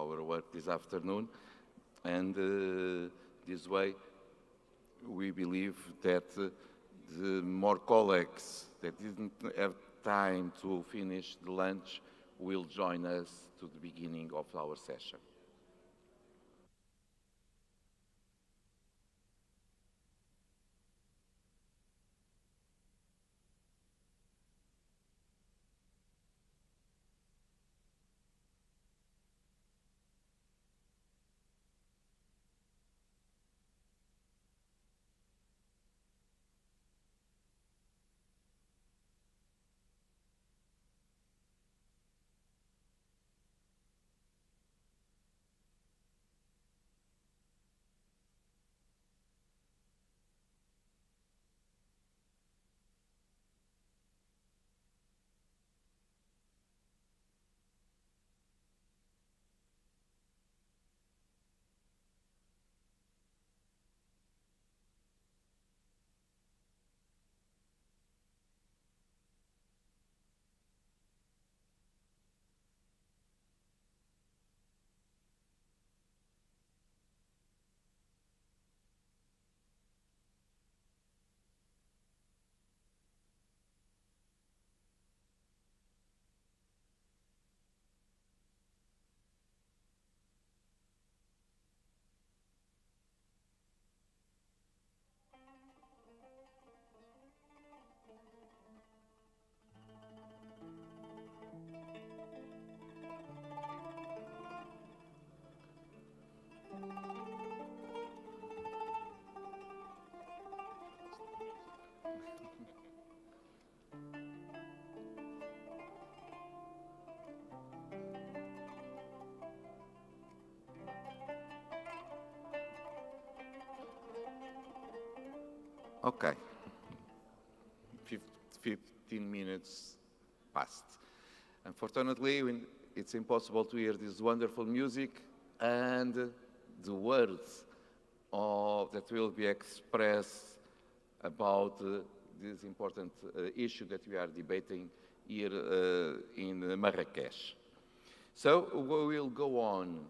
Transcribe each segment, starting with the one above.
our work this afternoon. And this way, we believe that the more colleagues that didn't have time to finish the lunch will join us to the beginning of our session. Okay, 15 minutes passed. Unfortunately, it's impossible to hear this wonderful music and the words that will be expressed about this important issue that we are debating here in Marrakesh. So we will go on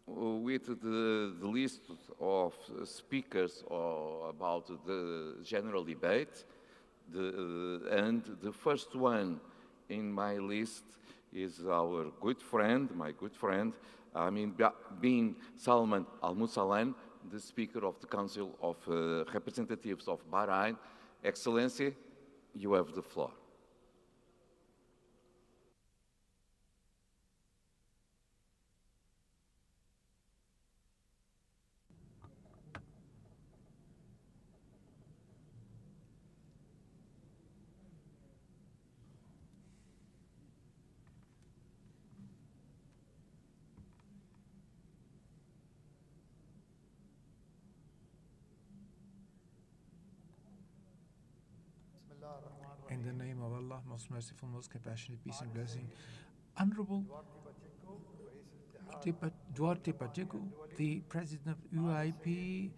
with the list of speakers about the general debate. And the first one in my list is our my good friend, Amin bin Salman Al Musallan, the Speaker of the Council of Representatives of Bahrain. Excellency, you have the floor. In the name of Allah, most merciful, most compassionate, peace and blessing. Honorable Duarte Pacheco, the President of UIP,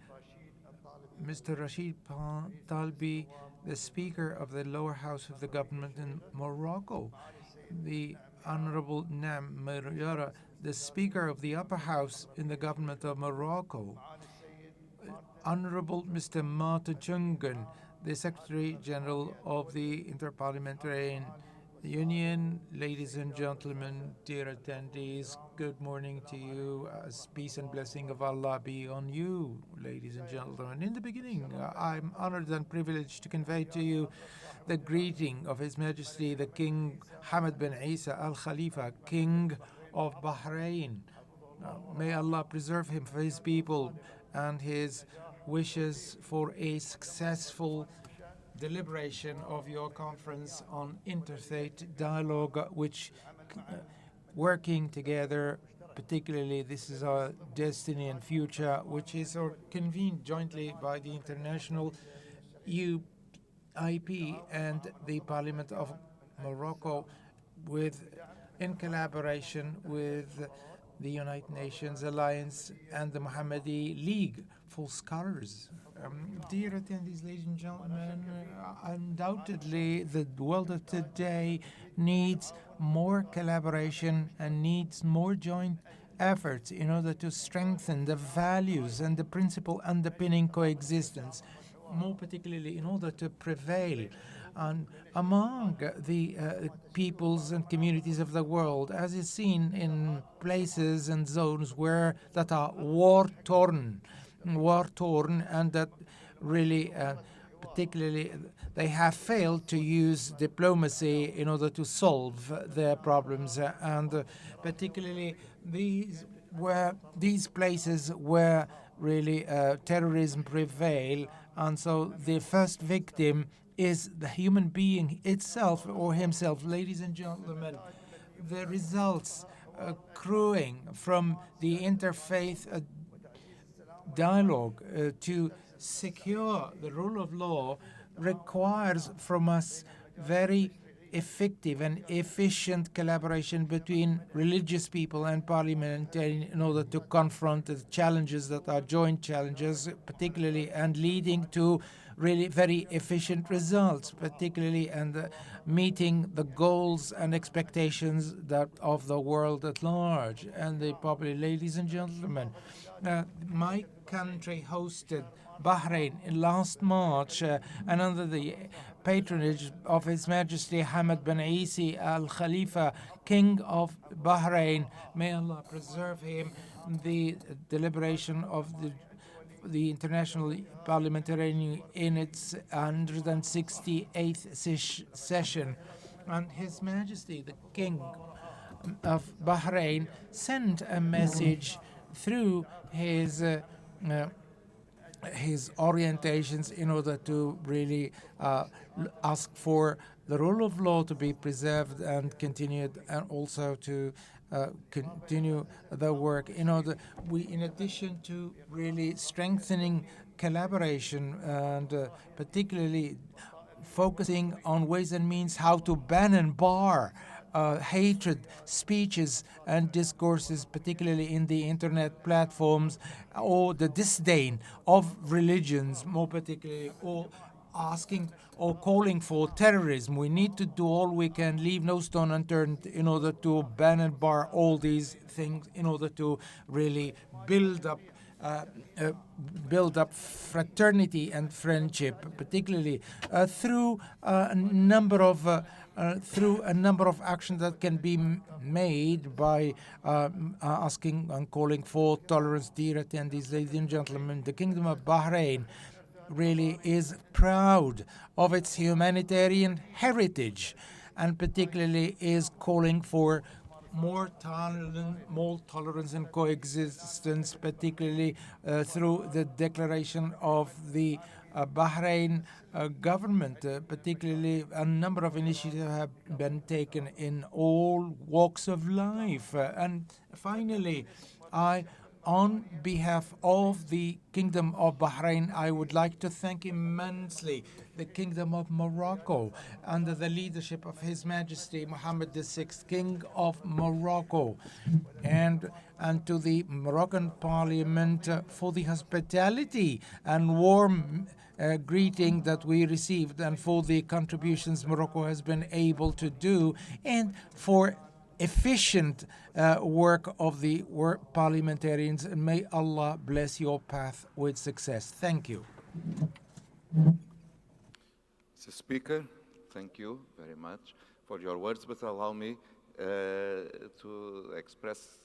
Mr. Rashid Talbi, the Speaker of the lower house of the government in Morocco, the Honorable Nam Mariara, the Speaker of the upper house in the government of Morocco, Honorable Mr. Martin Chungan, the Secretary General of the Interparliamentary Union. Ladies and gentlemen, dear attendees, good morning to you. Peace and blessing of Allah be on you, ladies and gentlemen. In the beginning, I'm honored and privileged to convey to you the greeting of His Majesty the King Hamad bin Isa Al Khalifa, King of Bahrain. May Allah preserve him for his people and his wishes for a successful deliberation of your conference on interfaith dialogue, which working together, particularly this is our destiny and future, which is convened jointly by the International UIP and the Parliament of Morocco, in collaboration with the United Nations Alliance and the Mohammadi League for Scholars. Dear attendees, ladies and gentlemen, undoubtedly the world of today needs more collaboration and needs more joint efforts in order to strengthen the values and the principle underpinning coexistence, more particularly in order to prevail among the peoples and communities of the world, as is seen in places and zones that are war-torn, and that really particularly they have failed to use diplomacy in order to solve their problems, and particularly these places where really terrorism prevail, and so the first victim is the human being itself or himself. Ladies and gentlemen, the results accruing from the interfaith dialogue to secure the rule of law requires from us very effective and efficient collaboration between religious people and parliamentarians in order to confront the challenges that are joint challenges, particularly, and leading to really very efficient results, particularly, and meeting the goals and expectations of the world at large and the public. Ladies and gentlemen, my country hosted Bahrain in last March, and under the patronage of His Majesty Hamad bin Isa Al Khalifa, King of Bahrain, may Allah preserve him, the deliberation of the International Parliamentarian in its 168th session. And His Majesty, the King of Bahrain, sent a message through his orientations in order to really ask for the rule of law to be preserved and continued, and also to continue the work in addition to really strengthening collaboration and particularly focusing on ways and means how to ban and bar hatred speeches and discourses, particularly in the internet platforms, or the disdain of religions, more particularly, or asking or calling for terrorism. We need to do all we can, leave no stone unturned in order to ban and bar all these things, in order to really build up fraternity and friendship, particularly through a number of actions that can be made by asking and calling for tolerance. Dear attendees, ladies and gentlemen, the Kingdom of Bahrain really is proud of its humanitarian heritage, and particularly is calling for more tolerance and coexistence, particularly through the declaration of the Bahrain government. Particularly, a number of initiatives have been taken in all walks of life. And finally, on behalf of the Kingdom of Bahrain, I would like to thank immensely the Kingdom of Morocco under the leadership of His Majesty Mohammed VI, King of Morocco, and to the Moroccan Parliament for the hospitality and warm greeting that we received, and for the contributions Morocco has been able to do, and for efficient work of the parliamentarians. And may Allah bless your path with success. Thank you. Mr. Speaker, thank you very much for your words, but allow me to express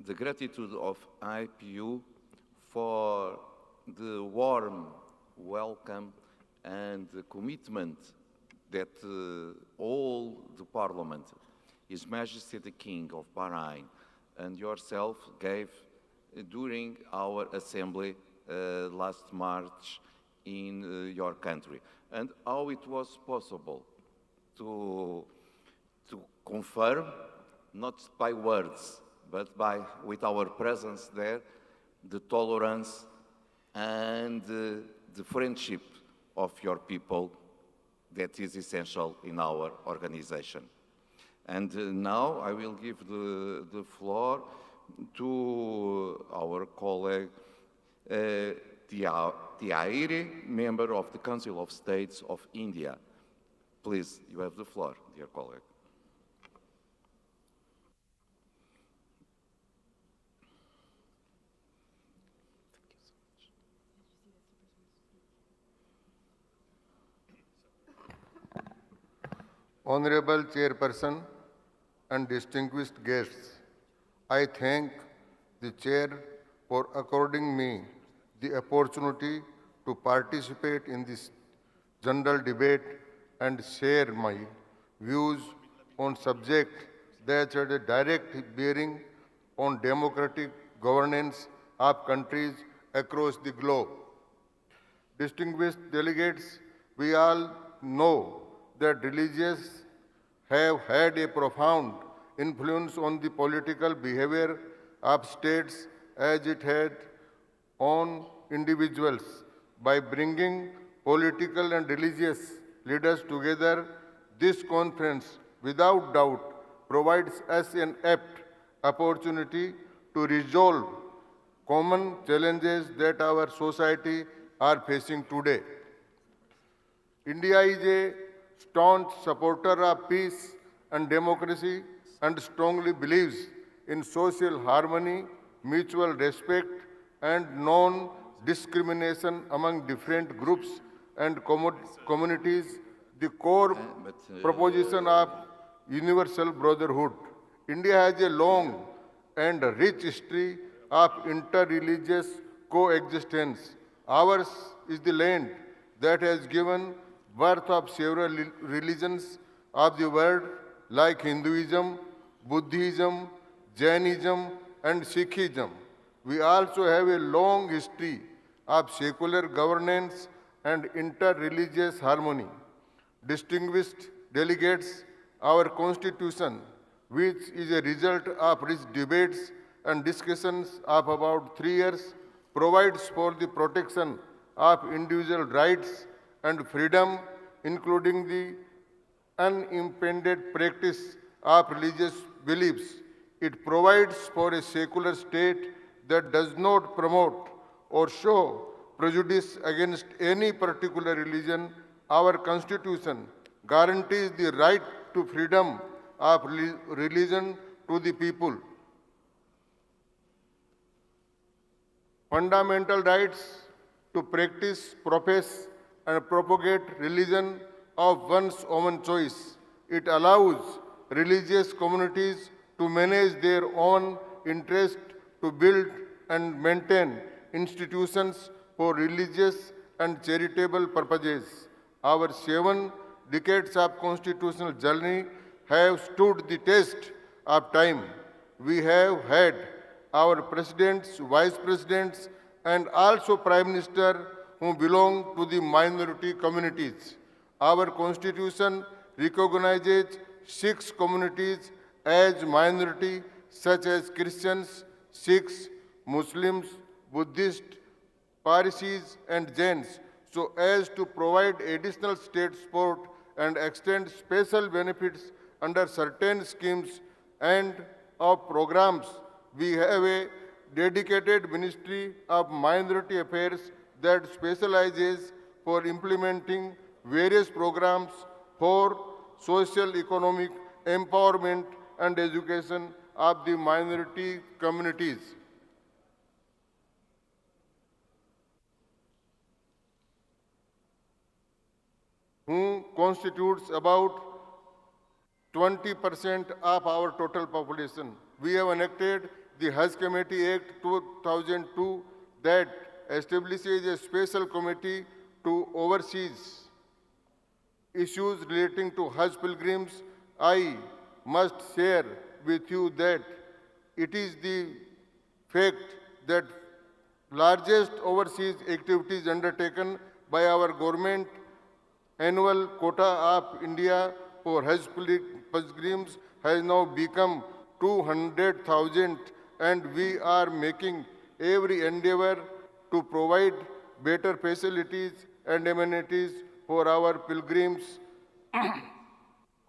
the gratitude of IPU for the warm welcome and the commitment that all the Parliament, His Majesty the King of Bahrain, and yourself gave during our assembly last March in your country, and how it was possible to confirm, not by words, but with our presence there, the tolerance and the friendship of your people that is essential in our organization. And now I will give the floor to our colleague Tiairi, member of the Council of States of India. Please, you have the floor, dear colleague. Honorable Chairperson and distinguished guests, I thank the Chair for according me the opportunity to participate in this general debate and share my views on subject that had a direct bearing on democratic governance of countries across the globe. Distinguished delegates, we all know that religions have had a profound influence on the political behavior of states as it had on individuals. By bringing political and religious leaders together, this conference, without doubt, provides us an apt opportunity to resolve common challenges that our society are facing today. India is a staunch supporter of peace and democracy and strongly believes in social harmony, mutual respect, and non-discrimination among different groups and communities, the core proposition of universal brotherhood. India has a long and rich history of interreligious coexistence. Ours is the land that has given birth of several religions of the world like Hinduism, Buddhism, Jainism, and Sikhism. We also have a long history of secular governance and interreligious harmony. Distinguished delegates, our Constitution, which is a result of rich debates and discussions of about 3 years, provides for the protection of individual rights and freedom, including the unimpeded practice of religious beliefs. It provides for a secular state that does not promote or show prejudice against any particular religion. Our Constitution guarantees the right to freedom of religion to the people. Fundamental rights to practice, profess, and propagate religion of one's own choice. It allows religious communities to manage their own interest, to build and maintain institutions for religious and charitable purposes. Our 7 decades of constitutional journey have stood the test of time. We have had our presidents, vice presidents, and also prime minister who belong to the minority communities. Our constitution recognizes 6 communities as minority, such as Christians, Sikhs, Muslims, Buddhists, Parsis, and Jains, so as to provide additional state support and extend special benefits under certain schemes and of programs. We have a dedicated Ministry of Minority Affairs that specializes for implementing various programs for social, economic empowerment and education of the minority communities. Who constitutes about 20% of our total population. We have enacted the Hajj Committee Act 2002 that establishes a special committee to oversee issues relating to Hajj pilgrims. I must share with you that it is the fact that largest overseas activities undertaken by our government, annual quota of India for Hajj pilgrims has now become 200,000, and we are making every endeavor to provide better facilities and amenities for our pilgrims.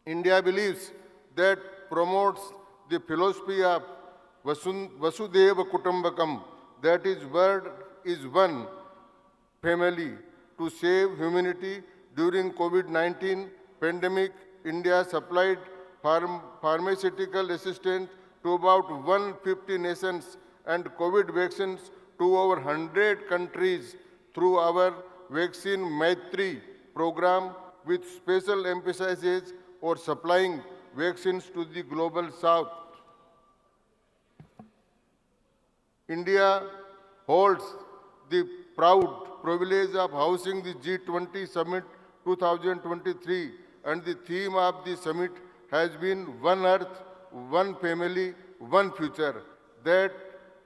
India believes that promotes the philosophy of Vasudhaiva Kutumbakam, that is, word is one family. To save humanity during COVID-19 pandemic, India supplied pharmaceutical assistance to about 150 nations and COVID vaccines to over 100 countries through our Vaccine Maitri program, with special emphasis or supplying vaccines to the global south. India holds the proud privilege of housing the G20 Summit 2023, and the theme of the summit has been One Earth, One Family, One Future. That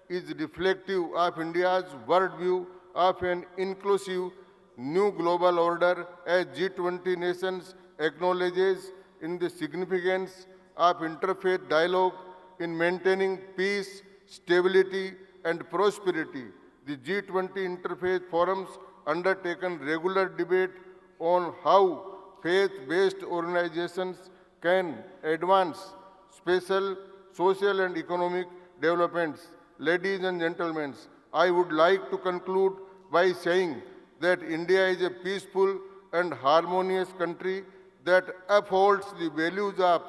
is reflective of India's worldview of an inclusive new global order as G20 nations acknowledges in the significance of interfaith dialogue in maintaining peace, stability, and prosperity. The G20 interfaith forums undertaken regular debate on how faith-based organizations can advance special social and economic developments. Ladies and gentlemen, I would like to conclude by saying that India is a peaceful and harmonious country that upholds the values of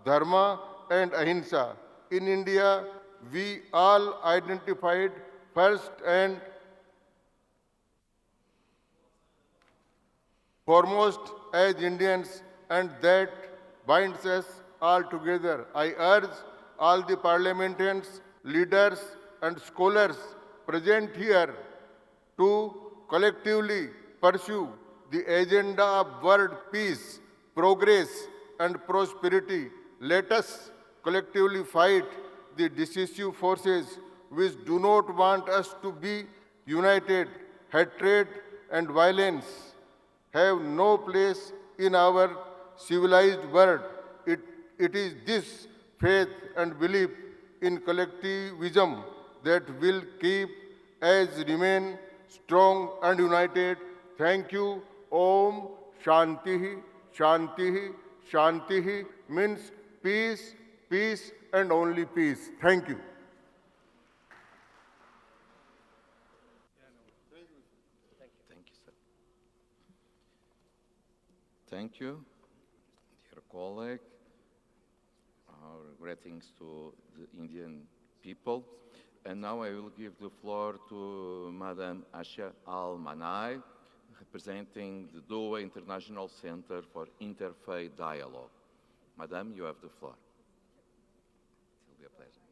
Dharma and Ahimsa. In India, we all identified first and foremost as Indians, and that binds us all together. I urge all the parliamentarians, leaders, and scholars present here to collectively pursue the agenda of world peace, progress, and prosperity. Let us collectively fight the decisive forces which do not want us to be united. Hatred and violence have no place in our civilized world. It is this faith and belief in collectivism that will keep us remain strong and united. Thank you. Om Shanti, Shanti, Shanti means peace, peace, and only peace. Thank you. Thank you, sir. Thank you, dear colleague. Our greetings to the Indian people. And now I will give the floor to Madam Asha Al-Manai, representing the Doha International Center for Interfaith Dialogue. Madam, you have the floor. It will be a pleasure.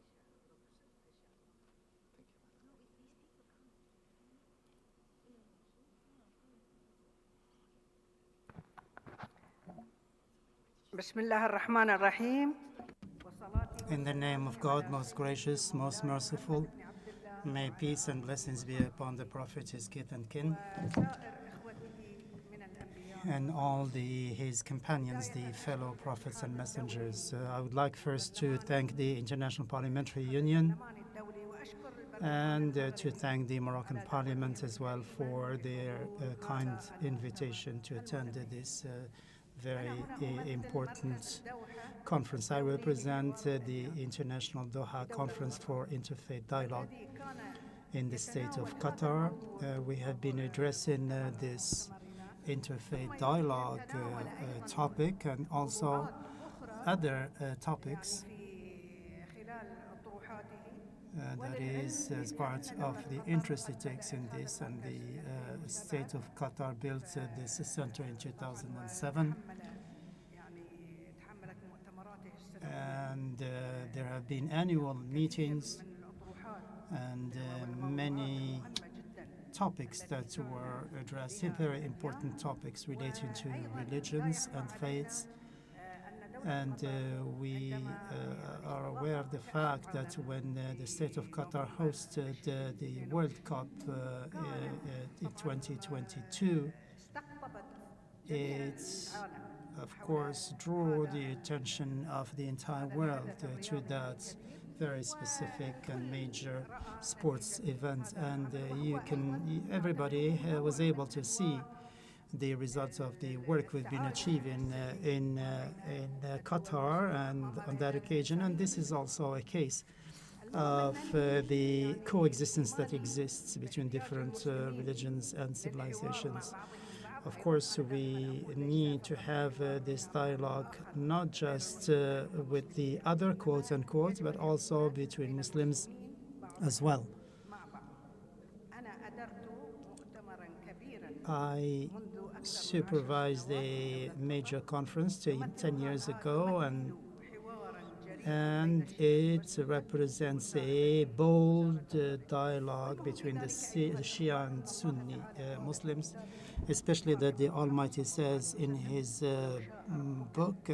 Bismillah ar-Rahman ar-Rahim. In the name of God, most gracious, most merciful, may peace and blessings be upon the Prophet, his kith and kin, and all his companions, the fellow prophets and messengers. I would like first to thank the International Parliamentary Union and to thank the Moroccan Parliament as well for their kind invitation to attend this very important conference. I represent the International Doha Conference for Interfaith Dialogue in the state of Qatar. We have been addressing this interfaith dialogue topic and also other topics that is as part of the interest it takes in this, and the state of Qatar built this center in 2007. And there have been annual meetings and many topics that were addressed, very important topics relating to religions and faiths. And we are aware of the fact that when the state of Qatar hosted the World Cup in 2022, it, of course, drew the attention of the entire world to that very specific and major sports event. And everybody was able to see the results of the work we've been achieving in Qatar and on that occasion. And this is also a case of the coexistence that exists between different religions and civilizations. Of course, we need to have this dialogue not just with the other quote-unquote, but also between Muslims as well. I supervised a major conference 10 years ago, and it represents a bold dialogue between the Shia and Sunni Muslims, especially that the Almighty says in his book,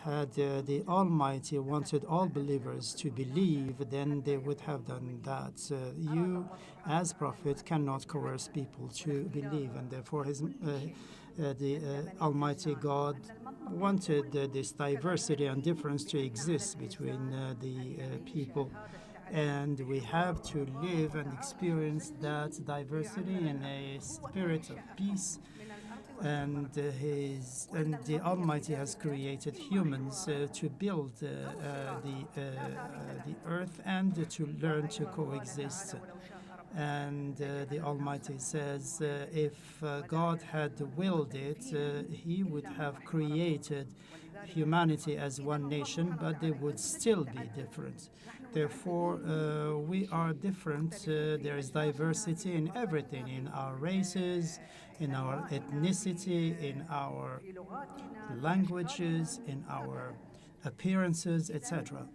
had the Almighty wanted all believers to believe, then they would have done that. You, as prophet, cannot coerce people to believe, and therefore the Almighty God wanted this diversity and difference to exist between the people. And we have to live and experience that diversity in a spirit of peace. And the Almighty has created humans to build the earth and to learn to coexist. And the Almighty says, if God had willed it, He would have created humanity as one nation, but they would still be different. Therefore, we are different. There is diversity in everything, in our races, in our ethnicity, in our languages, in our appearances, etc.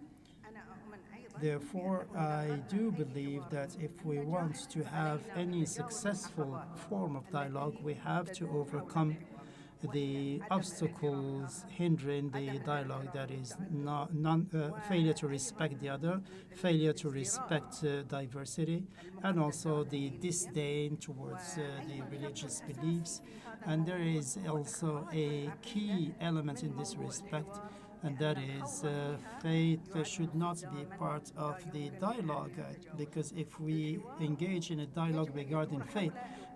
Therefore, I do believe that if we want to have any successful form of dialogue, we have to overcome the obstacles hindering the dialogue, that is failure to respect the other, failure to respect diversity, and also the disdain towards the religious beliefs. And there is also a key element in this respect, and that is faith should not be part of the dialogue, because if we engage in a dialogue regarding faith,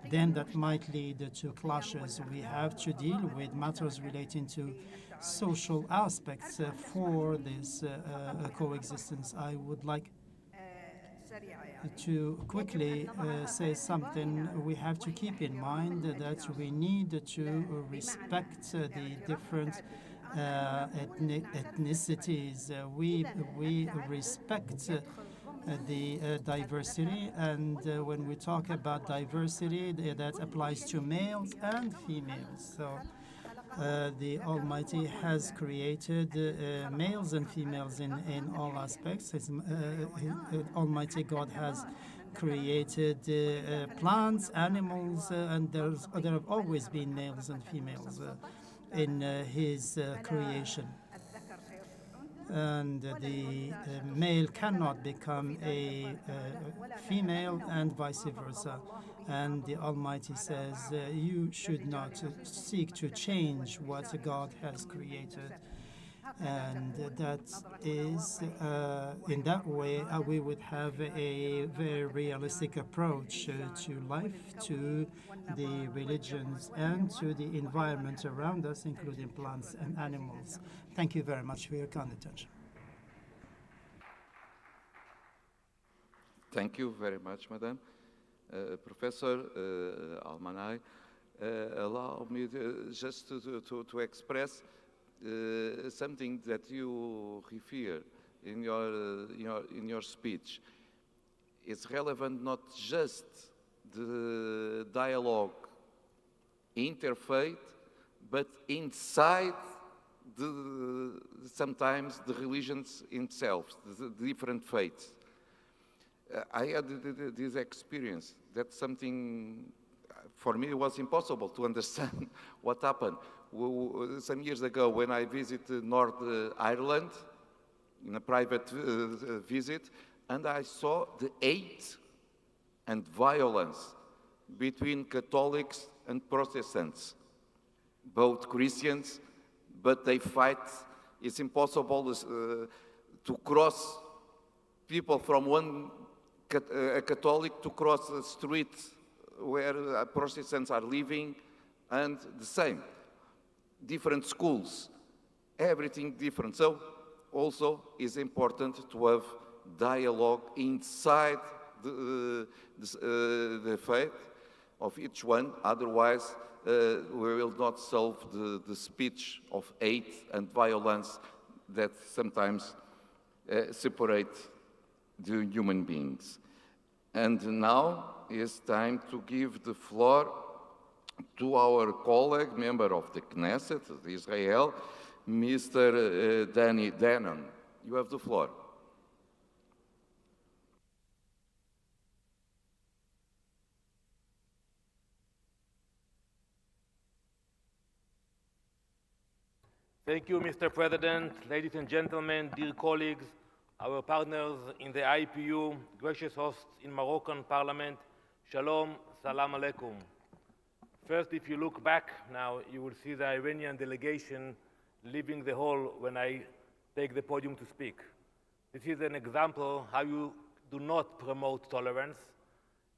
then that might lead to clashes. We have to deal with matters relating to social aspects for this coexistence. I would like to quickly say something. We have to keep in mind that we need to respect the different ethnicities. We respect the diversity, and when we talk about diversity, that applies to males and females. So the Almighty has created males and females in all aspects. Almighty God has created plants, animals, and there have always been males and females in His creation. And the male cannot become a female and vice versa. And the Almighty says you should not seek to change what God has created. And that is, in that way, we would have a very realistic approach to life, to the religions, and to the environment around us, including plants and animals. Thank you very much for your kind attention. Thank you very much, Madam. Professor Almanai, allow me just to express something that you refer in your speech. It's relevant not just the dialogue interfaith, but inside sometimes the religions themselves, the different faiths. I had this experience that something, for me, it was impossible to understand what happened. Some years ago, when I visited North Ireland in a private visit, and I saw the hate and violence between Catholics and Protestants, both Christians, but they fight. It's impossible to cross people from a Catholic to cross the street where Protestants are living, and the same. Different schools, everything different. So also it's important to have dialogue inside the faith of each one. Otherwise, we will not solve the speech of hate and violence that sometimes separate the human beings. And now it's time to give the floor to our colleague, member of the Knesset, of Israel, Mr. Danny Danon. You have the floor. Thank you, Mr. President, ladies and gentlemen, dear colleagues, our partners in the IPU, gracious hosts in Moroccan Parliament, Shalom, Salam Alaikum. First, if you look back now, you will see the Iranian delegation leaving the hall when I take the podium to speak. This is an example how you do not promote tolerance.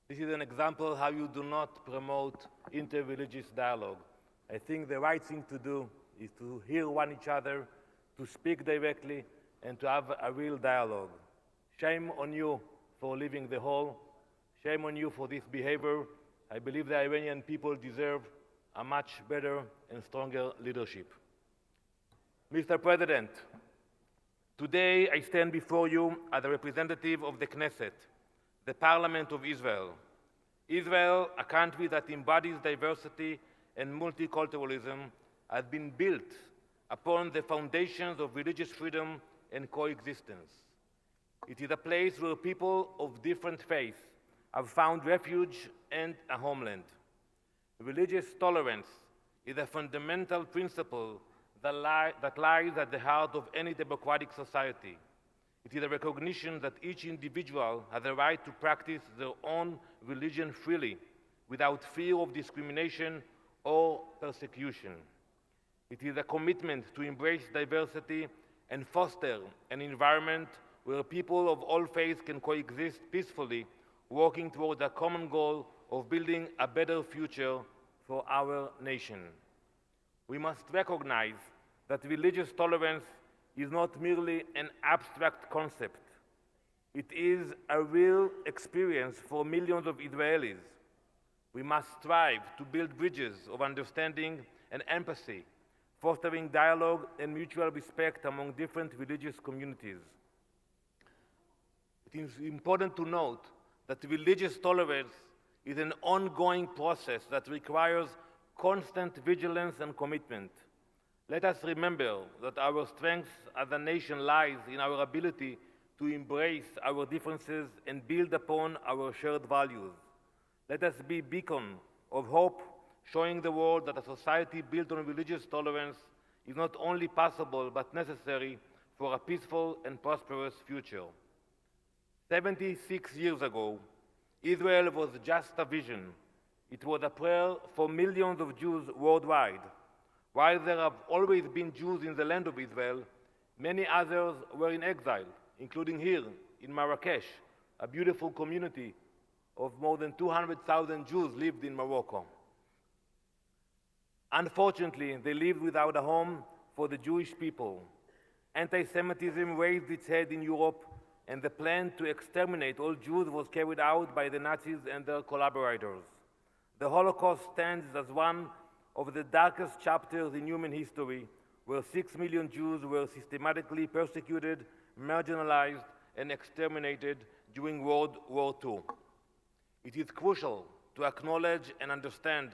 This is an example how you do not promote inter-religious dialogue. I think the right thing to do is to hear each other, to speak directly, and to have a real dialogue. Shame on you for leaving the hall. Shame on you for this behavior. I believe the Iranian people deserve a much better and stronger leadership. Mr. President, today I stand before you as a representative of the Knesset, the Parliament of Israel. Israel, a country that embodies diversity and multiculturalism, has been built upon the foundations of religious freedom and coexistence. It is a place where people of different faiths have found refuge and a homeland. Religious tolerance is a fundamental principle that lies at the heart of any democratic society. It is a recognition that each individual has a right to practice their own religion freely, without fear of discrimination or persecution. It is a commitment to embrace diversity and foster an environment where people of all faiths can coexist peacefully, working toward a common goal of building a better future for our nation. We must recognize that religious tolerance is not merely an abstract concept. It is a real experience for millions of Israelis. We must strive to build bridges of understanding and empathy, fostering dialogue and mutual respect among different religious communities. It is important to note that religious tolerance is an ongoing process that requires constant vigilance and commitment. Let us remember that our strength as a nation lies in our ability to embrace our differences and build upon our shared values. Let us be a beacon of hope, showing the world that a society built on religious tolerance is not only possible but necessary for a peaceful and prosperous future. 76 years ago, Israel was just a vision. It was a prayer for millions of Jews worldwide. While there have always been Jews in the land of Israel, many others were in exile, including here in Marrakesh, a beautiful community of more than 200,000 Jews lived in Morocco. Unfortunately, they lived without a home for the Jewish people. Anti-Semitism raised its head in Europe, and the plan to exterminate all Jews was carried out by the Nazis and their collaborators. The Holocaust stands as one of the darkest chapters in human history, where 6 million Jews were systematically persecuted, marginalized, and exterminated during World War II. It is crucial to acknowledge and understand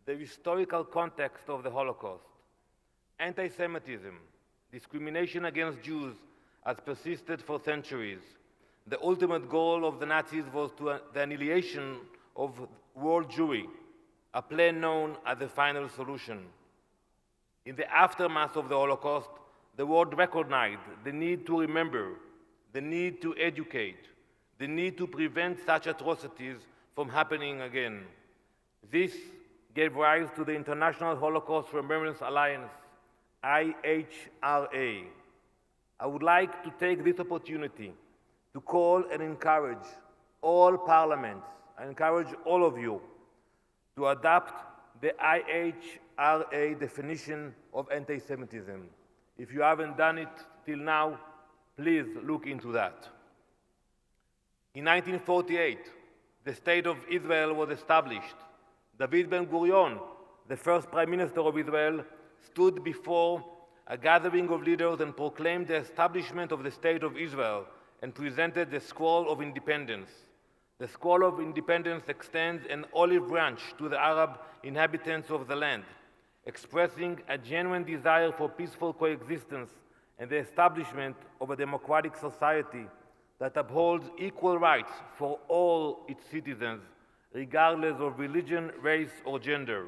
the historical context of the Holocaust. Anti-Semitism, discrimination against Jews, has persisted for centuries. The ultimate goal of the Nazis was the annihilation of world Jewry, a plan known as the final solution. In the aftermath of the Holocaust, the world recognized the need to remember, the need to educate, the need to prevent such atrocities from happening again. This gave rise to the International Holocaust Remembrance Alliance, IHRA. I would like to take this opportunity to call and encourage all parliaments, I encourage all of you to adopt the IHRA definition of anti-Semitism. If you haven't done it till now, please look into that. In 1948, the State of Israel was established. David Ben-Gurion, the first Prime Minister of Israel, stood before a gathering of leaders and proclaimed the establishment of the State of Israel and presented the Scroll of Independence. The scroll of independence extends an olive branch to the Arab inhabitants of the land, expressing a genuine desire for peaceful coexistence and the establishment of a democratic society that upholds equal rights for all its citizens, regardless of religion, race, or gender.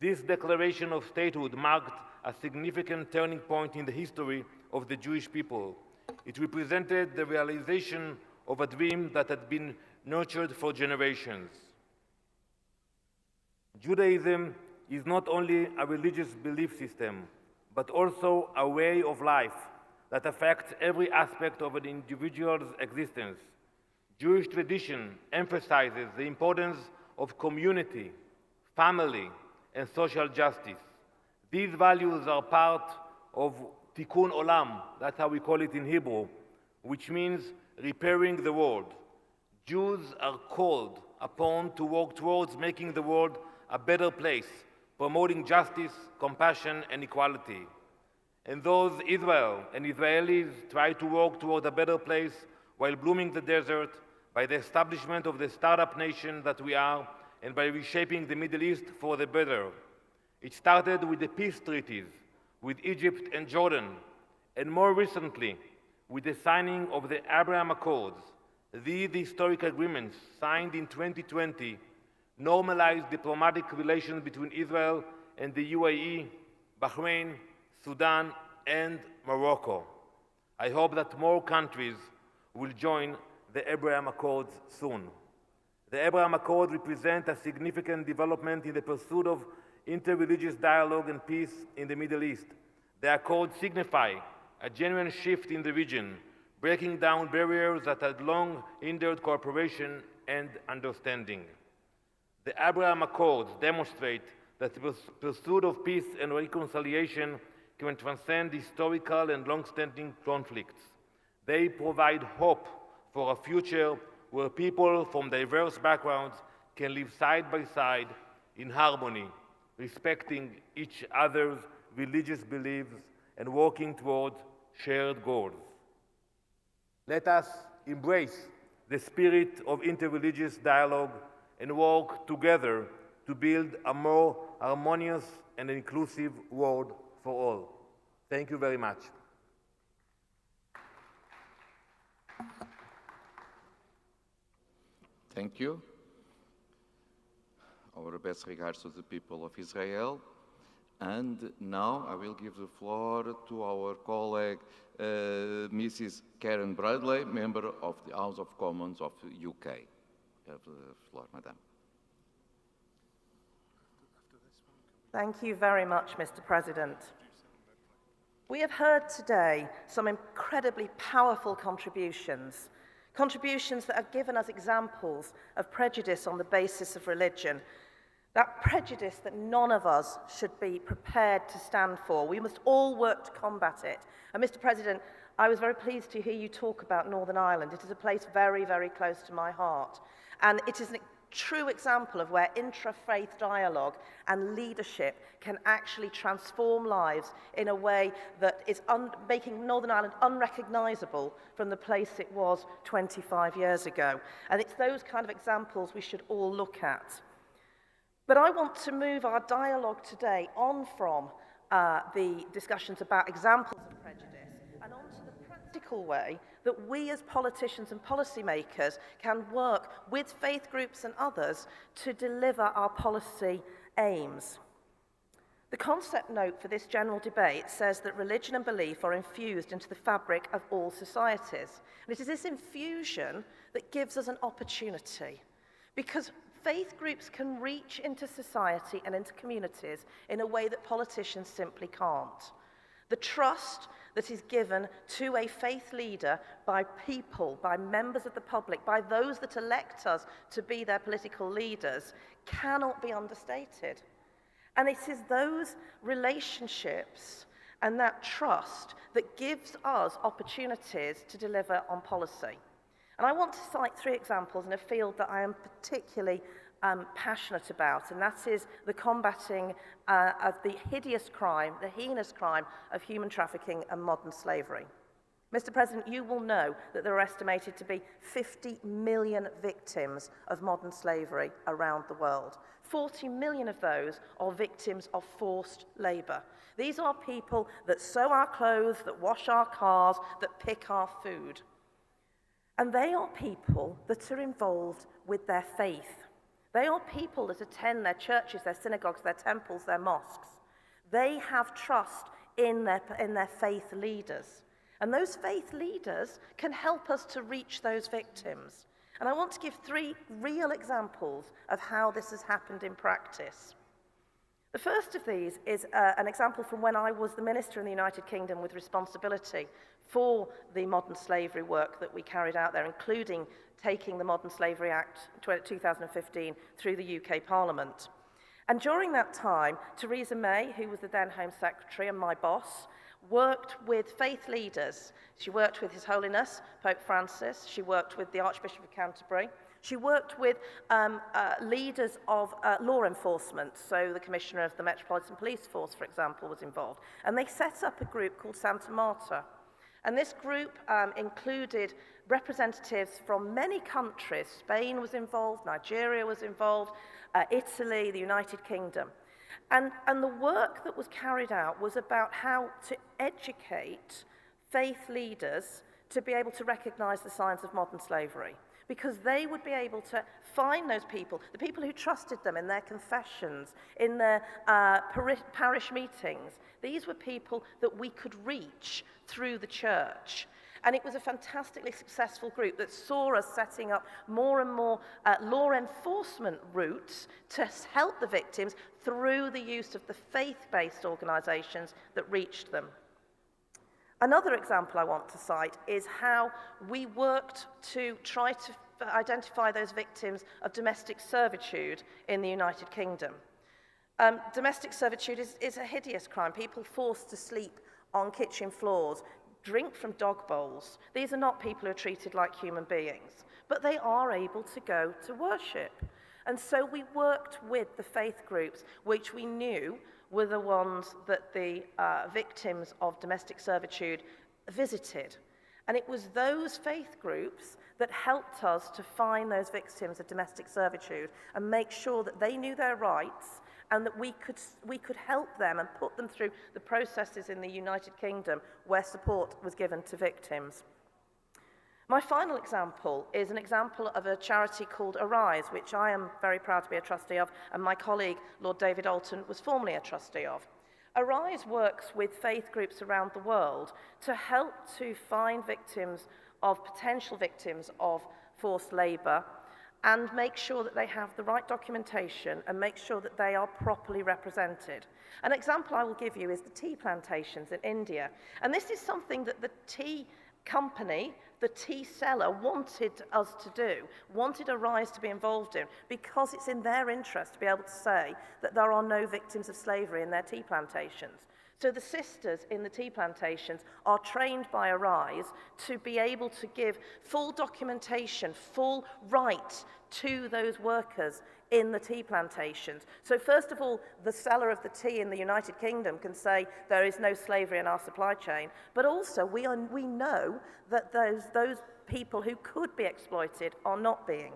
This declaration of statehood marked a significant turning point in the history of the Jewish people. It represented the realization of a dream that had been nurtured for generations. Judaism is not only a religious belief system, but also a way of life that affects every aspect of an individual's existence. Jewish tradition emphasizes the importance of community, family, and social justice. These values are part of Tikkun Olam, that's how we call it in Hebrew, which means repairing the world. Jews are called upon to work towards making the world a better place, promoting justice, compassion, and equality. And those Israel and Israelis try to work toward a better place while blooming the desert by the establishment of the startup nation that we are and by reshaping the Middle East for the better. It started with the peace treaties with Egypt and Jordan, and more recently with the signing of the Abraham Accords. These historic agreements, signed in 2020, normalized diplomatic relations between Israel and the UAE, Bahrain, Sudan, and Morocco. I hope that more countries will join the Abraham Accords soon. The Abraham Accords represent a significant development in the pursuit of interreligious dialogue and peace in the Middle East. The Accords signify a genuine shift in the region, breaking down barriers that had long hindered cooperation and understanding. The Abraham Accords demonstrate that the pursuit of peace and reconciliation can transcend historical and long-standing conflicts. They provide hope for a future where people from diverse backgrounds can live side by side in harmony, respecting each other's religious beliefs and working toward shared goals. Let us embrace the spirit of interreligious dialogue and work together to build a more harmonious and inclusive world for all. Thank you very much. Thank you. Our best regards to the people of Israel. And now I will give the floor to our colleague, Mrs. Karen Bradley, member of the House of Commons of the UK. You have the floor, Madam. Thank you very much, Mr. President. We have heard today some incredibly powerful contributions that have given us examples of prejudice on the basis of religion, that prejudice that none of us should be prepared to stand for. We must all work to combat it. And Mr. President, I was very pleased to hear you talk about Northern Ireland. It is a place very, very close to my heart. And it is a true example of where intra-faith dialogue and leadership can actually transform lives in a way that is making Northern Ireland unrecognisable from the place it was 25 years ago. And it's those kind of examples we should all look at. But I want to move our dialogue today on from the discussions about examples of prejudice and onto the practical way that we as politicians and policymakers can work with faith groups and others to deliver our policy aims. The concept note for this general debate says that religion and belief are infused into the fabric of all societies. And it is this infusion that gives us an opportunity, because faith groups can reach into society and into communities in a way that politicians simply can't. The trust that is given to a faith leader by people, by members of the public, by those that elect us to be their political leaders, cannot be understated. And it is those relationships and that trust that gives us opportunities to deliver on policy. And I want to cite 3 examples in a field that I am particularly passionate about, and that is the combating of the hideous crime, the heinous crime of human trafficking and modern slavery. Mr. President, you will know that there are estimated to be 50 million victims of modern slavery around the world. 40 million of those are victims of forced labour. These are people that sew our clothes, that wash our cars, that pick our food. And they are people that are involved with their faith. They are people that attend their churches, their synagogues, their temples, their mosques. They have trust in their faith leaders. And those faith leaders can help us to reach those victims. And I want to give 3 real examples of how this has happened in practice. The first of these is an example from when I was the minister in the United Kingdom with responsibility for the modern slavery work that we carried out there, including taking the Modern Slavery Act 2015 through the UK Parliament. And during that time, Theresa May, who was the then Home Secretary and my boss, worked with faith leaders. She worked with His Holiness, Pope Francis. She worked with the Archbishop of Canterbury. She worked with leaders of law enforcement. So the Commissioner of the Metropolitan Police Force, for example, was involved. And they set up a group called Santa Marta. And this group included representatives from many countries. Spain was involved, Nigeria was involved, Italy, the United Kingdom. And the work that was carried out was about how to educate faith leaders to be able to recognize the signs of modern slavery, because they would be able to find those people, the people who trusted them in their confessions, in their parish meetings. These were people that we could reach through the church. And it was a fantastically successful group that saw us setting up more and more law enforcement routes to help the victims through the use of the faith-based organisations that reached them. Another example I want to cite is how we worked to try to identify those victims of domestic servitude in the United Kingdom. Domestic servitude is a hideous crime. People forced to sleep on kitchen floors, drink from dog bowls. These are not people who are treated like human beings, but they are able to go to worship. And so we worked with the faith groups, which we knew were the ones that the victims of domestic servitude visited. And it was those faith groups that helped us to find those victims of domestic servitude and make sure that they knew their rights and that we could help them and put them through the processes in the United Kingdom where support was given to victims. My final example is an example of a charity called Arise, which I am very proud to be a trustee of, and my colleague, Lord David Alton, was formerly a trustee of. Arise works with faith groups around the world to help to find potential victims of forced labour and make sure that they have the right documentation and make sure that they are properly represented. An example I will give you is the tea plantations in India. And this is something that the tea company, the tea seller, wanted us to do, wanted Arise to be involved in, because it's in their interest to be able to say that there are no victims of slavery in their tea plantations. So the sisters in the tea plantations are trained by Arise to be able to give full documentation, full right to those workers in the tea plantations. So first of all, the seller of the tea in the United Kingdom can say there is no slavery in our supply chain, but also we know that those people who could be exploited are not being.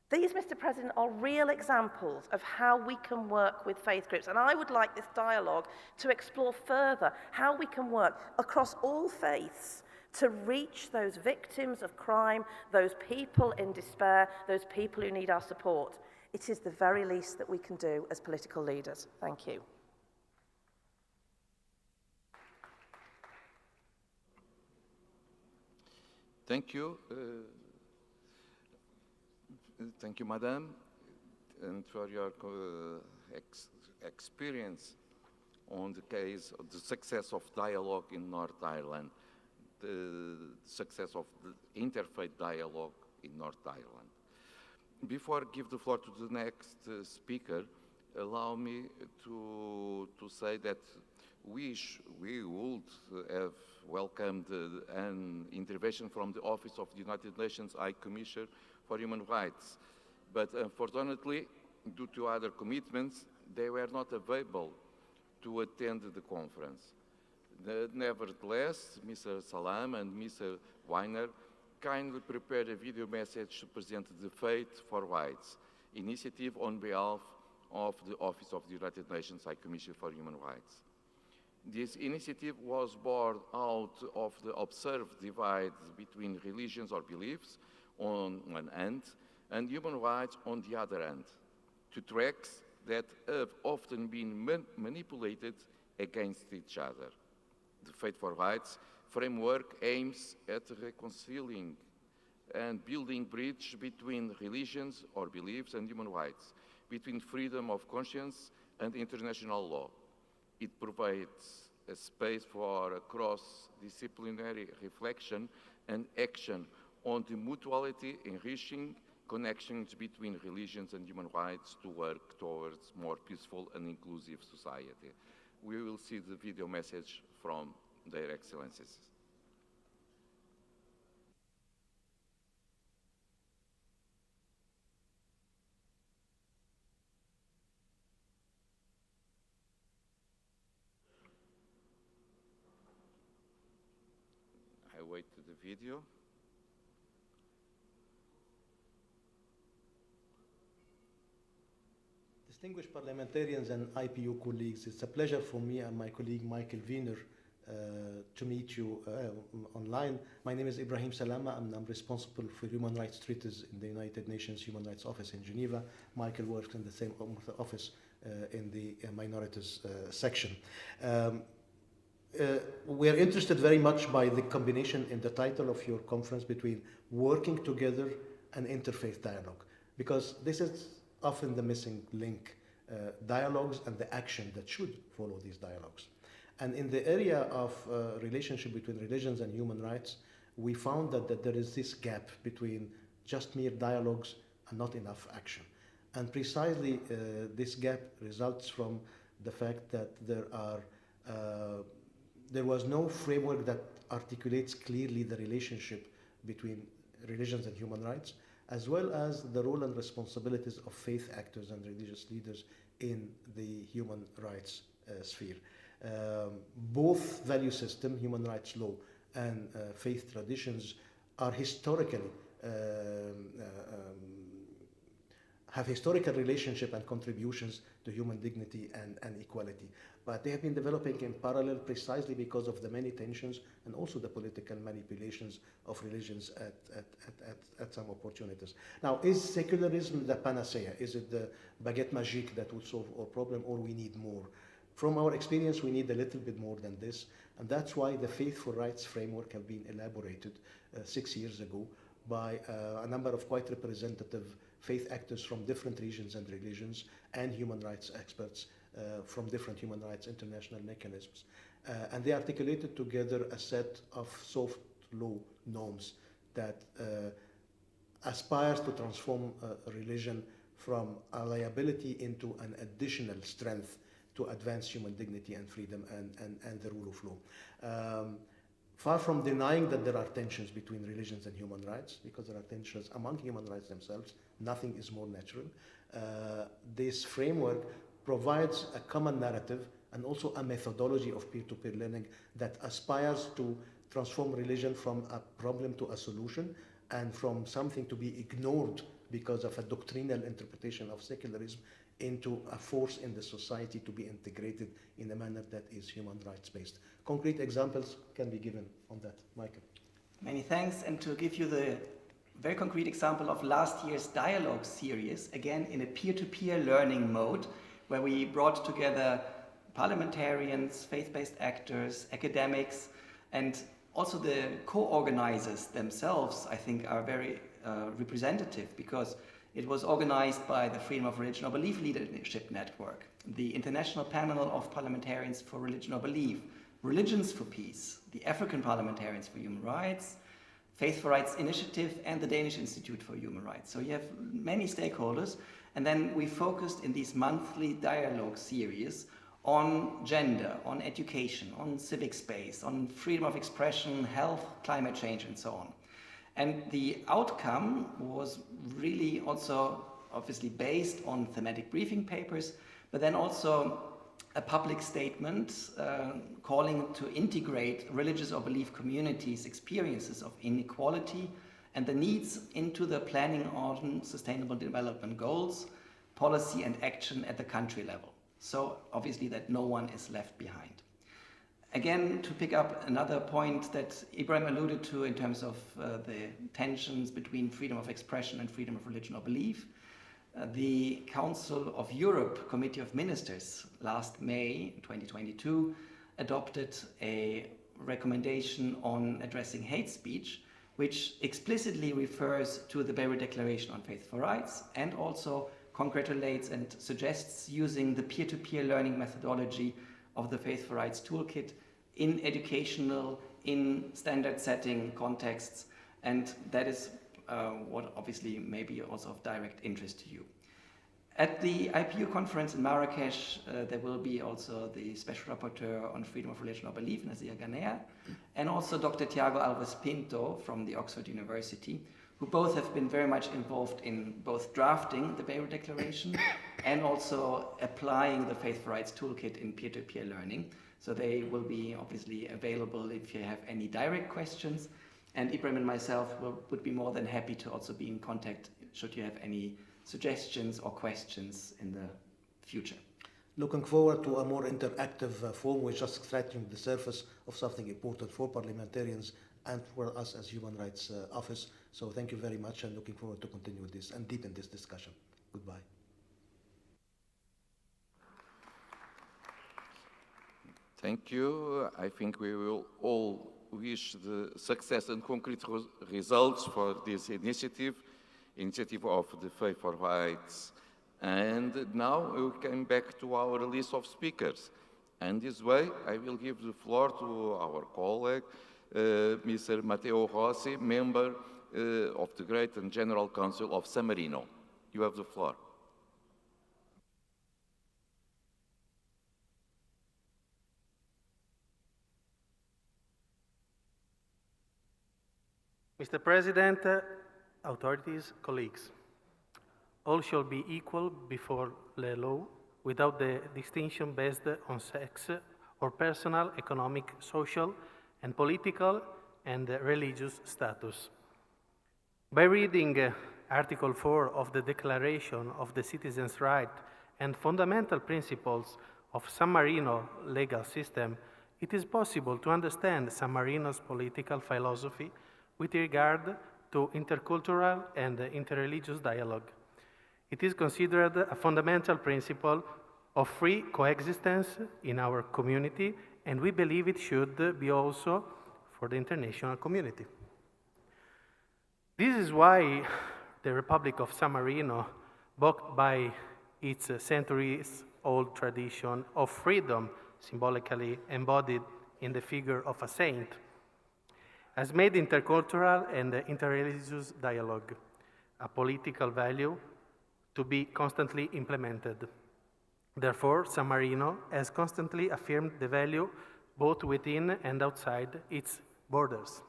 These, Mr. President, are real examples of how we can work with faith groups. And I would like this dialogue to explore further how we can work across all faiths to reach those victims of crime, those people in despair, those people who need our support. It is the very least that we can do as political leaders. Thank you. Thank you. Thank you, Madam, and for your experience on the case of the success of dialogue in North Ireland, the success of the interfaith dialogue in North Ireland. Before I give the floor to the next speaker, allow me to say that we would have welcomed an intervention from the Office of the United Nations High Commissioner for Human Rights, but unfortunately, due to other commitments, they were not available to attend the conference. Nevertheless, Mr. Salam and Mr. Weiner kindly prepared a video message to present the Faith for Rights initiative on behalf of the Office of the United Nations High Commissioner for Human Rights. This initiative was born out of the observed divide between religions or beliefs on one hand and human rights on the other hand, two tracks that have often been manipulated against each other. The Faith for Rights framework aims at reconciling and building bridge between religions or beliefs and human rights, between freedom of conscience and international law. It provides a space for a cross-disciplinary reflection and action on the mutuality enriching connections between religions and human rights to work towards more peaceful and inclusive society. We will see the video message from their excellencies. I wait to the video. Distinguished parliamentarians and IPU colleagues, it's a pleasure for me and my colleague Michael Wiener to meet you online. My name is Ibrahim Salama and I'm responsible for human rights treaties in the United Nations Human Rights Office in Geneva. Michael works in the same office in the minorities section. We are interested very much by the combination in the title of your conference between working together and interfaith dialogue, because this is often the missing link, dialogues and the action that should follow these dialogues. And in the area of relationship between religions and human rights, we found that there is this gap between just mere dialogues and not enough action. And precisely this gap results from the fact that there was no framework that articulates clearly the relationship between religions and human rights, as well as the role and responsibilities of faith actors and religious leaders in the human rights sphere. Both value system, human rights law and faith traditions are historically have historical relationship and contributions to human dignity and equality. But they have been developing in parallel precisely because of the many tensions and also the political manipulations of religions at some opportunities. Now, is secularism the panacea? Is it the baguette magique that would solve our problem, or we need more? From our experience, we need a little bit more than this, and that's why the Faith for Rights framework have been elaborated 6 years ago by a number of quite representative faith actors from different regions and religions and human rights experts from different human rights international mechanisms. And they articulated together a set of soft law norms that aspires to transform religion from a liability into an additional strength to advance human dignity and freedom and the rule of law. Far from denying that there are tensions between religions and human rights, because there are tensions among human rights themselves, nothing is more natural. This framework provides a common narrative and also a methodology of peer-to-peer learning that aspires to transform religion from a problem to a solution and from something to be ignored because of a doctrinal interpretation of secularism into a force in the society to be integrated in a manner that is human rights based. Concrete examples can be given on that. Michael. Many thanks, and to give you the very concrete example of last year's dialogue series, again in a peer-to-peer learning mode, where we brought together parliamentarians, faith-based actors, academics, and also the co-organizers themselves, I think, are very representative, because it was organized by the Freedom of Religion or Belief Leadership Network, the International Panel of Parliamentarians for Religion or Belief, Religions for Peace, the African Parliamentarians for Human Rights, Faith for Rights Initiative, and the Danish Institute for Human Rights. So you have many stakeholders, and then we focused in these monthly dialogue series on gender, on education, on civic space, on freedom of expression, health, climate change, and so on. And the outcome was really also obviously based on thematic briefing papers, but then also a public statement calling to integrate religious or belief communities' experiences of inequality and the needs into the planning on sustainable development goals, policy and action at the country level. So obviously that no one is left behind. Again, to pick up another point that Ibrahim alluded to in terms of the tensions between freedom of expression and freedom of religion or belief, the Council of Europe Committee of Ministers last May 2022 adopted a recommendation on addressing hate speech, which explicitly refers to the Beirut Declaration on Faith for Rights and also congratulates and suggests using the peer-to-peer learning methodology of the Faith for Rights toolkit in educational, in standard setting contexts, and that is what obviously may be also of direct interest to you. At the IPU conference in Marrakesh, there will be also the Special Rapporteur on Freedom of Religion or Belief, Nazir Ghaner, and also Dr. Tiago Alves Pinto from the Oxford University, who both have been very much involved in both drafting the Beirut Declaration and also applying the Faith for Rights toolkit in peer-to-peer learning. So they will be obviously available if you have any direct questions. And Ibrahim and myself would be more than happy to also be in contact should you have any suggestions or questions in the future. Looking forward to a more interactive forum. We're just scratching the surface of something important for parliamentarians and for us as Human Rights Office. So thank you very much and looking forward to continue this and deepen this discussion. Goodbye. Thank you. I think we will all wish the success and concrete results for this initiative of the Faith for Rights. And now we come back to our list of speakers. And this way, I will give the floor to our colleague, Mr. Matteo Rossi, member of the Great and General Council of San Marino. You have the floor. Mr. President, authorities, colleagues, all shall be equal before the law without the distinction based on sex or personal, economic, social, and political and religious status. By reading Article 4 of the Declaration of the Citizens' Rights and Fundamental Principles of San Marino legal system, it is possible to understand San Marino's political philosophy with regard to intercultural and interreligious dialogue. It is considered a fundamental principle of free coexistence in our community, and we believe it should be also for the international community. This is why the Republic of San Marino, backed by its centuries-old tradition of freedom, symbolically embodied in the figure of a saint, has made intercultural and interreligious dialogue a political value to be constantly implemented. Therefore, San Marino has constantly affirmed the value both within and outside its borders.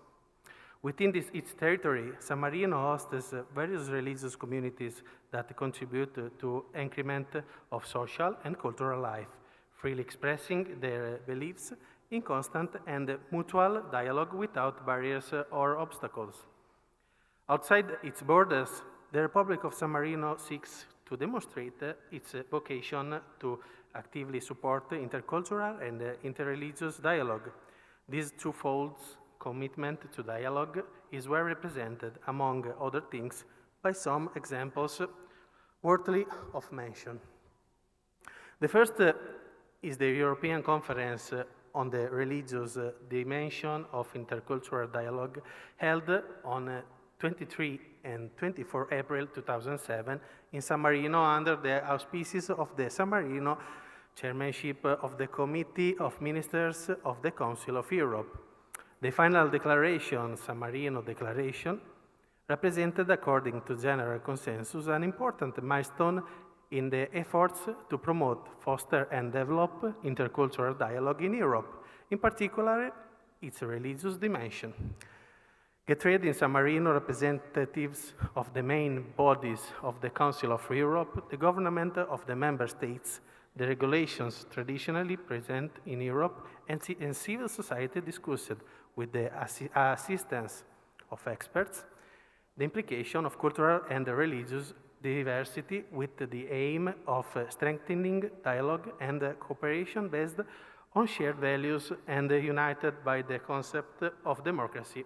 Within its territory, San Marino hosts various religious communities that contribute to increment of social and cultural life, freely expressing their beliefs in constant and mutual dialogue without barriers or obstacles. Outside its borders, the Republic of San Marino seeks to demonstrate its vocation to actively support intercultural and interreligious dialogue. This twofold commitment to dialogue is well represented, among other things, by some examples worthy of mention. The first is the European Conference on the religious dimension of intercultural dialogue, held on 23 and 24 April 2007 in San Marino under the auspices of the San Marino chairmanship of the Committee of Ministers of the Council of Europe. The final declaration, San Marino Declaration, represented, according to general consensus, an important milestone in the efforts to promote, foster, and develop intercultural dialogue in Europe, in particular its religious dimension. Get in San Marino, representatives of the main bodies of the Council of Europe, the government of the member states, the regulations traditionally present in Europe and civil society discussed with the assistance of experts, the implication of cultural and religious diversity with the aim of strengthening dialogue and cooperation based on shared values and united by the concept of democracy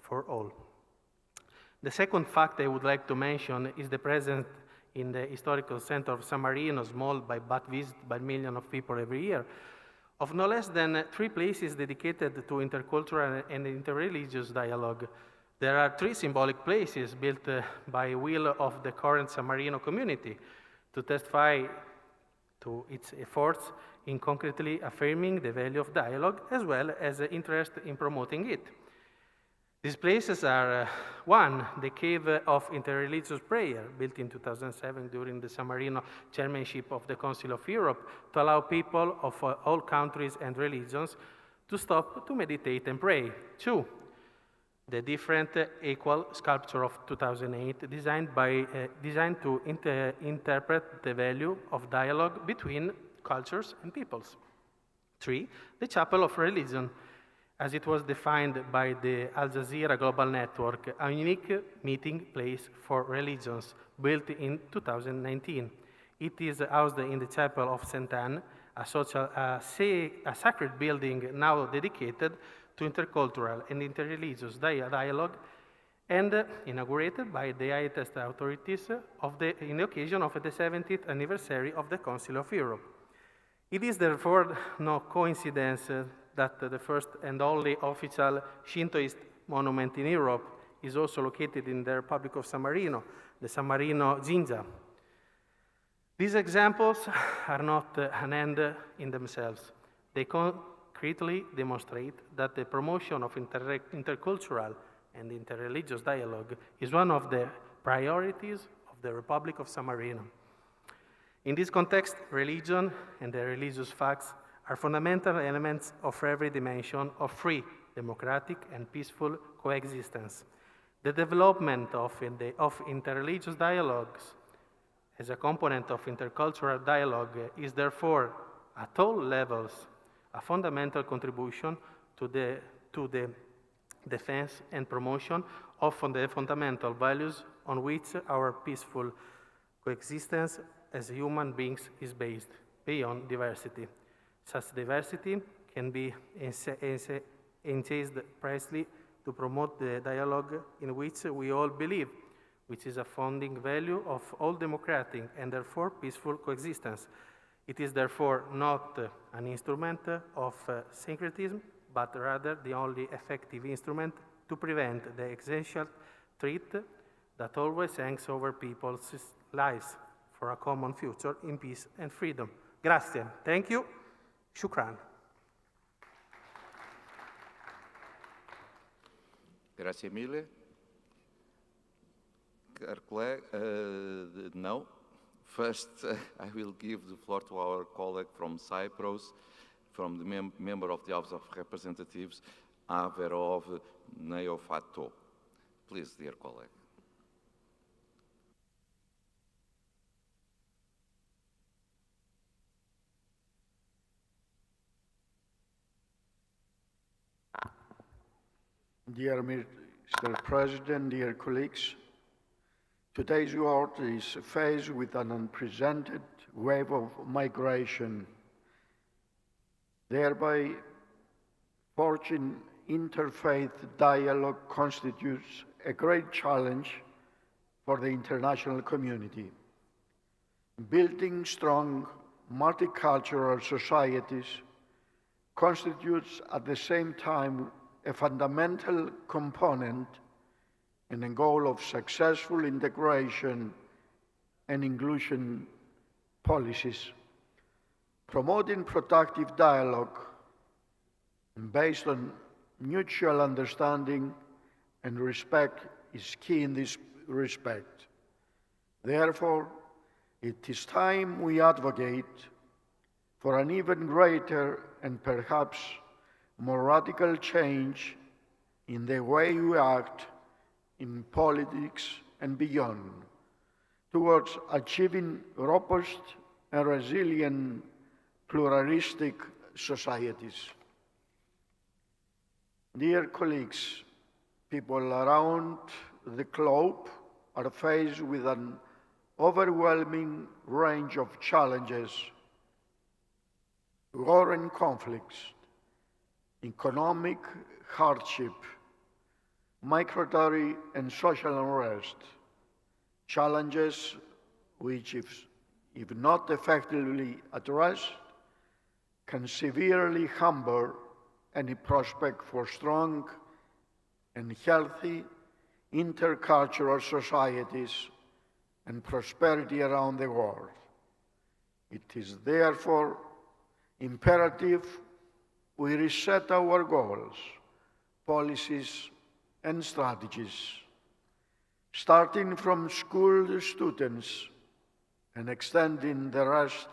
for all. The second fact I would like to mention is the presence in the historical center of San Marino, small but visited by millions of people every year, of no less than 3 places dedicated to intercultural and interreligious dialogue. There are 3 symbolic places built by will of the current San Marino community to testify to its efforts in concretely affirming the value of dialogue as well as interest in promoting it. These places are, 1, the Cave of Interreligious Prayer, built in 2007 during the San Marino chairmanship of the Council of Europe to allow people of all countries and religions to stop to meditate and pray. 2, the different equal sculpture of 2008 designed to interpret the value of dialogue between cultures and peoples. 3, the Chapel of Religion, as it was defined by the Al Jazeera Global Network, a unique meeting place for religions, built in 2019. It is housed in the Chapel of St. Anne, a sacred building now dedicated to intercultural and interreligious dialogue, and inaugurated by the highest authorities in the occasion of the 70th anniversary of the Council of Europe. It is therefore no coincidence that the first and only official Shintoist monument in Europe is also located in the Republic of San Marino, the San Marino Jinja. These examples are not an end in themselves. They concretely demonstrate that the promotion of intercultural and interreligious dialogue is one of the priorities of the Republic of San Marino. In this context, religion and the religious facts are fundamental elements of every dimension of free, democratic, and peaceful coexistence. The development of interreligious dialogues as a component of intercultural dialogue is therefore, at all levels, a fundamental contribution to the defense and promotion of the fundamental values on which our peaceful coexistence as human beings is based, beyond diversity. Such diversity can be enhanced precisely to promote the dialogue in which we all believe, which is a founding value of all democratic and therefore peaceful coexistence. It is therefore not an instrument of syncretism, but rather the only effective instrument to prevent the essential threat that always hangs over people's lives for a common future in peace and freedom. Grazie. Thank you. Shukran. Grazie mille. Caro colega, no. First, I will give the floor to our colleague from Cyprus, from the member of the House of Representatives, Averov Neofato. Please, dear colleague. Dear Mr. President, dear colleagues, today's world is faced with an unprecedented wave of migration, thereby forging interfaith dialogue constitutes a great challenge for the international community. Building strong multicultural societies constitutes at the same time a fundamental component and a goal of successful integration and inclusion policies. Promoting productive dialogue based on mutual understanding and respect is key in this respect. Therefore, it is time we advocate for an even greater and perhaps more radical change in the way we act in politics and beyond, towards achieving robust and resilient pluralistic societies. Dear colleagues, people around the globe are faced with an overwhelming range of challenges: war and conflicts, economic hardship, migratory and social unrest, challenges which, if not effectively addressed, can severely hamper any prospect for strong and healthy intercultural societies and prosperity around the world. It is therefore imperative we reset our goals, policies, and strategies, starting from school students and extending the rest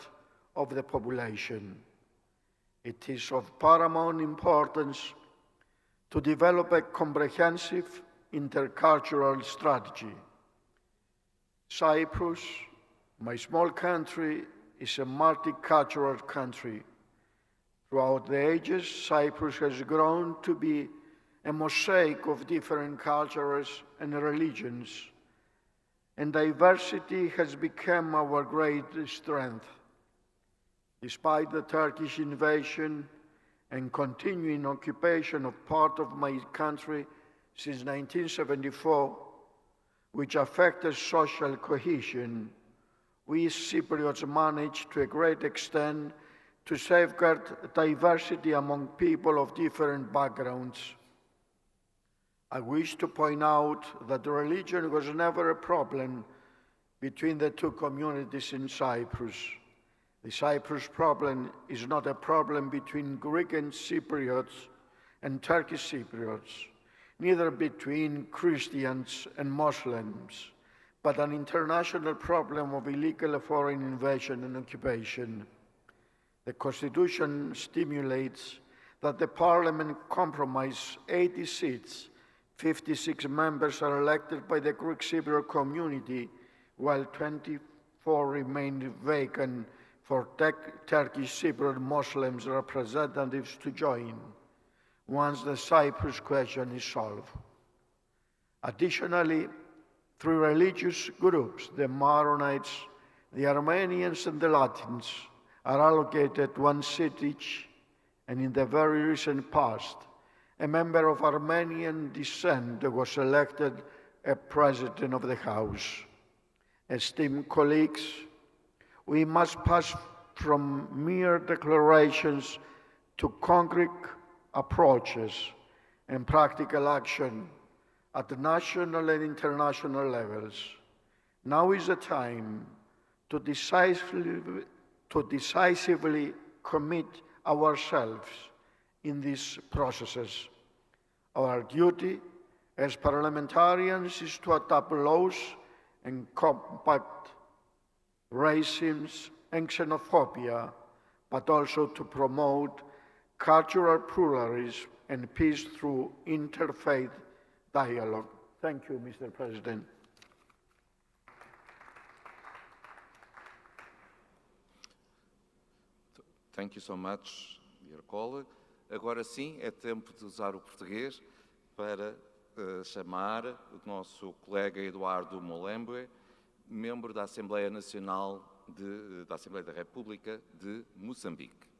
of the population. It is of paramount importance to develop a comprehensive intercultural strategy. Cyprus, my small country, is a multicultural country. Throughout the ages, Cyprus has grown to be a mosaic of different cultures and religions, and diversity has become our great strength. Despite the Turkish invasion and continuing occupation of part of my country since 1974, which affected social cohesion, we Cypriots managed to a great extent to safeguard diversity among people of different backgrounds. I wish to point out that religion was never a problem between the two communities in Cyprus. The Cyprus problem is not a problem between Greek and Cypriots and Turkish Cypriots, neither between Christians and Muslims, but an international problem of illegal foreign invasion and occupation. The Constitution stipulates that the Parliament compromise 80 seats, 56 members are elected by the Greek Cypriot community, while 24 remain vacant for Turkish Cypriot Muslims representatives to join once the Cyprus question is solved. Additionally, three religious groups, the Maronites, the Armenians, and the Latins, are allocated one seat each, and in the very recent past, a member of Armenian descent was elected a president of the House. Esteemed colleagues, we must pass from mere declarations to concrete approaches and practical action at the national and international levels. Now is the time to decisively commit ourselves in these processes. Our duty as parliamentarians is to adopt laws and combat racism and xenophobia, but also to promote cultural pluralism and peace through interfaith dialogue. Thank you, Mr. President. Thank you so much, dear colleague. Agora sim, é tempo de usar o português para chamar o nosso colega Eduardo Molembe, membro da Assembleia Nacional da Assembleia da República de Moçambique.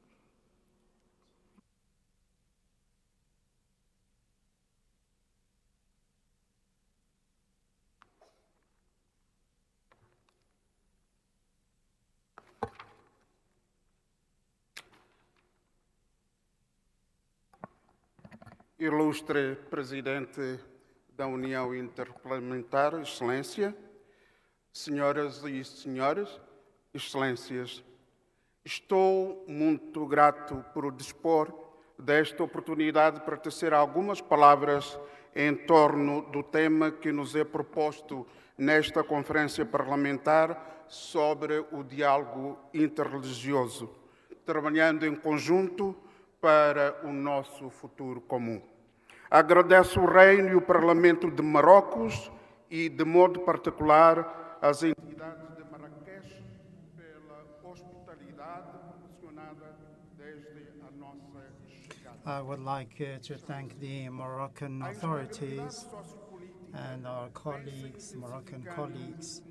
Ilustre Presidente da União Interparlamentar, Excelência, Senhoras e Senhores, Excelências, estou muito grato por dispor desta oportunidade para tecer algumas palavras em torno do tema que nos é proposto nesta conferência parlamentar sobre o diálogo interreligioso, trabalhando em conjunto para o nosso futuro comum. Agradeço o Reino e o Parlamento de Marrocos e, de modo particular, as entidades de Marrakech pela hospitalidade I would like to thank the Moroccan authorities and our colleagues, Moroccan colleagues,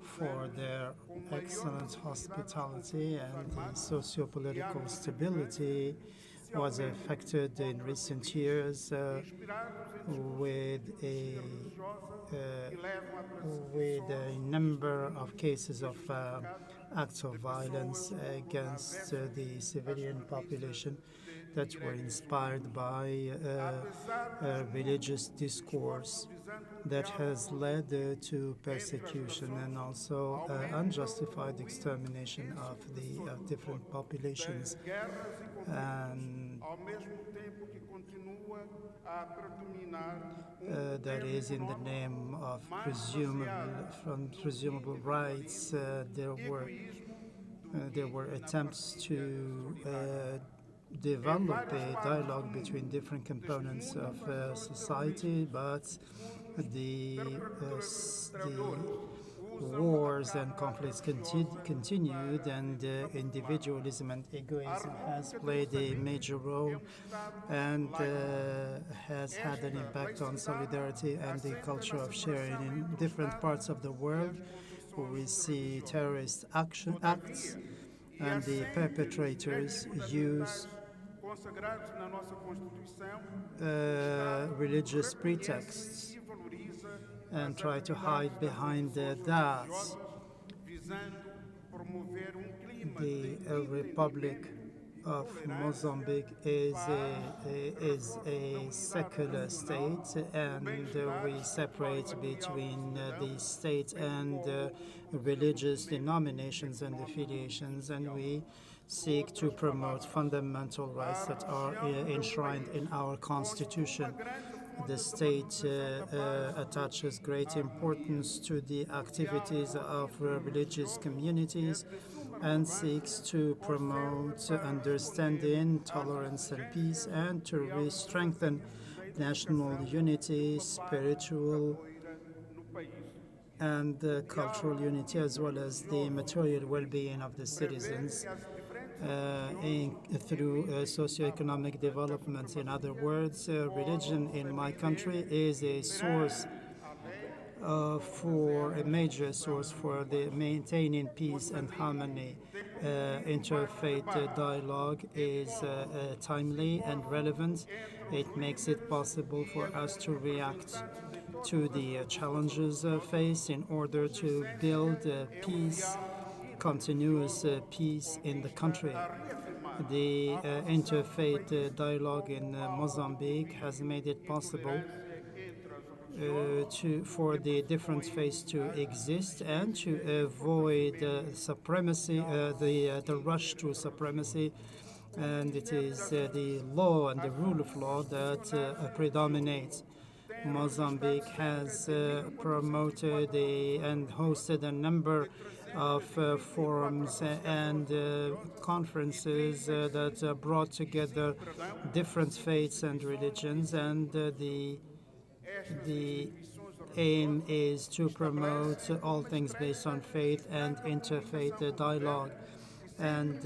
for their excellent hospitality, and the socio-political stability was affected in recent years with a number of cases of acts of violence against the civilian population that were inspired by religious discourse that has led to persecution and also unjustified extermination of the different populations. And that is in the name of presumable rights. There were attempts to develop a dialogue between different components of society, but the wars and conflicts continued, and individualism and egoism has played a major role and has had an impact on solidarity and the culture of sharing. In different parts of the world, we see terrorist acts, and the perpetrators use religious pretexts and try to hide behind that. The Republic of Mozambique is a secular state, and we separate between the state and religious denominations and affiliations, and we seek to promote fundamental rights that are enshrined in our constitution. The state attaches great importance to the activities of religious communities and seeks to promote understanding, tolerance, and peace, and to strengthen national unity, spiritual and cultural unity, as well as the material well-being of the citizens through socioeconomic development. In other words, religion in my country is a source for a major source for the maintaining peace and harmony. Interfaith dialogue is timely and relevant. It makes it possible for us to react to the challenges faced in order to build peace, continuous peace in the country. The interfaith dialogue in Mozambique has made it possible for the different faiths to exist and to avoid supremacy, the rush to supremacy. And it is the law and the rule of law that predominates. Mozambique has promoted and hosted a number of forums and conferences that brought together different faiths and religions, and the aim is to promote all things based on faith and interfaith dialogue. And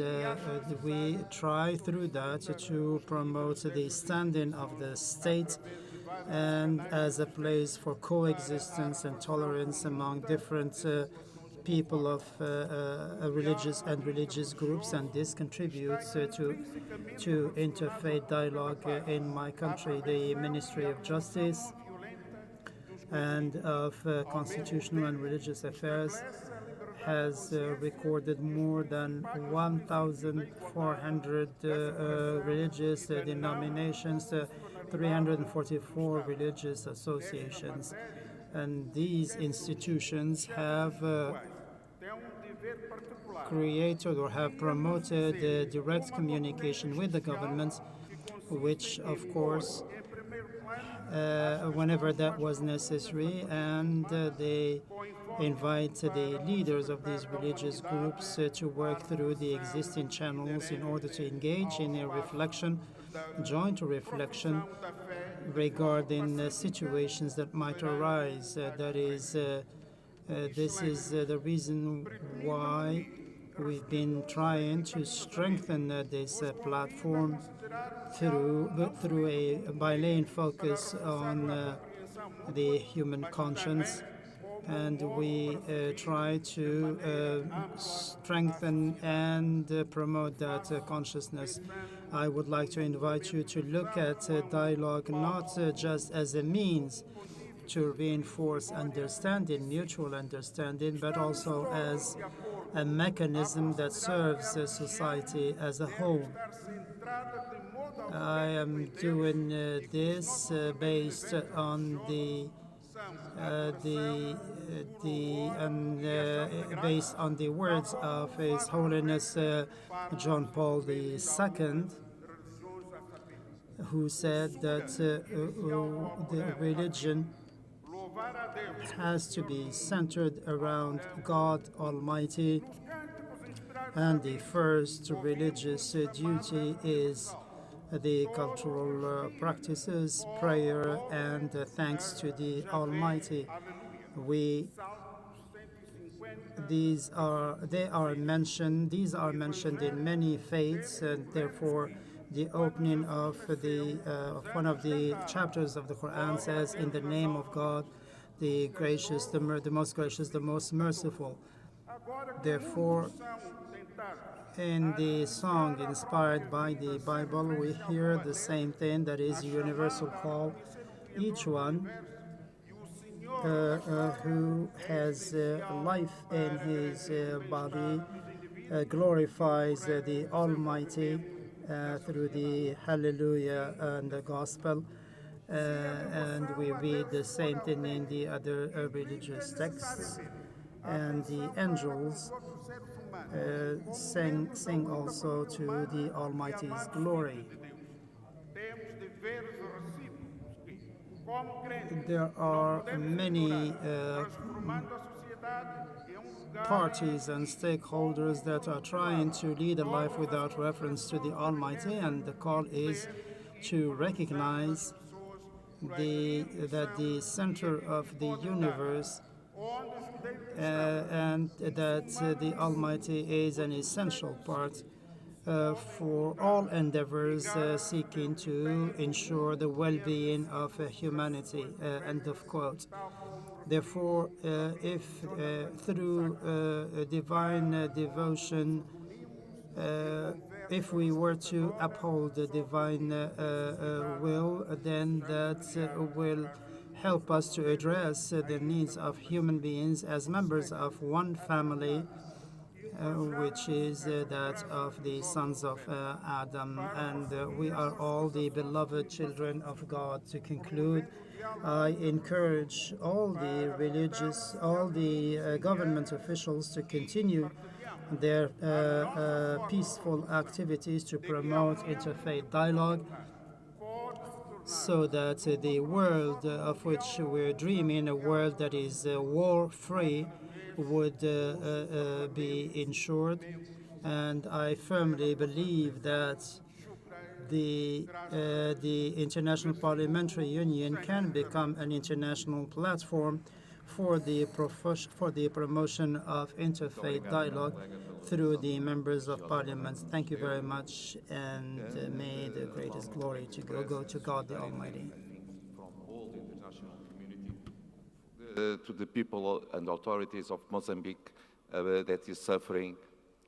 we try through that to promote the standing of the state and as a place for coexistence and tolerance among different people of religious groups, and this contributes to interfaith dialogue in my country. The Ministry of Justice and of Constitutional and Religious Affairs has recorded more than 1,400 religious denominations, 344 religious associations. And these institutions have created or have promoted direct communication with the government, which, of course, whenever that was necessary, and they invite the leaders of these religious groups to work through the existing channels in order to engage in a reflection, joint reflection regarding situations that might arise. This is the reason why We've been trying to strengthen this platform by laying focus on the human conscience, and we try to strengthen and promote that consciousness. I would like to invite you to look at dialogue not just as a means to reinforce understanding, mutual understanding, but also as a mechanism that serves society as a whole. I am doing this based on based on the words of His Holiness John Paul II, who said that the religion has to be centered around God Almighty, and the first religious duty is the cultural practices, prayer, and thanks to the Almighty. These are mentioned in many faiths, and therefore the opening of one of the chapters of the Quran says, "In the name of God, the gracious, the most gracious, the most merciful." Therefore, in the song inspired by the Bible, we hear the same thing, that is a universal call. Each one who has life in his body glorifies the Almighty through the Hallelujah and the Gospel. And we read the same thing in the other religious texts. And the angels sing also to the Almighty's glory. There are many parties and stakeholders that are trying to lead a life without reference to the Almighty, and the call is to recognize that the center of the universe and that the Almighty is an essential part for all endeavors seeking to ensure the well-being of humanity, end of quote. Therefore, if through divine devotion, if we were to uphold the divine will, then that will help us to address the needs of human beings as members of one family, which is that of the sons of Adam, and we are all the beloved children of God. To conclude, I encourage all the government officials to continue their peaceful activities to promote interfaith dialogue, so that the world of which we're dreaming, a world that is war-free, would be ensured. And I firmly believe that the International Parliamentary Union can become an international platform for the promotion of interfaith dialogue through the members of parliament. Thank you very much, and may the greatest glory go to God the Almighty. From all the international community to the people and authorities of Mozambique that is suffering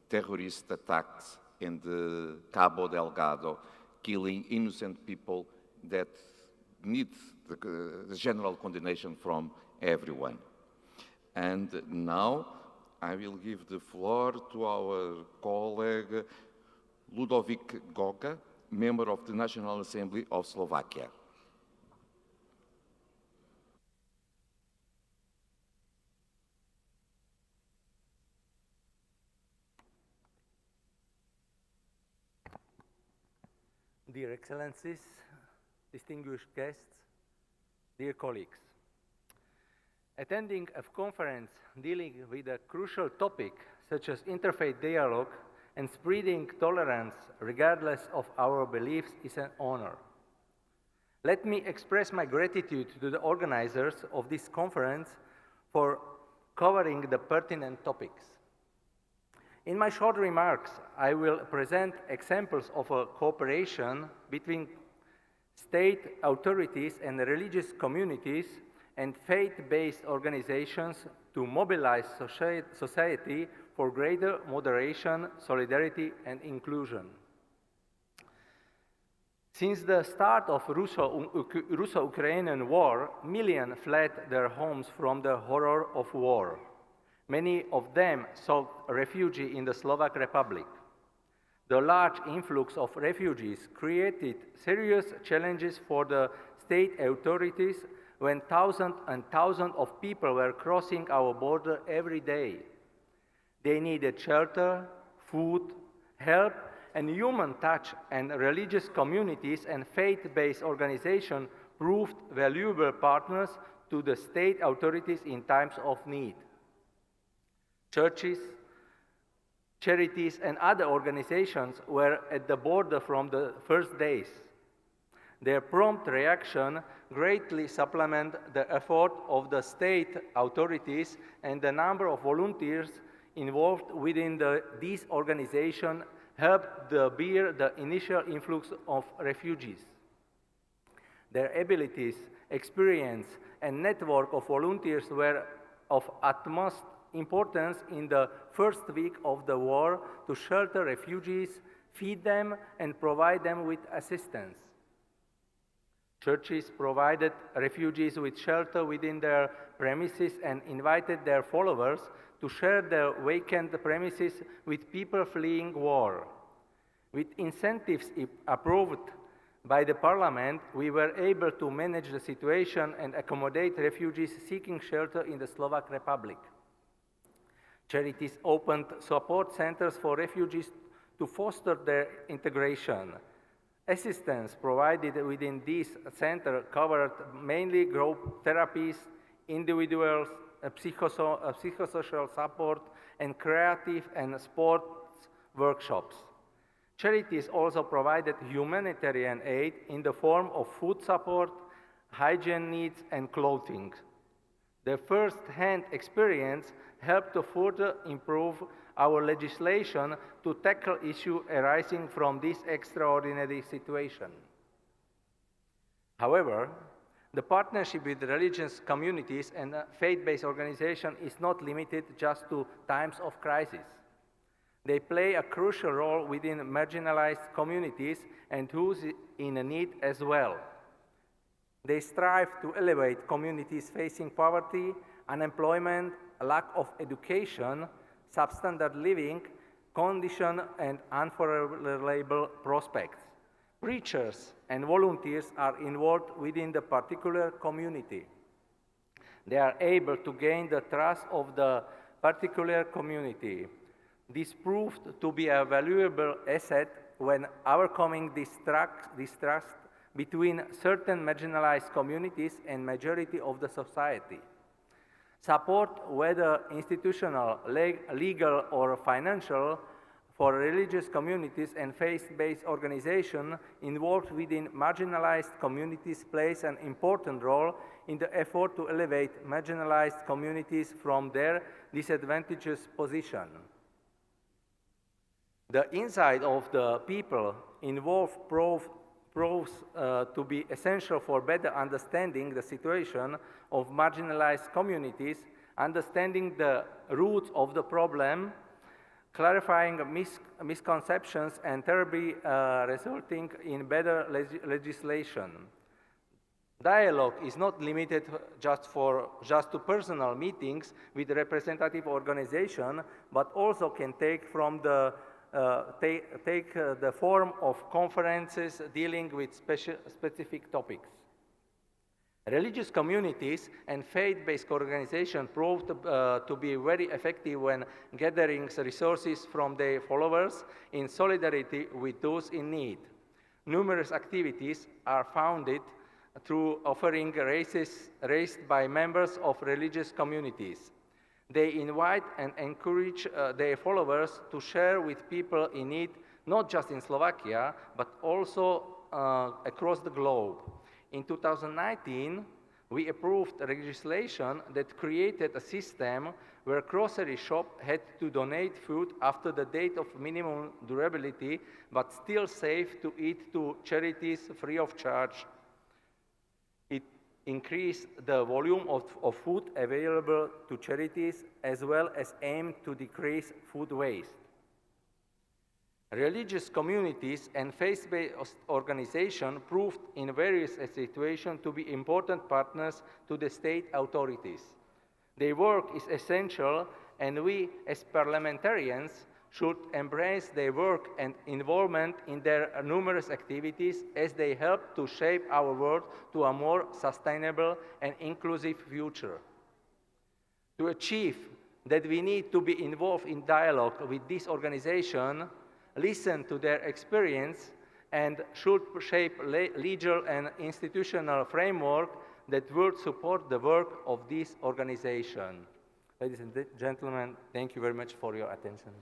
terrorist attacks in the Cabo Delgado, killing innocent people that need the general condemnation from everyone. And now I will give the floor to our colleague Ludovic Goga, member of the National Assembly of Slovakia. Dear Excellencies, distinguished guests, dear colleagues, attending a conference dealing with a crucial topic such as interfaith dialogue and spreading tolerance regardless of our beliefs is an honor. Let me express my gratitude to the organizers of this conference for covering the pertinent topics. In my short remarks, I will present examples of a cooperation between state authorities and religious communities and faith-based organizations to mobilize society for greater moderation, solidarity, and inclusion. Since the start of Russo-Ukrainian war, millions fled their homes from the horror of war. Many of them sought refuge in the Slovak Republic. The large influx of refugees created serious challenges for the state authorities when thousands and thousands of people were crossing our border every day. They needed shelter, food, help, and human touch, and religious communities and faith-based organizations proved valuable partners to the state authorities in times of need. Churches, charities, and other organizations were at the border from the first days. Their prompt reaction greatly supplemented the effort of the state authorities, and the number of volunteers involved within these organizations helped bear the initial influx of refugees. Their abilities, experience, and network of volunteers were of utmost importance in the first week of the war to shelter refugees, feed them, and provide them with assistance. Churches provided refugees with shelter within their premises and invited their followers to share their vacant premises with people fleeing war. With incentives approved by the parliament, we were able to manage the situation and accommodate refugees seeking shelter in the Slovak Republic. Charities opened support centers for refugees to foster their integration. Assistance provided within this center covered mainly group therapies, individuals, psychosocial support, and creative and sports workshops. Charities also provided humanitarian aid in the form of food support, hygiene needs, and clothing. Their first-hand experience helped to further improve our legislation to tackle issues arising from this extraordinary situation. However, the partnership with religious communities and faith-based organizations is not limited just to times of crisis. They play a crucial role within marginalized communities and those in need as well. They strive to elevate communities facing poverty, unemployment, lack of education, substandard living condition, and unfavorable prospects. Preachers and volunteers are involved within the particular community. They are able to gain the trust of the particular community. This proved to be a valuable asset when overcoming distrust between certain marginalized communities and majority of the society. Support, whether institutional, legal, or financial, for religious communities and faith-based organizations involved within marginalized communities plays an important role in the effort to elevate marginalized communities from their disadvantageous position. The insight of the people involved proves to be essential for better understanding the situation of marginalized communities, understanding the roots of the problem, clarifying misconceptions, and thereby resulting in better legislation. Dialogue is not limited just to personal meetings with representative organizations, but also can take the form of conferences dealing with specific topics. Religious communities and faith-based organizations proved to be very effective when gathering resources from their followers in solidarity with those in need. Numerous activities are founded through offering raised by members of religious communities. They invite and encourage their followers to share with people in need, not just in Slovakia, but also across the globe. In 2019, We approved legislation that created a system where grocery shops had to donate food after the date of minimum durability, but still safe to eat, to charities free of charge. It increased the volume of food available to charities as well as aimed to decrease food waste. Religious communities and faith-based organizations proved in various situations to be important partners to the state authorities. Their work is essential, and we as parliamentarians should embrace their work and involvement in their numerous activities as they help to shape our world to a more sustainable and inclusive future. To achieve that, we need to be involved in dialogue with this organization, listen to their experience, and should shape legal and institutional framework that will support the work of this organization. Ladies and gentlemen, thank you very much for your attention.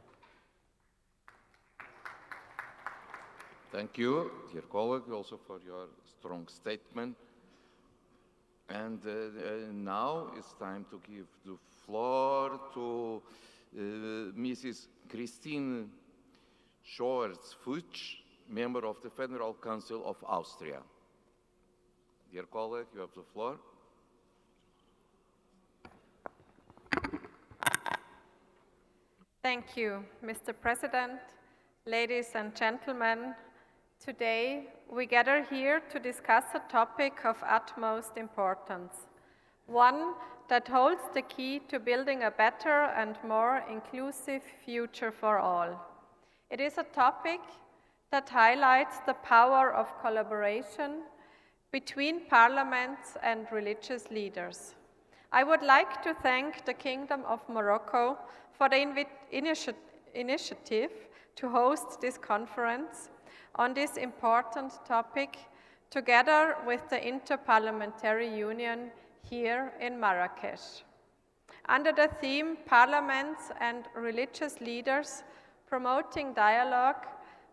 Thank you, dear colleague, also for your strong statement. And now it's time to give the floor to Mrs. Christine Schwarz-Futsch, member of the Federal Council of Austria. Dear colleague, you have the floor. Thank you, Mr. President, ladies and gentlemen. Today, we gather here to discuss a topic of utmost importance, one that holds the key to building a better and more inclusive future for all. It is a topic that highlights the power of collaboration between parliaments and religious leaders. I would like to thank the Kingdom of Morocco for the initiative to host this conference on this important topic together with the Inter-Parliamentary Union here in Marrakesh. Under the theme Parliaments and Religious Leaders Promoting Dialogue,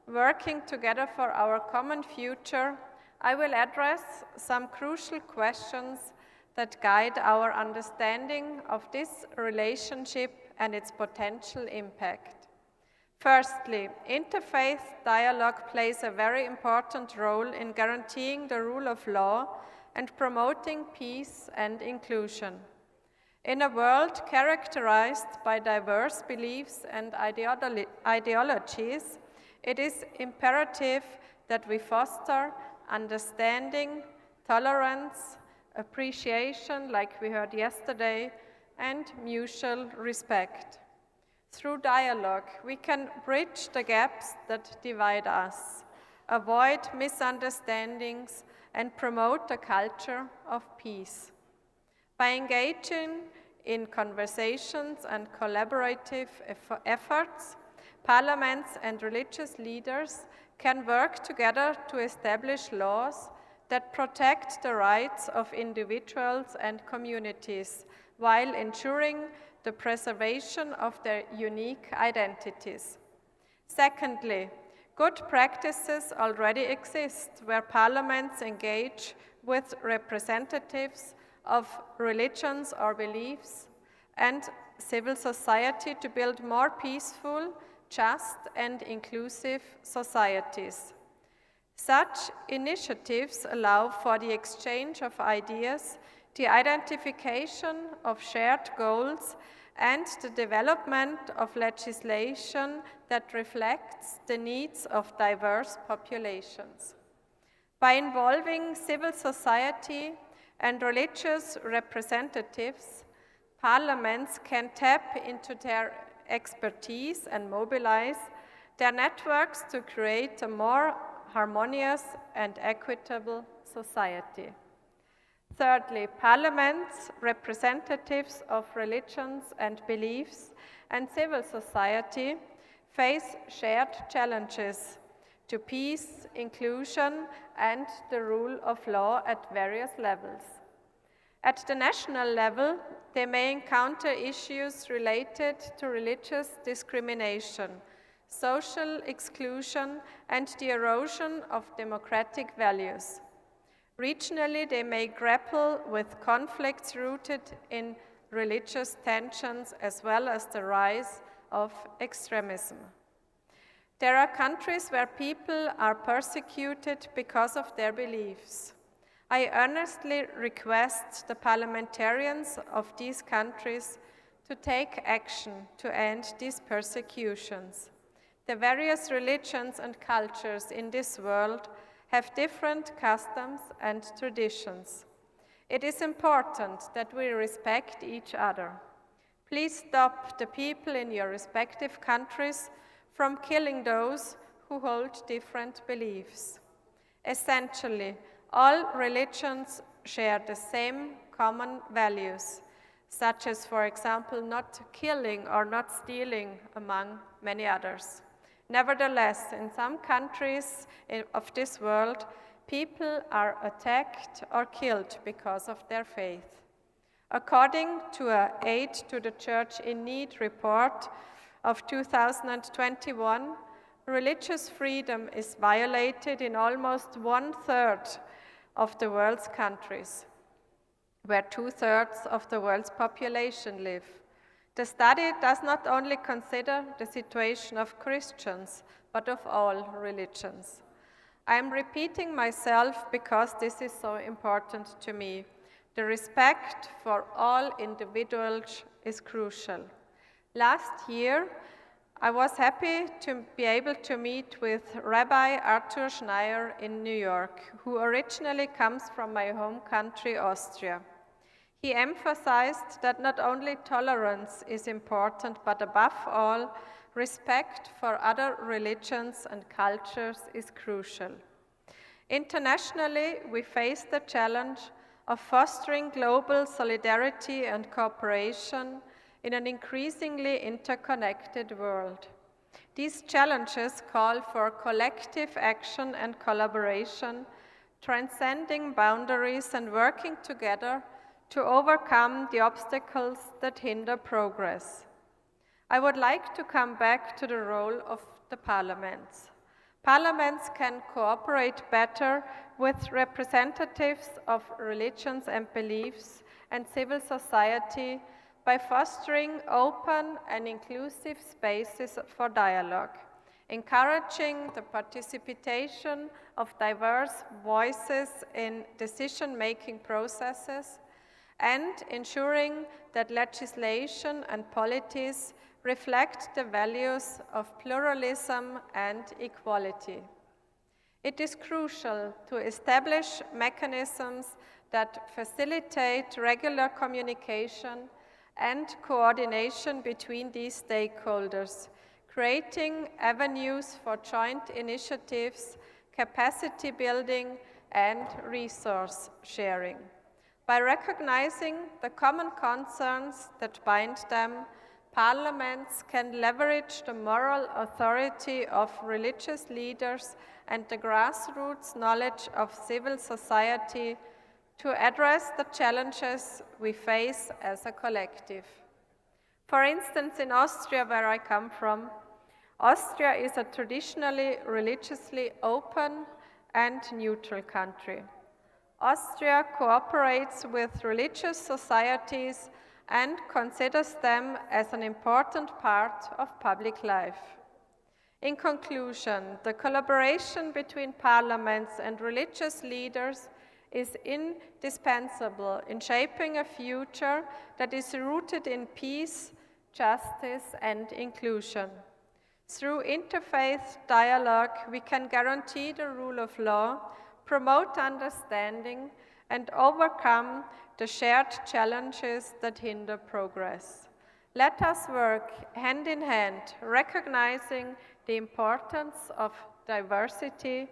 Working Together for Our Common Future, I will address some crucial questions that guide our understanding of this relationship and its potential impact. Firstly, interfaith dialogue plays a very important role in guaranteeing the rule of law and promoting peace and inclusion. In a world characterized by diverse beliefs and ideologies, it is imperative that we foster understanding, tolerance, appreciation, like we heard yesterday, and mutual respect. Through dialogue, we can bridge the gaps that divide us, avoid misunderstandings, and promote a culture of peace. By engaging in conversations and collaborative efforts, parliaments and religious leaders can work together to establish laws that protect the rights of individuals and communities while ensuring the preservation of their unique identities. Secondly, good practices already exist where parliaments engage with representatives of religions or beliefs and civil society to build more peaceful, just, and inclusive societies. Such initiatives allow for the exchange of ideas, the identification of shared goals, and the development of legislation that reflects the needs of diverse populations. By involving civil society and religious representatives, parliaments can tap into their expertise and mobilize their networks to create a more harmonious and equitable society. Thirdly, parliaments, representatives of religions and beliefs, and civil society face shared challenges to peace, inclusion, and the rule of law at various levels. At the national level, they may encounter issues related to religious discrimination, social exclusion, and the erosion of democratic values. Regionally, they may grapple with conflicts rooted in religious tensions as well as the rise of extremism. There are countries where people are persecuted because of their beliefs. I earnestly request the parliamentarians of these countries to take action to end these persecutions. The various religions and cultures in this world have different customs and traditions. It is important that we respect each other. Please stop the people in your respective countries from killing those who hold different beliefs. Essentially, all religions share the same common values, such as, for example, not killing or not stealing, among many others. Nevertheless, in some countries of this world, people are attacked or killed because of their faith. According to an Aid to the Church in Need report of 2021, religious freedom is violated in almost 1/3 of the world's countries, where 2/3 of the world's population live. The study does not only consider the situation of Christians, but of all religions. I am repeating myself because this is so important to me. The respect for all individuals is crucial. Last year, I was happy to be able to meet with Rabbi Arthur Schneier in New York, who originally comes from my home country, Austria. He emphasized that not only tolerance is important, but above all, respect for other religions and cultures is crucial. Internationally, we face the challenge of fostering global solidarity and cooperation in an increasingly interconnected world. These challenges call for collective action and collaboration, transcending boundaries and working together to overcome the obstacles that hinder progress. I would like to come back to the role of the parliaments. Parliaments can cooperate better with representatives of religions and beliefs and civil society by fostering open and inclusive spaces for dialogue, encouraging the participation of diverse voices in decision-making processes, and ensuring that legislation and policies reflect the values of pluralism and equality. It is crucial to establish mechanisms that facilitate regular communication and coordination between these stakeholders, creating avenues for joint initiatives, capacity building, and resource sharing. By recognizing the common concerns that bind them, parliaments can leverage the moral authority of religious leaders and the grassroots knowledge of civil society to address the challenges we face as a collective. For instance, in Austria, where I come from, Austria is a traditionally religiously open and neutral country. Austria cooperates with religious societies and considers them as an important part of public life. In conclusion, the collaboration between parliaments and religious leaders is indispensable in shaping a future that is rooted in peace, justice, and inclusion. Through interfaith dialogue, we can guarantee the rule of law, promote understanding, and overcome the shared challenges that hinder progress. Let us work hand in hand, recognizing the importance of diversity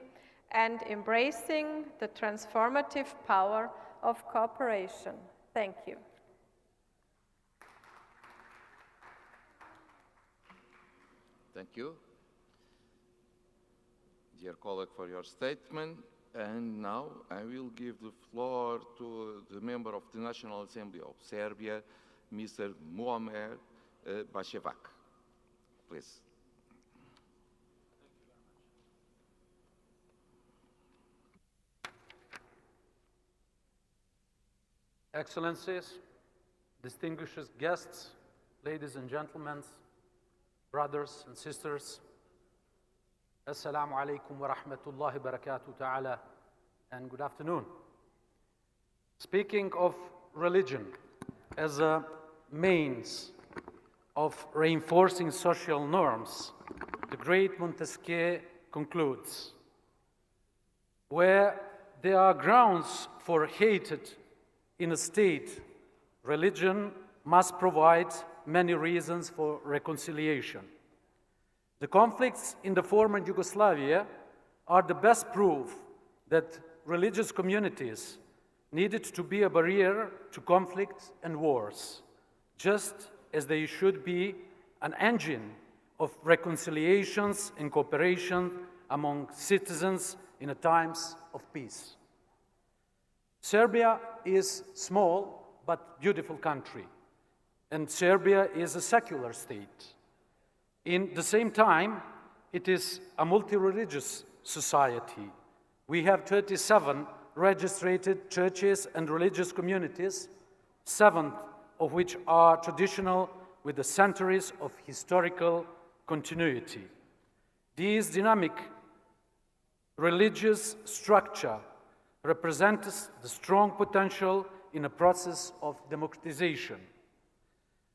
and embracing the transformative power of cooperation. Thank you. Thank you, dear colleague, for your statement. And now I will give the floor to the member of the National Assembly of Serbia, Mr. Muamer Baševac. Please. Excellencies, distinguished guests, ladies and gentlemen, brothers and sisters, Assalamu alaikum wa rahmatullahi wa barakatuh ta'ala, and good afternoon. Speaking of religion as a means of reinforcing social norms, the great Montesquieu concludes, where there are grounds for hatred in a state, religion must provide many reasons for reconciliation. The conflicts in the former Yugoslavia are the best proof that religious communities needed to be a barrier to conflicts and wars, just as they should be an engine of reconciliations and cooperation among citizens in a times of peace. Serbia is a small but beautiful country, and Serbia is a secular state. In the same time, it is a multi-religious society. We have 37 registered churches and religious communities, 7 of which are traditional with the centuries of historical continuity. This dynamic religious structure represents the strong potential in a process of democratization.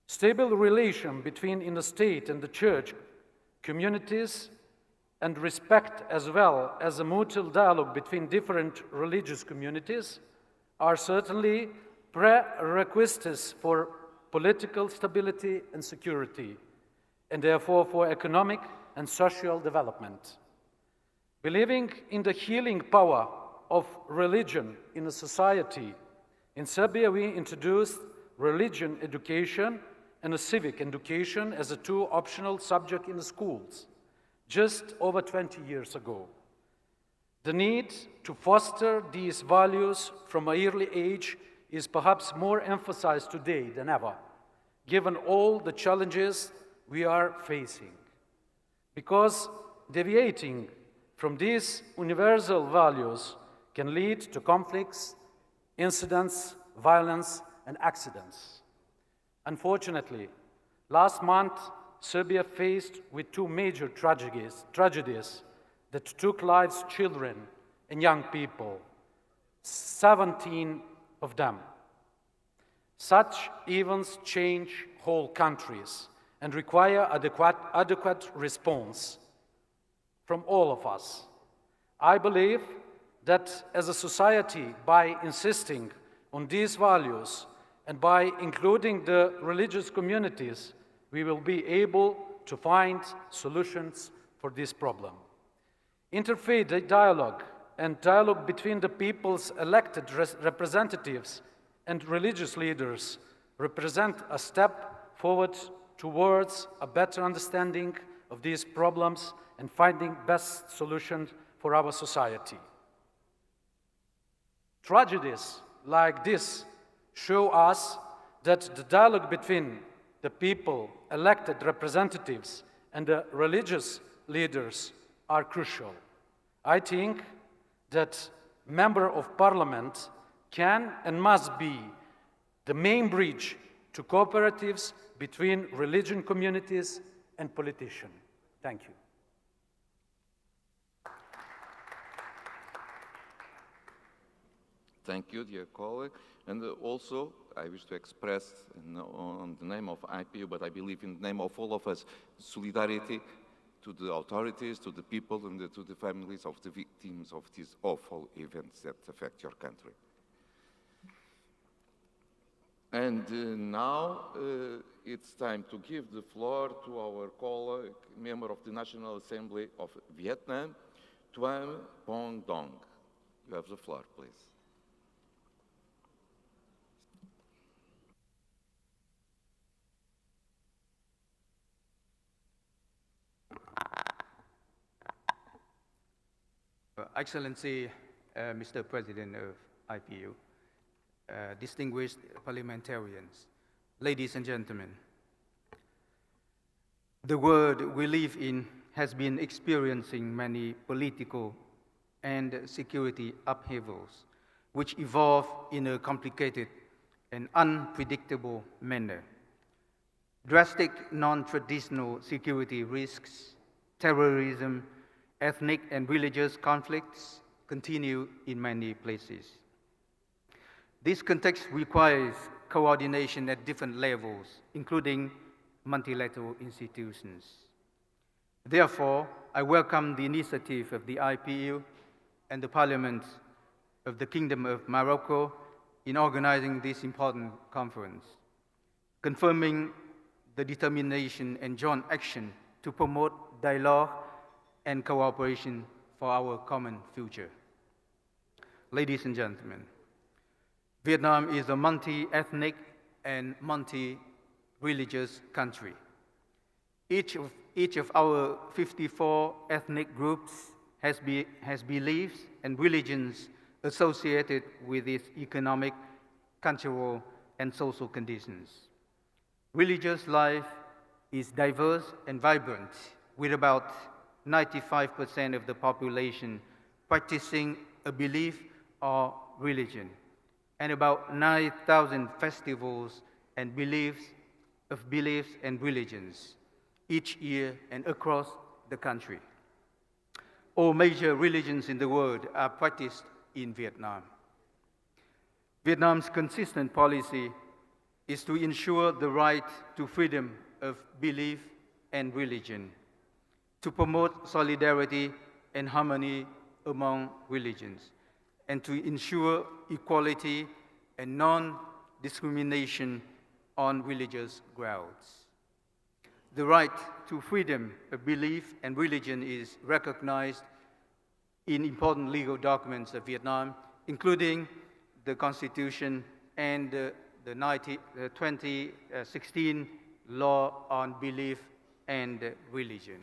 Stable relation between the state and the church, communities, and respect as well as a mutual dialogue between different religious communities are certainly prerequisites for political stability and security, and therefore for economic and social development. Believing in the healing power of religion in a society, in Serbia we introduced religion education and a civic education as a 2 optional subjects in the schools just over 20 years ago. The need to foster these values from an early age is perhaps more emphasized today than ever, given all the challenges we are facing. Because deviating from these universal values can lead to conflicts, incidents, violence, and accidents. Unfortunately, last month, Serbia faced with 2 major tragedies that took lives of children and young people, 17 of them. Such events change whole countries and require adequate response from all of us. I believe that as a society, by insisting on these values and by including the religious communities, we will be able to find solutions for this problem. Interfaith dialogue and dialogue between the people's elected representatives and religious leaders represent a step forward towards a better understanding of these problems and finding best solutions for our society. Tragedies like this show us that the dialogue between the people, elected representatives, and the religious leaders are crucial. I think that member of parliament can and must be the main bridge to cooperatives between religion communities and politicians. Thank you. Thank you, dear colleague. And also, I wish to express on the name of IPU, but I believe in the name of all of us, solidarity to the authorities, to the people, and to the families of the victims of these awful events that affect your country. And now it's time to give the floor to our colleague, member of the National Assembly of Vietnam, Tuan Pong Dong. You have the floor, please. Excellency, Mr. President of IPU, distinguished parliamentarians, ladies and gentlemen, the world we live in has been experiencing many political and security upheavals, which evolve in a complicated and unpredictable manner. Drastic non-traditional security risks, terrorism, ethnic and religious conflicts continue in many places. This context requires coordination at different levels, including multilateral institutions. Therefore, I welcome the initiative of the IPU and the Parliament of the Kingdom of Morocco in organizing this important conference, confirming the determination and joint action to promote dialogue and cooperation for our common future. Ladies and gentlemen, Vietnam is a multi-ethnic and multi-religious country. Each of our 54 ethnic groups has beliefs and religions associated with its economic, cultural, and social conditions. Religious life is diverse and vibrant, with about 95% of the population practicing a belief or religion, and about 9,000 festivals and beliefs and religions each year and across the country. All major religions in the world are practiced in Vietnam. Vietnam's consistent policy is to ensure the right to freedom of belief and religion, to promote solidarity and harmony among religions, and to ensure equality and non-discrimination on religious grounds. The right to freedom of belief and religion is recognized in important legal documents of Vietnam, including the Constitution and the 2016 Law on Belief and Religion.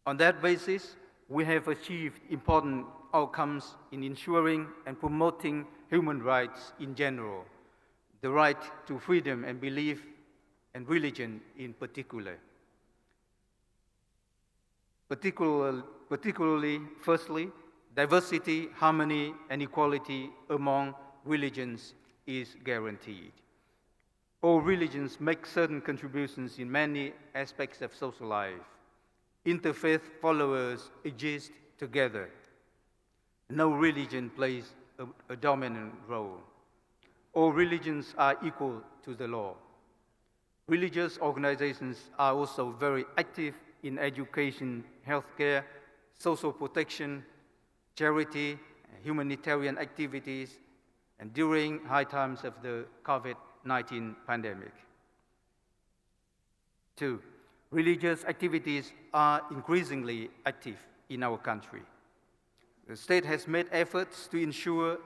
On that basis, we have achieved important outcomes in ensuring and promoting human rights in general, the right to freedom and belief and religion in particular. Particularly, firstly, diversity, harmony, and equality among religions is guaranteed. All religions make certain contributions in many aspects of social life. Interfaith followers exist together. No religion plays a dominant role. All religions are equal to the law. Religious organizations are also very active in education, healthcare, social protection, charity, humanitarian activities, and during high times of the COVID-19 pandemic. 2, religious activities are increasingly active in our country. The state has made efforts to ensure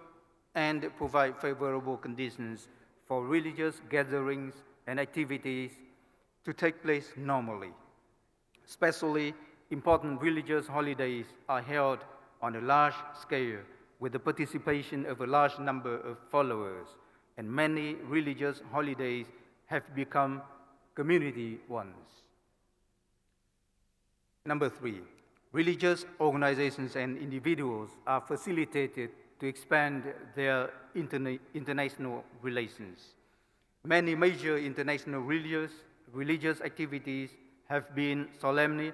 and provide favorable conditions for religious gatherings and activities to take place normally. Especially important religious holidays are held on a large scale with the participation of a large number of followers, and many religious holidays have become community ones. Number 3, religious organizations and individuals are facilitated to expand their international relations. Many major international religious activities have been solemnly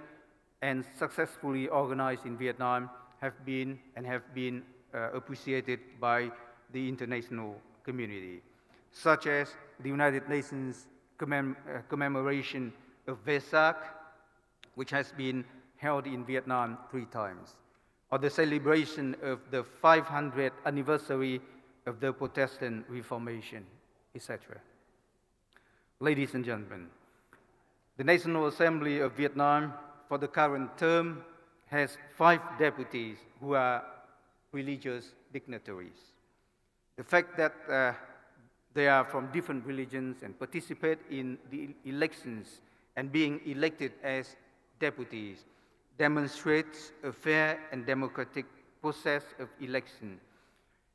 and successfully organized in Vietnam, have been appreciated by the international community, such as the United Nations commemoration of Vesak, which has been held in Vietnam 3 times, or the celebration of the 500th anniversary of the Protestant Reformation, etc. Ladies and gentlemen, the National Assembly of Vietnam for the current term has 5 deputies who are religious dignitaries. The fact that they are from different religions and participate in the elections and being elected as deputies demonstrates a fair and democratic process of election,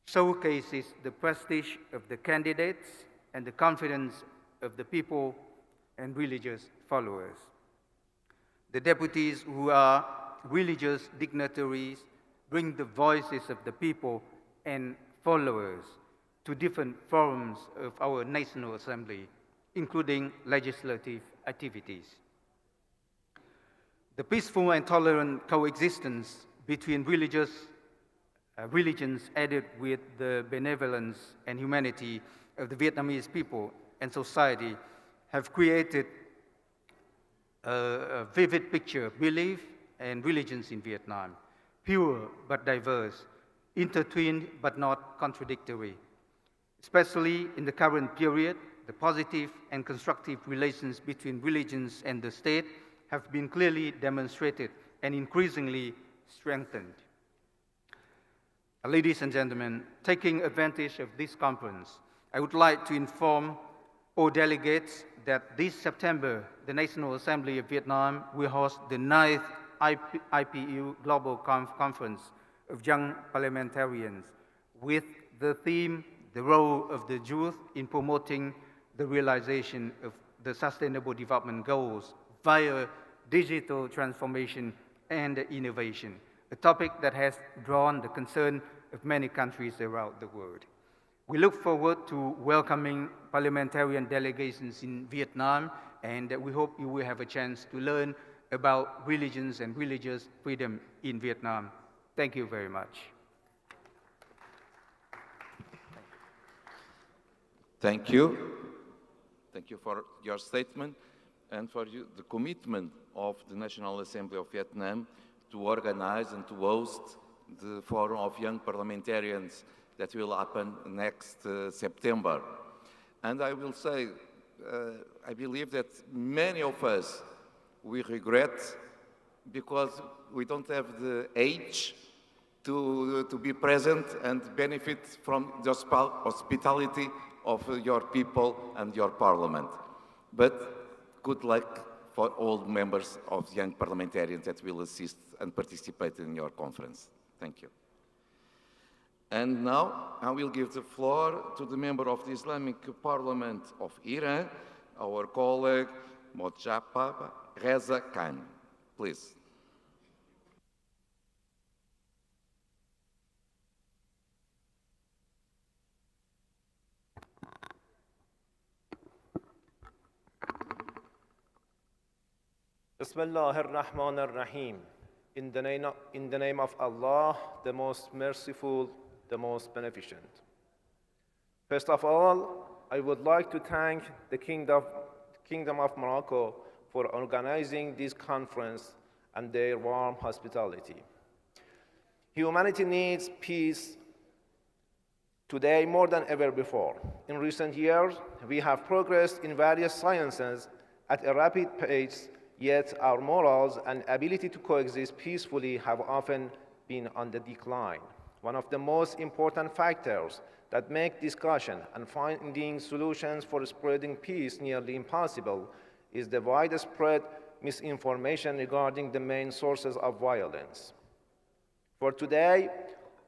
showcases the prestige of the candidates and the confidence of the people and religious followers. The deputies who are religious dignitaries bring the voices of the people and followers to different forums of our National Assembly, including legislative activities. The peaceful and tolerant coexistence between religions added with the benevolence and humanity of the Vietnamese people and society have created a vivid picture of belief and religions in Vietnam, pure but diverse, intertwined but not contradictory. Especially in the current period, the positive and constructive relations between religions and the state have been clearly demonstrated and increasingly strengthened. Ladies and gentlemen, taking advantage of this conference, I would like to inform all delegates that this September, the National Assembly of Vietnam will host the 9th IPU Global Conference of Young Parliamentarians with the theme, The Role of the Youth in Promoting the Realization of the Sustainable Development Goals via digital transformation and innovation, a topic that has drawn the concern of many countries around the world. We look forward to welcoming parliamentarian delegations in Vietnam, and we hope you will have a chance to learn about religions and religious freedom in Vietnam. Thank you very much. Thank you. Thank you for your statement and for the commitment of the National Assembly of Vietnam to organize and to host the Forum of Young Parliamentarians that will happen next September. And I will say, I believe that many of us, we regret because we don't have the age to be present and benefit from the hospitality of your people and your parliament. But good luck for all members of young parliamentarians that will assist and participate in your conference. Thank you. And now I will give the floor to the member of the Islamic Parliament of Iran, our colleague Mojaba Reza Khan. Please. Bismillah ar-Rahman ar-Rahim. In the name of Allah, the most merciful, the most beneficent. First of all, I would like to thank the Kingdom of Morocco for organizing this conference and their warm hospitality. Humanity needs peace today more than ever before. In recent years, we have progressed in various sciences at a rapid pace, yet our morals and ability to coexist peacefully have often been on the decline. One of the most important factors that make discussion and finding solutions for spreading peace nearly impossible is the widespread misinformation regarding the main sources of violence. For today,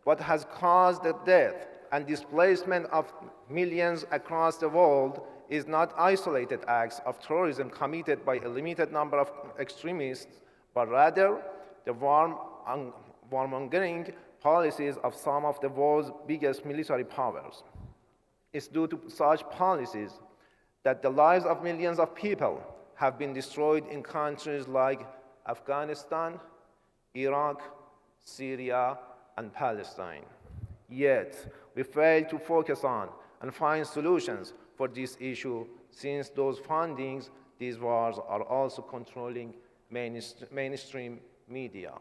what has caused the death and displacement of millions across the world is not isolated acts of terrorism committed by a limited number of extremists, but rather the warmongering policies of some of the world's biggest military powers. It's due to such policies that the lives of millions of people have been destroyed in countries like Afghanistan, Iraq, Syria, and Palestine. Yet, we fail to focus on and find solutions for this issue, since those fundings, these wars, are also controlling mainstream media.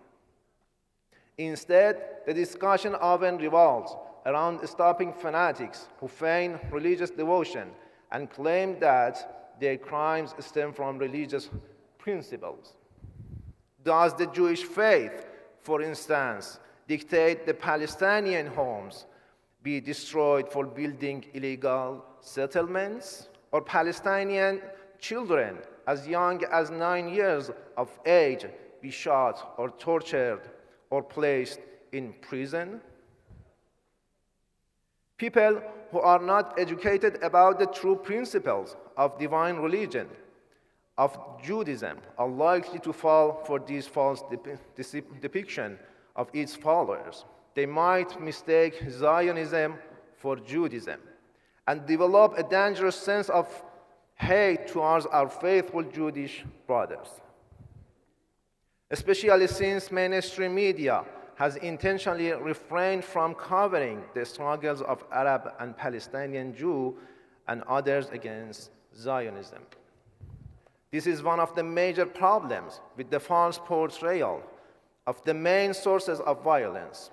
Instead, the discussion often revolves around stopping fanatics who feign religious devotion and claim that their crimes stem from religious principles. Does the Jewish faith, for instance, dictate the Palestinian homes be destroyed for building illegal settlements, or Palestinian children as young as 9 years of age be shot or tortured or placed in prison? People who are not educated about the true principles of divine religion, of Judaism, are likely to fall for this false depiction of its followers. They might mistake Zionism for Judaism and develop a dangerous sense of hate towards our faithful Jewish brothers. Especially since mainstream media has intentionally refrained from covering the struggles of Arab and Palestinian Jews and others against Zionism. This is one of the major problems with the false portrayal of the main sources of violence.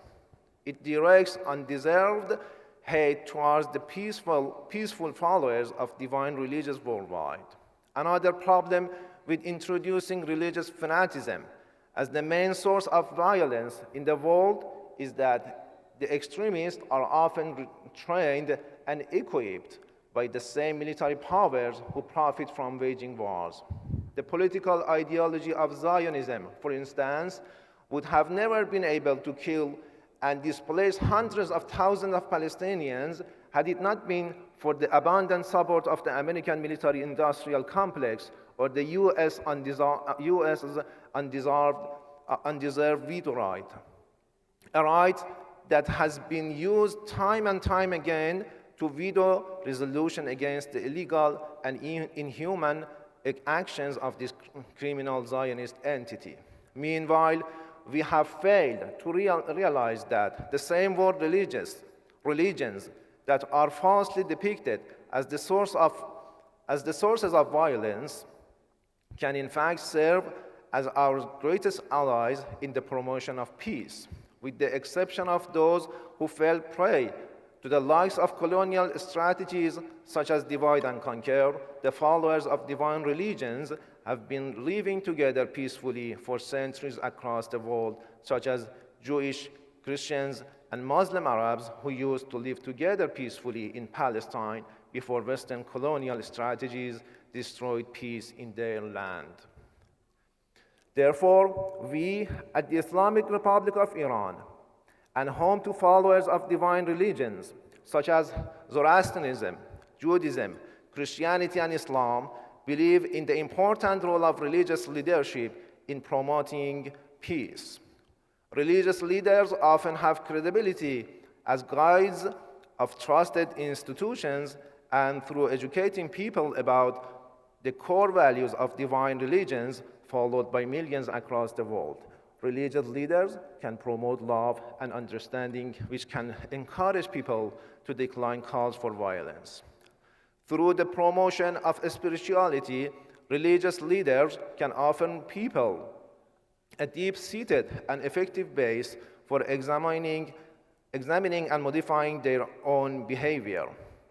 It directs undeserved hate towards the peaceful followers of divine religions worldwide. Another problem with introducing religious fanaticism as the main source of violence in the world is that the extremists are often trained and equipped by the same military powers who profit from waging wars. The political ideology of Zionism, for instance, would have never been able to kill and displace hundreds of thousands of Palestinians had it not been for the abundant support of the American military-industrial complex or the U.S.'s undeserved veto right, a right that has been used time and time again to veto resolution against the illegal and inhuman actions of this criminal Zionist entity. Meanwhile, we have failed to realize that the same world religions that are falsely depicted as the sources of violence can in fact serve as our greatest allies in the promotion of peace, with the exception of those who fell prey to the likes of colonial strategies such as divide and conquer. The followers of divine religions have been living together peacefully for centuries across the world, such as Jewish, Christians, and Muslim Arabs who used to live together peacefully in Palestine before Western colonial strategies destroyed peace in their land. Therefore, we at the Islamic Republic of Iran, and home to followers of divine religions such as Zoroastrianism, Judaism, Christianity, and Islam, believe in the important role of religious leadership in promoting peace. Religious leaders often have credibility as guides of trusted institutions, and through educating people about the core values of divine religions followed by millions across the world. Religious leaders can promote love and understanding, which can encourage people to decline calls for violence. Through the promotion of spirituality, religious leaders can offer people a deep-seated and effective base for examining and modifying their own behavior.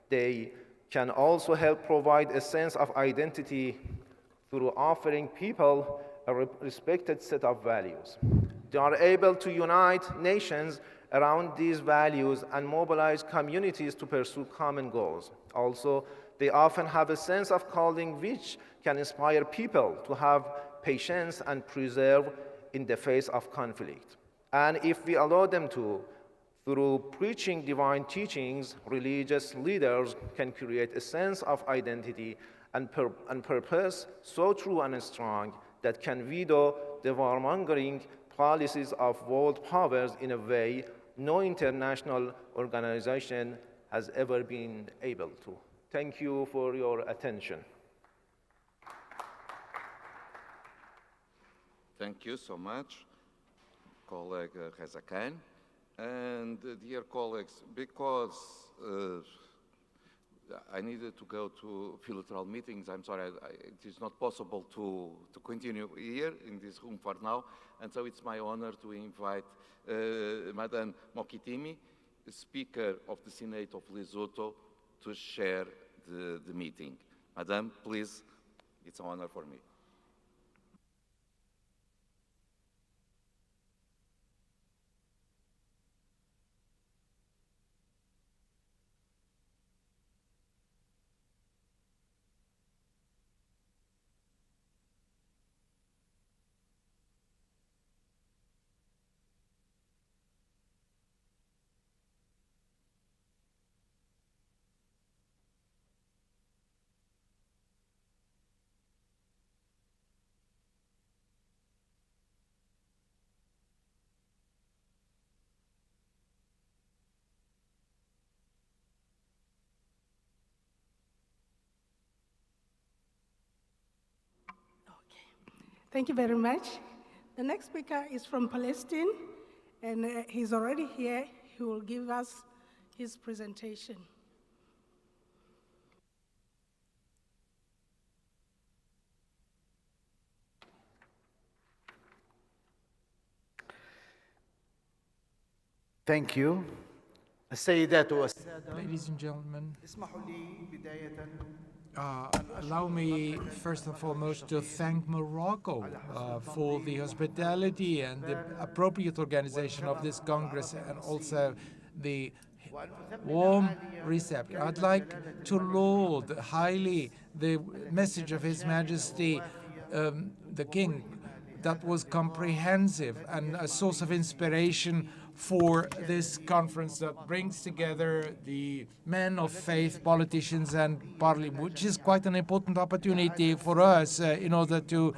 They can also help provide a sense of identity through offering people a respected set of values. They are able to unite nations around these values and mobilize communities to pursue common goals. Also, they often have a sense of calling which can inspire people to have patience and persevere in the face of conflict. And if we allow them to, through preaching divine teachings, religious leaders can create a sense of identity and purpose so true and strong that can veto the warmongering policies of world powers in a way no international organization has ever been able to. Thank you for your attention. Thank you so much, colleague Reza Khan. And dear colleagues, because I needed to go to bilateral meetings, I'm sorry, it is not possible to continue here in this room for now. And so it's my honor to invite Madame Mokitimi, the Speaker of the Senate of Lesotho, to share the meeting. Madame, please, it's an honor for me. Thank you very much. The next speaker is from Palestine, and he's already here. He will give us his presentation. Thank you. السيدات والسادة. Ladies and gentlemen, allow me first and foremost to thank Morocco for the hospitality and the appropriate organization of this Congress, and also the warm reception. I'd like to laud highly the message of His Majesty the King that was comprehensive and a source of inspiration for this conference that brings together the men of faith, politicians and parliament, which is quite an important opportunity for us in order to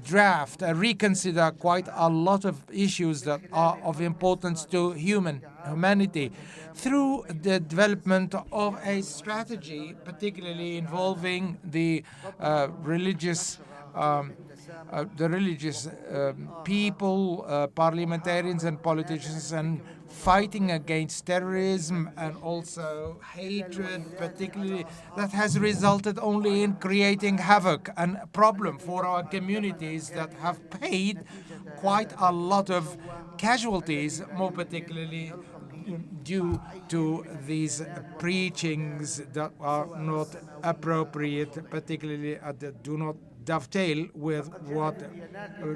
draft and reconsider quite a lot of issues that are of importance to humanity through the development of a strategy, particularly involving the religious people, parliamentarians and politicians, and fighting against terrorism and also hatred, particularly that has resulted only in creating havoc and a problem for our communities that have paid quite a lot of casualties, more particularly due to these preachings that are not appropriate, particularly that do not dovetail with what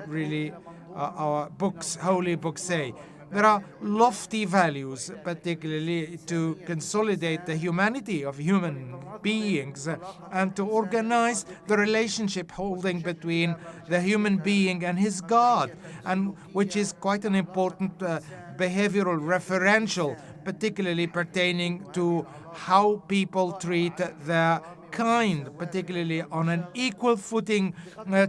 really our books, holy books, say. There are lofty values, particularly to consolidate the humanity of human beings and to organize the relationship holding between the human being and his God, and which is quite an important behavioral referential, particularly pertaining to how people treat their kind, particularly on an equal footing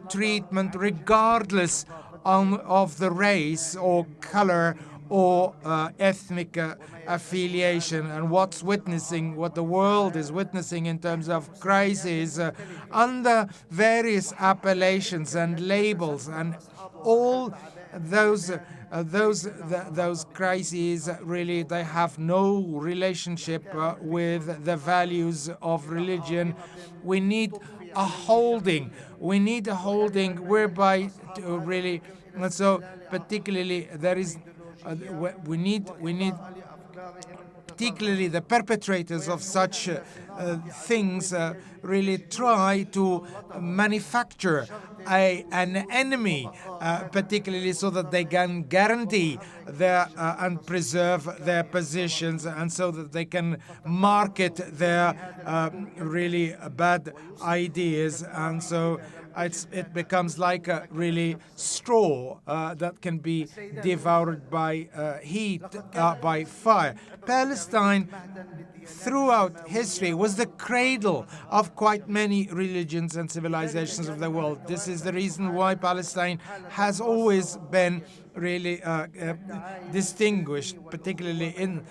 treatment, regardless of the race or color or ethnic affiliation, and what the world is witnessing in terms of crises under various appellations and labels, and all those crises really, they have no relationship with the values of religion. We need a holding. We need a holding whereby to really, and so particularly there is we need particularly the perpetrators of such things really try to manufacture an enemy, particularly so that they can guarantee their and preserve their positions, and so that they can market their really bad ideas, and so it becomes like a really straw that can be devoured by heat, by fire. Palestine, throughout history, was the cradle of quite many religions and civilizations of the world. This is the reason why Palestine has always been really distinguished, particularly in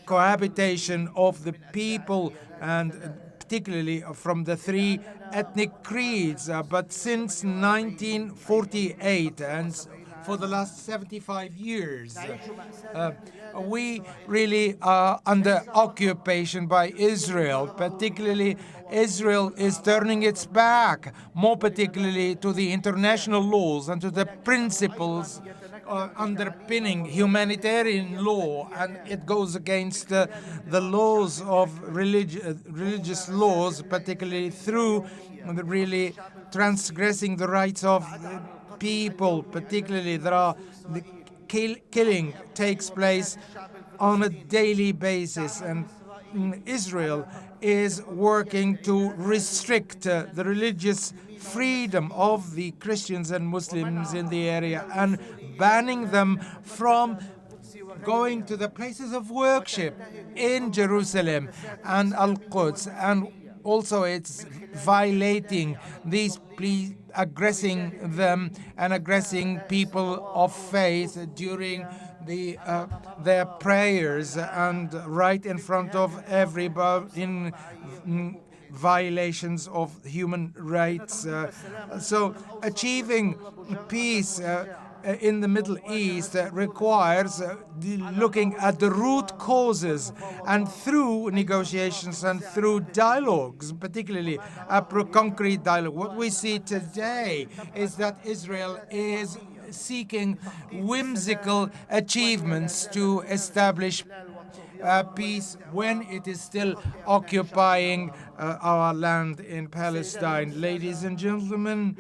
cohabitation of the people, and particularly from the three ethnic creeds. But since 1948, and for the last 75 years, we really are under occupation by Israel. Particularly, Israel is turning its back, more particularly to the international laws and to the principles underpinning humanitarian law, and it goes against the laws of religious laws, particularly through really transgressing the rights of people. Particularly, the killing takes place on a daily basis, and Israel is working to restrict the religious freedom of the Christians and Muslims in the area, and banning them from going to the places of worship in Jerusalem and Al-Quds, and also it's violating these aggressing them and aggressing people of faith during their prayers, and right in front of everybody, violations of human rights. So achieving peace in the Middle East requires looking at the root causes, and through negotiations and through dialogues, particularly a concrete dialogue. What we see today is that Israel is seeking whimsical achievements to establish peace when it is still occupying our land in Palestine. Ladies and gentlemen,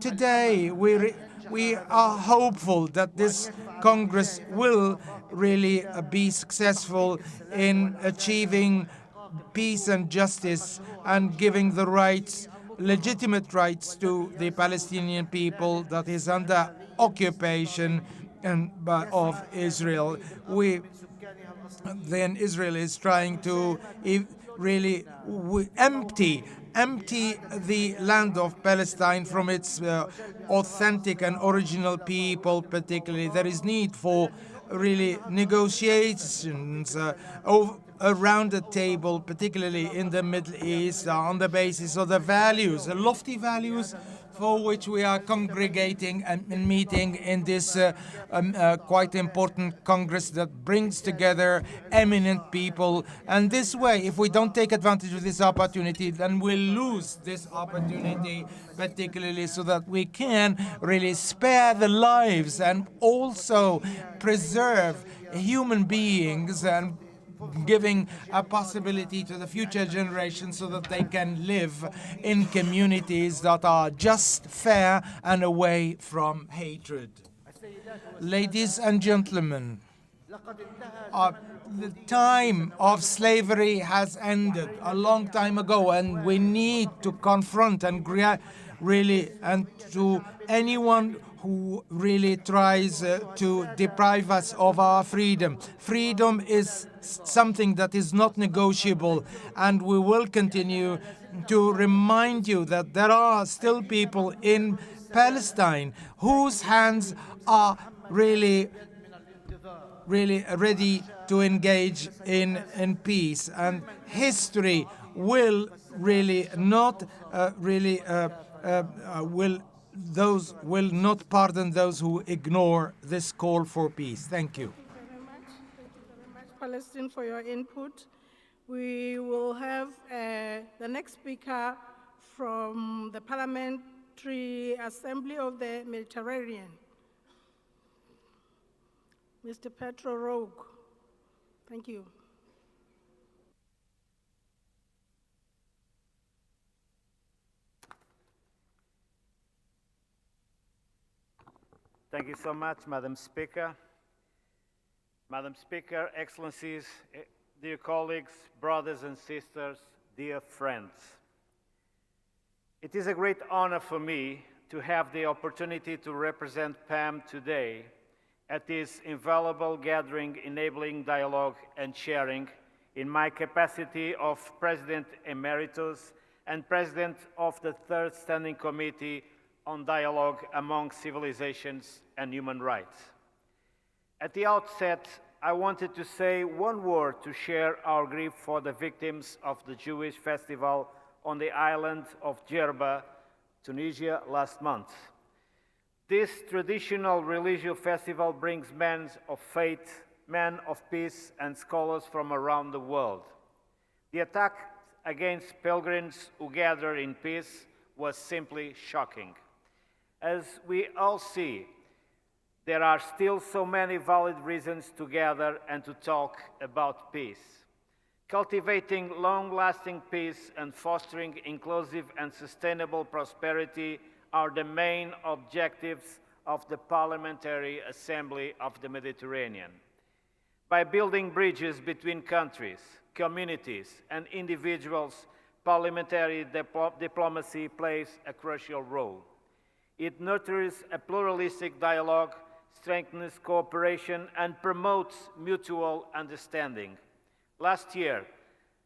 today we are hopeful that this Congress will really be successful in achieving peace and justice and giving the rights, legitimate rights, to the Palestinian people that is under occupation of Israel. Then Israel is trying to really empty the land of Palestine from its authentic and original people. Particularly, there is need for really negotiations around the table, particularly in the Middle East, on the basis of the values, the lofty values for which we are congregating and meeting in this quite important Congress that brings together eminent people. And this way, if we don't take advantage of this opportunity, then we'll lose this opportunity, particularly so that we can really spare the lives and also preserve human beings and giving a possibility to the future generations so that they can live in communities that are just, fair, and away from hatred. Ladies and gentlemen, the time of slavery has ended a long time ago, and we need to confront and to anyone who really tries to deprive us of our freedom. Freedom is something that is not negotiable, and we will continue to remind you that there are still people in Palestine whose hands are really ready to engage in peace, and history will really not will not pardon those who ignore this call for peace. Thank you. Thank you very much. Thank you very much, Palestine, for your input. We will have the next speaker from the Parliamentary Assembly of the Mediterranean, Mr. Petro Rogue. Thank you. Thank you so much, Madam Speaker. Madam Speaker, Excellencies, dear colleagues, brothers and sisters, dear friends. It is a great honor for me to have the opportunity to represent PAM today at this invaluable gathering enabling dialogue and sharing in my capacity of President Emeritus and President of the Third Standing Committee on Dialogue Among Civilizations and Human Rights. At the outset, I wanted to say one word to share our grief for the victims of the Jewish festival on the island of Djerba, Tunisia, last month. This traditional religious festival brings men of faith, men of peace, and scholars from around the world. The attack against pilgrims who gather in peace was simply shocking. As we all see, there are still so many valid reasons to gather and to talk about peace. Cultivating long-lasting peace and fostering inclusive and sustainable prosperity are the main objectives of the Parliamentary Assembly of the Mediterranean. By building bridges between countries, communities, and individuals, parliamentary diplomacy plays a crucial role. It nurtures a pluralistic dialogue, strengthens cooperation, and promotes mutual understanding. Last year,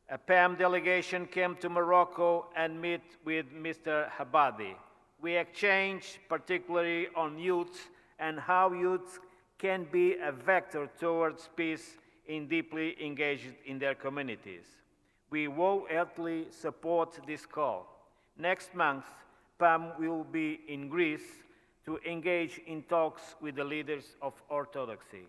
a PAM delegation came to Morocco and met with Mr. Habadi. We exchanged particularly on youth and how youth can be a vector towards peace in deeply engaged in their communities. We wholeheartedly support this call. Next month, PAM will be in Greece to engage in talks with the leaders of Orthodoxy.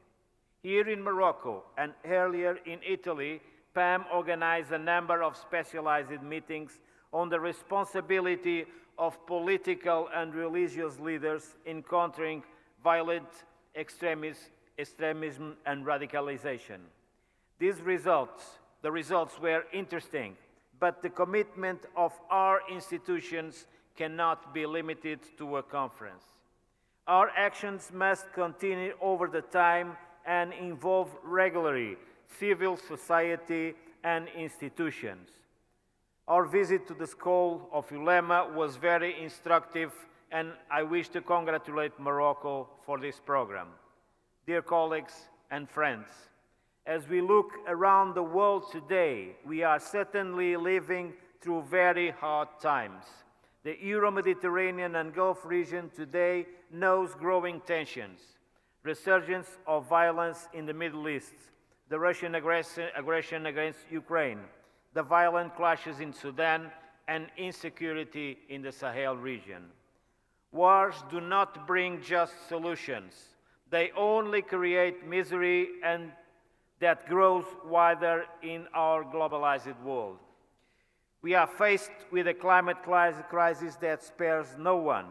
Here in Morocco and earlier in Italy, PAM organized a number of specialized meetings on the responsibility of political and religious leaders in countering violent extremism and radicalization. The results were interesting, but the commitment of our institutions cannot be limited to a conference. Our actions must continue over the time and involve regularly civil society and institutions. Our visit to the School of Ulema was very instructive, and I wish to congratulate Morocco for this program. Dear colleagues and friends, as we look around the world today, we are certainly living through very hard times. The Euro-Mediterranean and Gulf region today knows growing tensions, resurgence of violence in the Middle East, the Russian aggression against Ukraine, the violent clashes in Sudan, and insecurity in the Sahel region. Wars do not bring just solutions. They only create misery, and that grows wider in our globalized world. We are faced with a climate crisis that spares no one.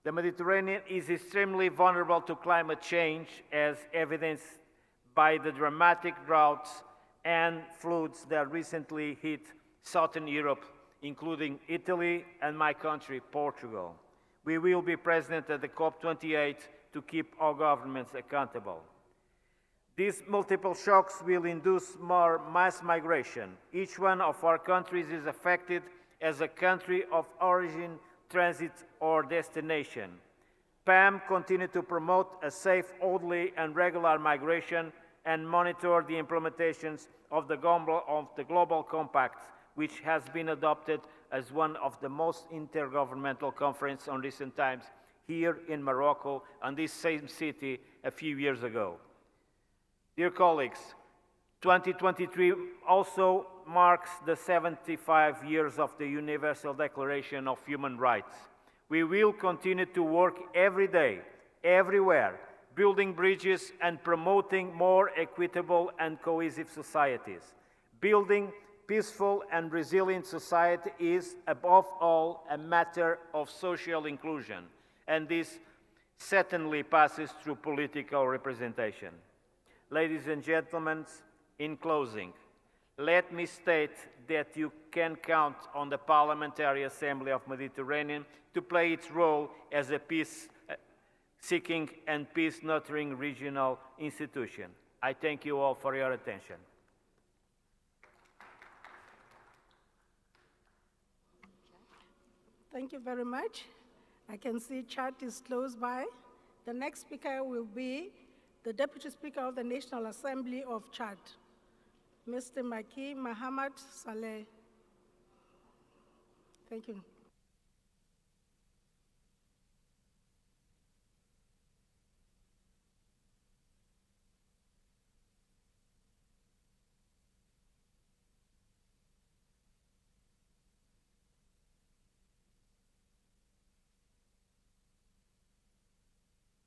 The Mediterranean is extremely vulnerable to climate change, as evidenced by the dramatic droughts and floods that recently hit southern Europe, including Italy and my country, Portugal. We will be present at the COP28 to keep our governments accountable. These multiple shocks will induce more mass migration. Each one of our countries is affected as a country of origin, transit, or destination. PAM continues to promote a safe, orderly, and regular migration and monitor the implementations of the Global Compact, which has been adopted as one of the most intergovernmental conferences on recent times here in Morocco and this same city a few years ago. Dear colleagues, 2023 also marks the 75 years of the Universal Declaration of Human Rights. We will continue to work every day, everywhere, building bridges and promoting more equitable and cohesive societies. Building peaceful and resilient society is, above all, a matter of social inclusion, and this certainly passes through political representation. Ladies and gentlemen, in closing, let me state that you can count on the Parliamentary Assembly of Mediterranean to play its role as a peace-seeking and peace-nurturing regional institution. I thank you all for your attention. Thank you very much. I can see Chad is close by. The next speaker will be the Deputy Speaker of the National Assembly of Chad, Mr. Maki Mahamad Saleh. Thank you.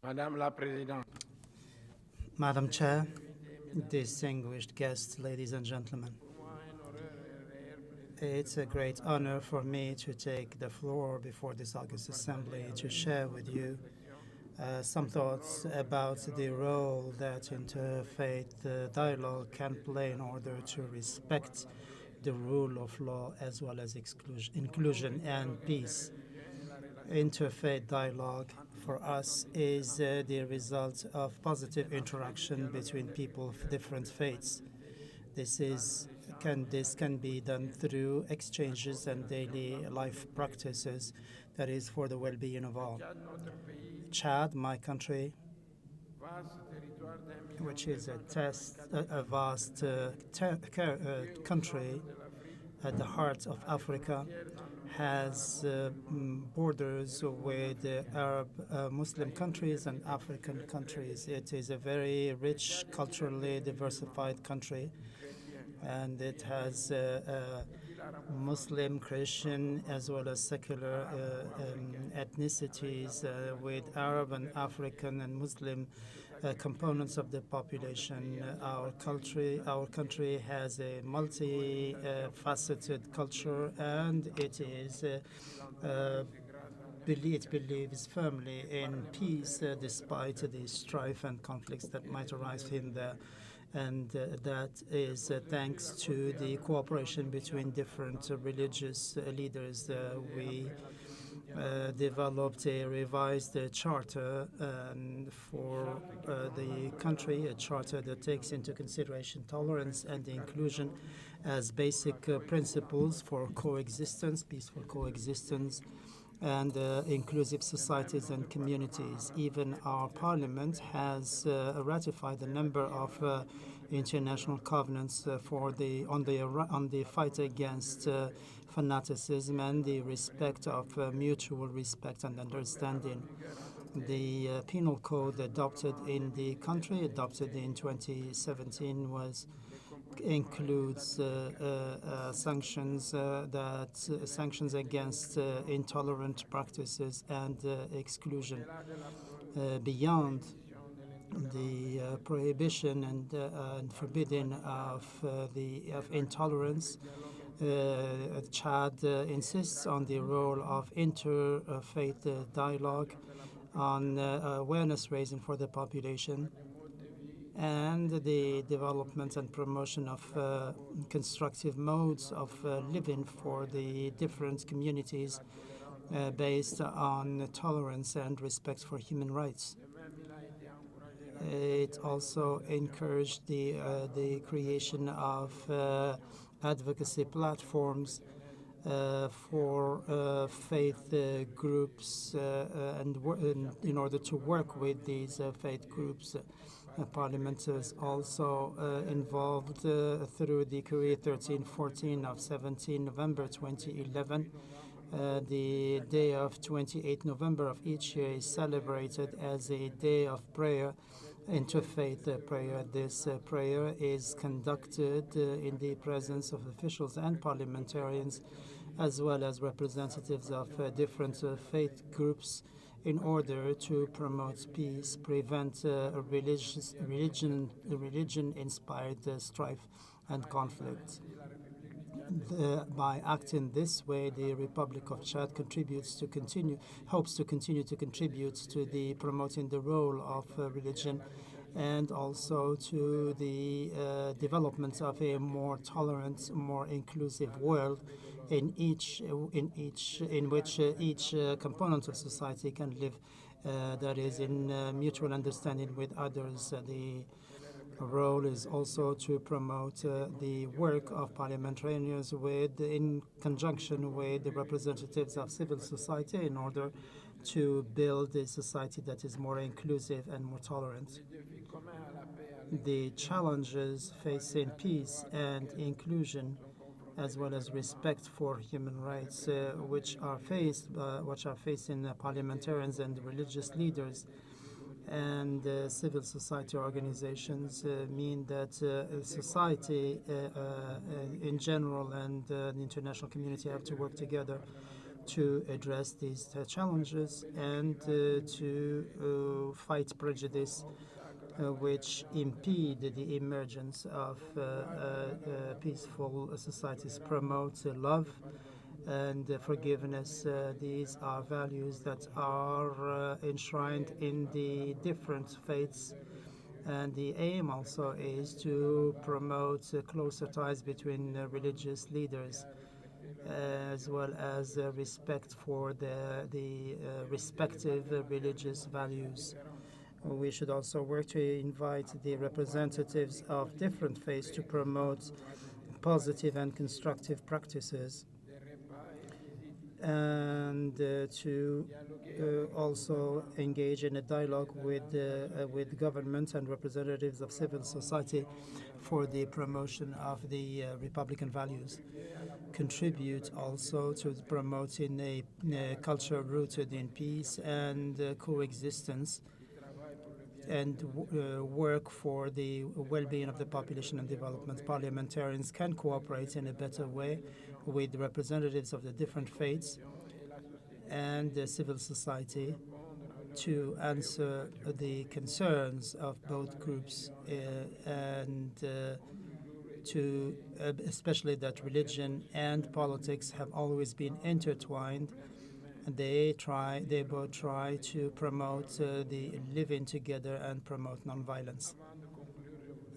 Madame la Présidente. Madam Chair, distinguished guests, ladies and gentlemen. It's a great honor for me to take the floor before this August Assembly to share with you some thoughts about the role that interfaith dialogue can play in order to respect the rule of law as well as inclusion and peace. Interfaith dialogue for us is the result of positive interaction between people of different faiths. This can be done through exchanges and daily life practices that is for the well-being of all. Chad, my country, which is a vast country at the heart of Africa, has borders with Arab Muslim countries and African countries. It is a very rich, culturally diversified country and it has Muslim, Christian, as well as secular ethnicities with Arab and African and Muslim components of the population. Our country has a multi-faceted culture, and it believes firmly in peace despite the strife and conflicts that might arise in there. And that is thanks to the cooperation between different religious leaders. We developed a revised charter for the country, a charter that takes into consideration tolerance and inclusion as basic principles for coexistence, peaceful coexistence, and inclusive societies and communities. Even our parliament has ratified a number of international covenants on the fight against fanaticism and the respect of mutual respect and understanding. The penal code adopted in the country, adopted in 2017, includes sanctions against intolerant practices and exclusion. Beyond the prohibition and forbidding of intolerance, Chad insists on the role of interfaith dialogue, on awareness raising for the population, and the development and promotion of constructive modes of living for the different communities based on tolerance and respect for human rights. It also encouraged the creation of advocacy platforms for faith groups and in order to work with these faith groups. Parliament is also involved through Decree 1314 of 17 November 2011. The day of 28 November of each year is celebrated as a day of prayer, interfaith prayer. This prayer is conducted in the presence of officials and parliamentarians, as well as representatives of different faith groups, in order to promote peace, prevent religion-inspired strife and conflict. By acting this way, the Republic of Chad hopes to continue to contribute to the promoting the role of religion, and also to the development of a more tolerant, more inclusive world in which each component of society can live, that is, in mutual understanding with others. The role is also to promote the work of parliamentarians in conjunction with the representatives of civil society in order to build a society that is more inclusive and more tolerant. The challenges facing peace and inclusion, as well as respect for human rights, which are facing parliamentarians and religious leaders and civil society organizations, mean that society in general and the international community have to work together to address these challenges and to fight prejudice which impede the emergence of peaceful societies, promote love and forgiveness. These are values that are enshrined in the different faiths, and the aim also is to promote closer ties between religious leaders, as well as respect for the respective religious values. We should also work to invite the representatives of different faiths to promote positive and constructive practices, and to also engage in a dialogue with government and representatives of civil society for the promotion of the Republican values. Contribute also to promoting a culture rooted in peace and coexistence, work for the well-being of the population and development. Parliamentarians can cooperate in a better way with representatives of the different faiths and the civil society to answer the concerns of both groups and especially that religion and politics have always been intertwined. They both try to promote the living together and promote nonviolence.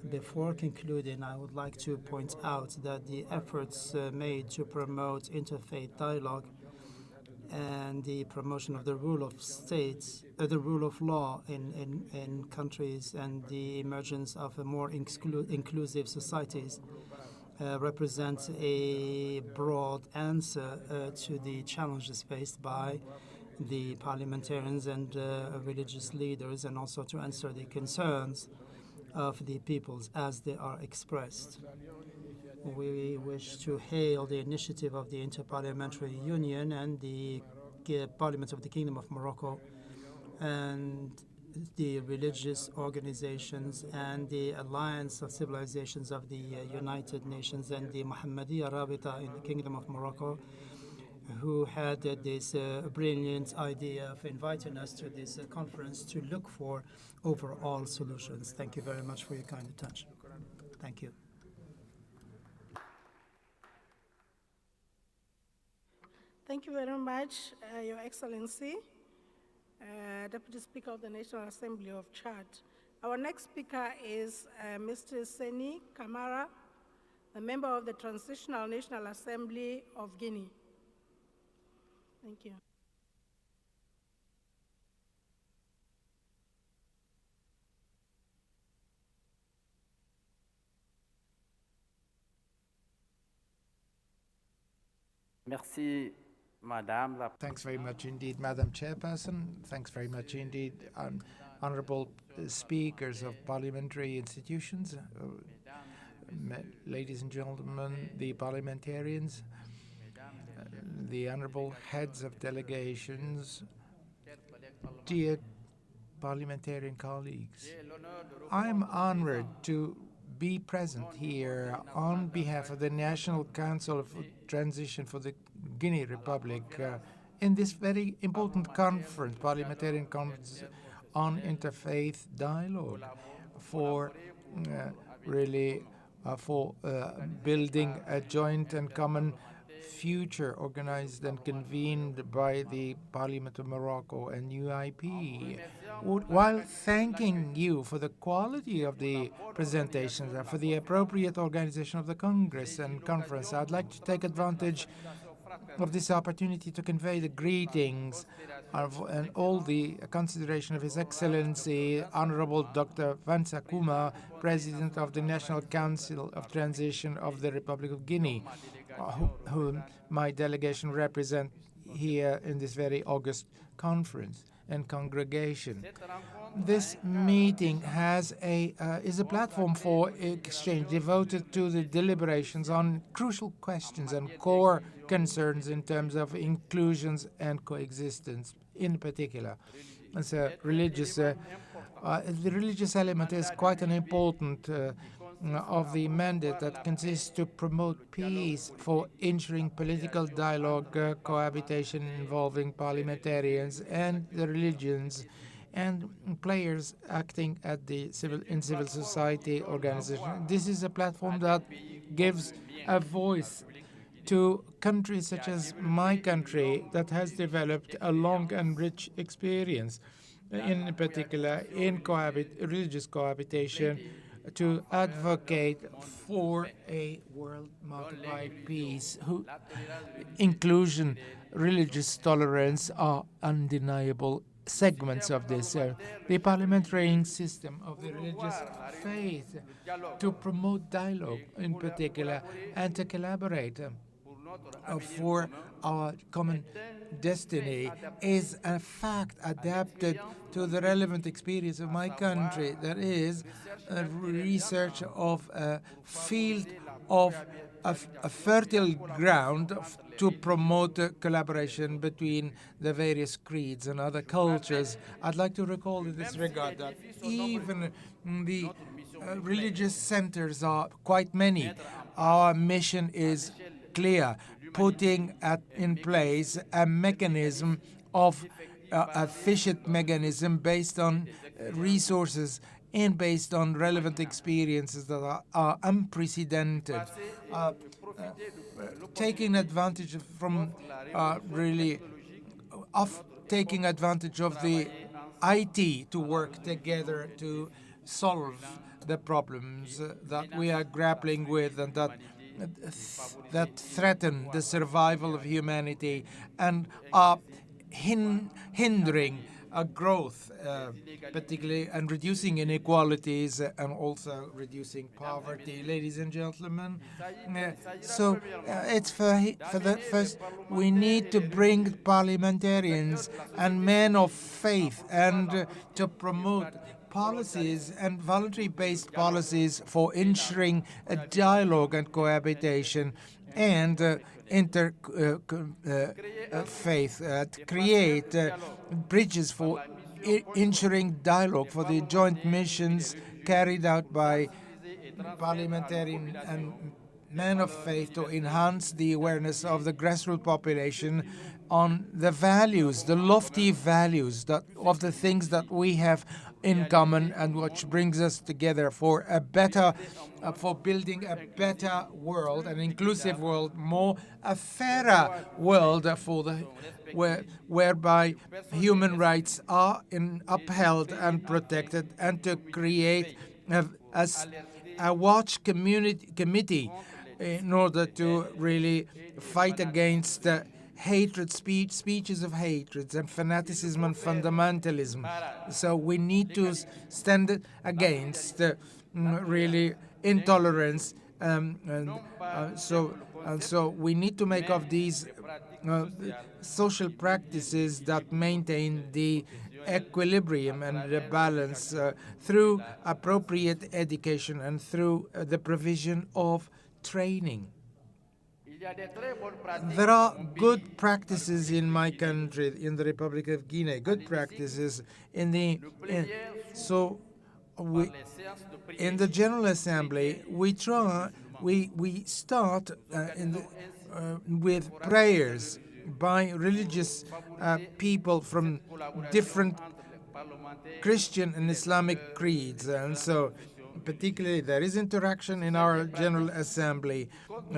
Before concluding, I would like to point out that the efforts made to promote interfaith dialogue and the promotion of the rule of states, the rule of law in countries, and the emergence of a more inclusive societies represents a broad answer to the challenges faced by the parliamentarians and religious leaders, and also to answer the concerns of the peoples as they are expressed. We wish to hail the initiative of the Interparliamentary Union and the Parliament of the Kingdom of Morocco and the religious organizations and the Alliance of Civilizations of the United Nations and the Muhammadiyya Rabita in the Kingdom of Morocco, who had this brilliant idea of inviting us to this conference to look for overall solutions. Thank you very much for your kind attention. Thank you. Thank you very much, Your Excellency, Deputy Speaker of the National Assembly of Chad. Our next speaker is Mr. Seni Kamara, the member of the Transitional National Assembly of Guinea. Thank you. Merci, Madame la. Thanks very much indeed, Madam Chairperson. Thanks very much indeed, honourable speakers of parliamentary institutions, ladies and gentlemen, the parliamentarians, the honourable heads of delegations, dear parliamentarian colleagues. I'm honoured to be present here on behalf of the National Council of Transition for the Guinea Republic in this very important conference, parliamentarian conference on interfaith dialogue for building a joint and common future organized and convened by the Parliament of Morocco and UIP. While thanking you for the quality of the presentations and for the appropriate organization of the Congress and conference, I'd like to take advantage of this opportunity to convey the greetings and all the consideration of His Excellency, Honorable Dr. Vansa Kouma, President of the National Council of Transition of the Republic of Guinea, whom my delegation represent here in this very august conference and congregation. This meeting is a platform for exchange devoted to the deliberations on crucial questions and core concerns in terms of inclusions and coexistence in particular. And so the religious element is quite an important of the mandate that consists to promote peace for ensuring political dialogue, cohabitation involving parliamentarians and the religions and players acting at the civil society organization. This is a platform that gives a voice to countries such as my country that has developed a long and rich experience, in particular in religious cohabitation, to advocate for a world marked by peace. Inclusion, religious tolerance are undeniable segments of this. The parliamentary system of the religious faith to promote dialogue in particular and to collaborate for our common destiny is a fact adapted to the relevant experience of my country. There is a research of a field of a fertile ground to promote collaboration between the various creeds and other cultures. I'd like to recall in this regard that even the religious centers are quite many. Our mission is clear, putting in place a mechanism of a efficient mechanism based on resources and based on relevant experiences that are unprecedented. Taking advantage from really of taking advantage of the IT to work together to solve the problems that we are grappling with and that threaten the survival of humanity and are hindering growth, particularly, and reducing inequalities and also reducing poverty. Ladies and gentlemen, it's for the first, we need to bring parliamentarians and men of faith and to promote policies and voluntary-based policies for ensuring a dialogue and cohabitation and faith, to create bridges for ensuring dialogue for the joint missions carried out by parliamentarian and men of faith to enhance the awareness of the grassroots population on the values, the lofty values of the things that we have in common and which brings us together for a better, for building a better world, an inclusive world, a fairer world for the whereby human rights are upheld and protected, and to create a watch committee in order to really fight against hatred, speeches of hatred and fanaticism and fundamentalism. So we need to stand against really intolerance, so we need to make of these social practices that maintain the equilibrium and the balance through appropriate education and through the provision of training. There are good practices in my country, in the Republic of Guinea, good practices in the in the General Assembly we start with prayers by religious people from different Christian and Islamic creeds, and so particularly there is interaction in our General Assembly,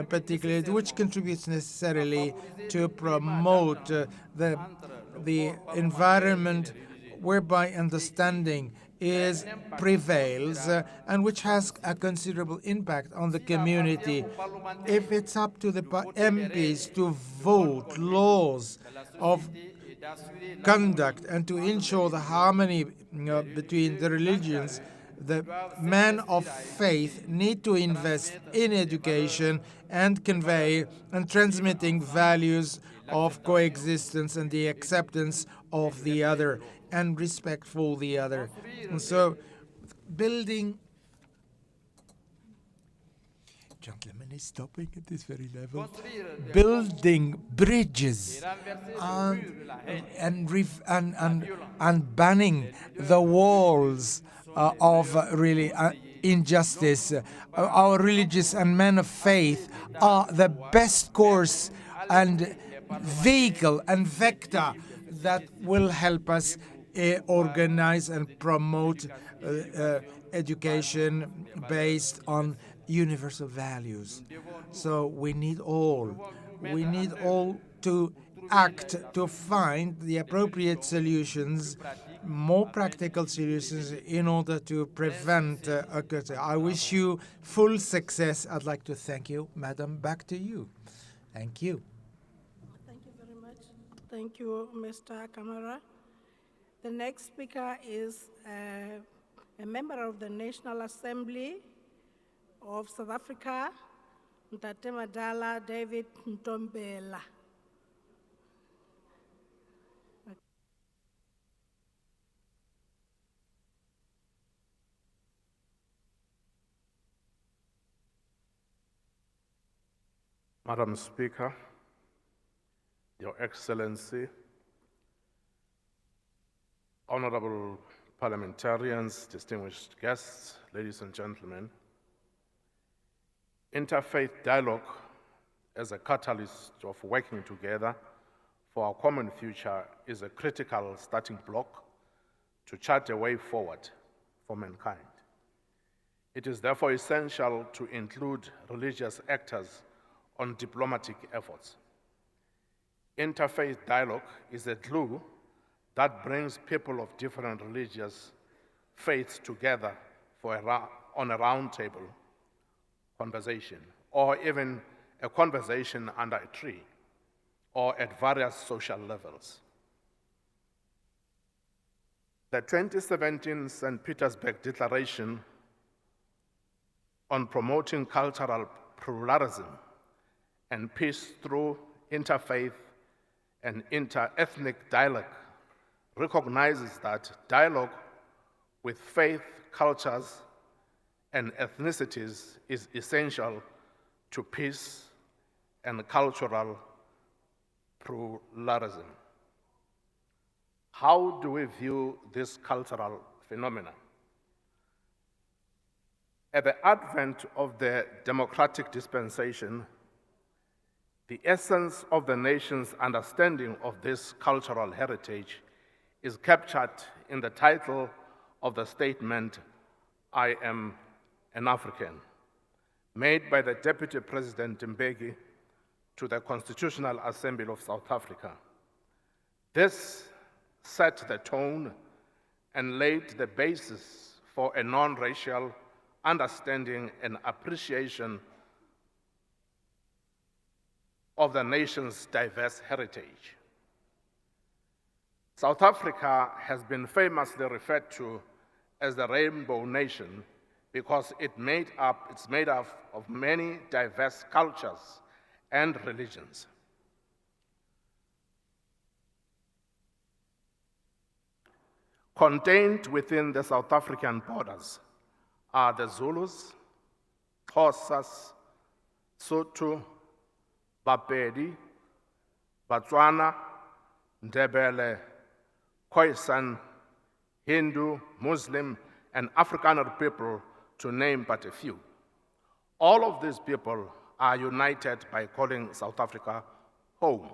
particularly which contributes necessarily to promote the environment whereby understanding prevails and which has a considerable impact on the community. If it's up to the MPs to vote laws of conduct and to ensure the harmony between the religions, the men of faith need to invest in education and convey and transmitting values of coexistence and the acceptance of the other and respect for the other. And so building... Gentlemen is stopping at this very level. Building bridges and banning the walls of really injustice. Our religious and men of faith are the best course and vehicle and vector that will help us organize and promote education based on universal values. So we need all to act to find the appropriate solutions, more practical solutions in order to prevent I wish you full success. I'd like to thank you, Madam. Back to you. Thank you. Thank you very much. Thank you, Mr. Camara. The next speaker is a member of the National Assembly of South Africa, Ntate Madala David Ntombela. Madam Speaker, Your Excellency, honorable parliamentarians, distinguished guests, ladies and gentlemen, interfaith dialogue as a catalyst of working together for our common future is a critical starting block to chart a way forward for mankind. It is therefore essential to include religious actors on diplomatic efforts. Interfaith dialogue is a glue that brings people of different religious faiths together on a round table conversation, or even a conversation under a tree, or at various social levels. The 2017 St. Petersburg Declaration on promoting cultural pluralism and peace through interfaith and inter-ethnic dialogue recognizes that dialogue with faith, cultures, and ethnicities is essential to peace and cultural pluralism. How do we view this cultural phenomenon? At the advent of the democratic dispensation, the essence of the nation's understanding of this cultural heritage is captured in the title of the statement, "I am an African," made by the Deputy President Mbeki to the Constitutional Assembly of South Africa. This set the tone and laid the basis for a non-racial understanding and appreciation of the nation's diverse heritage. South Africa has been famously referred to as the Rainbow Nation because it's made up of many diverse cultures and religions. Contained within the South African borders are the Zulus, Xhosas, Sotho, Bapedi, Botswana, Ndebele, Khoisan, Hindu, Muslim, and Afrikaner people, to name but a few. All of these people are united by calling South Africa home,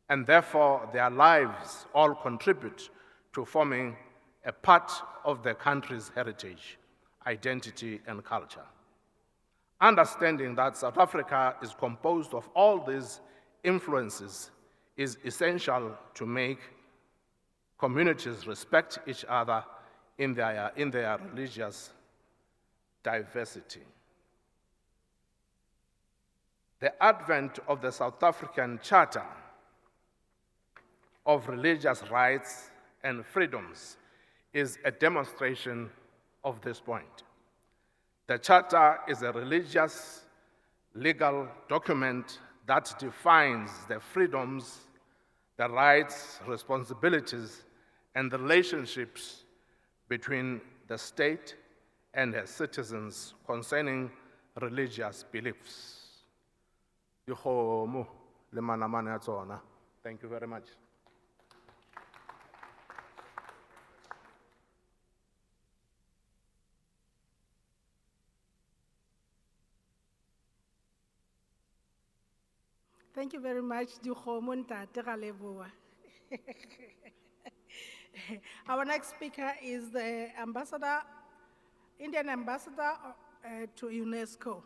and therefore their lives all contribute to forming a part of the country's heritage, identity, and culture. Understanding that South Africa is composed of all these influences is essential to make communities respect each other in their religious diversity. The advent of the South African Charter of Religious Rights and Freedoms is a demonstration of this point. The Charter is a religious legal document that defines the freedoms, the rights, responsibilities, and the relationships between the state and its citizens concerning religious beliefs. Thank you very much. Thank you very much, Dikgomo Ntate ra leboha. Our next speaker is the Indian ambassador to UNESCO,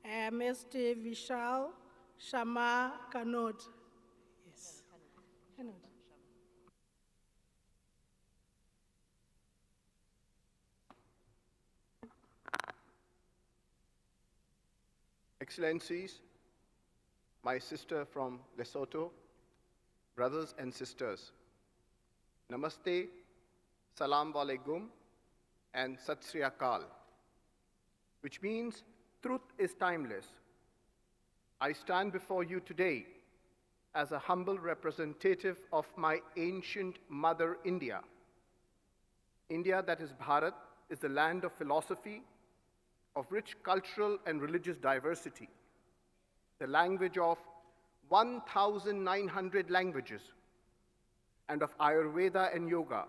Mr. Vishal Sharma Kanod. Yes. Kanod. Excellencies, my sister from Lesotho, brothers and sisters, Namaste, Salam Alaikum, and Sat Sri Akal, which means truth is timeless. I stand before you today as a humble representative of my ancient mother India. India, that is Bharat, is the land of philosophy, of rich cultural and religious diversity. the language of 1,900 languages, and of Ayurveda and yoga.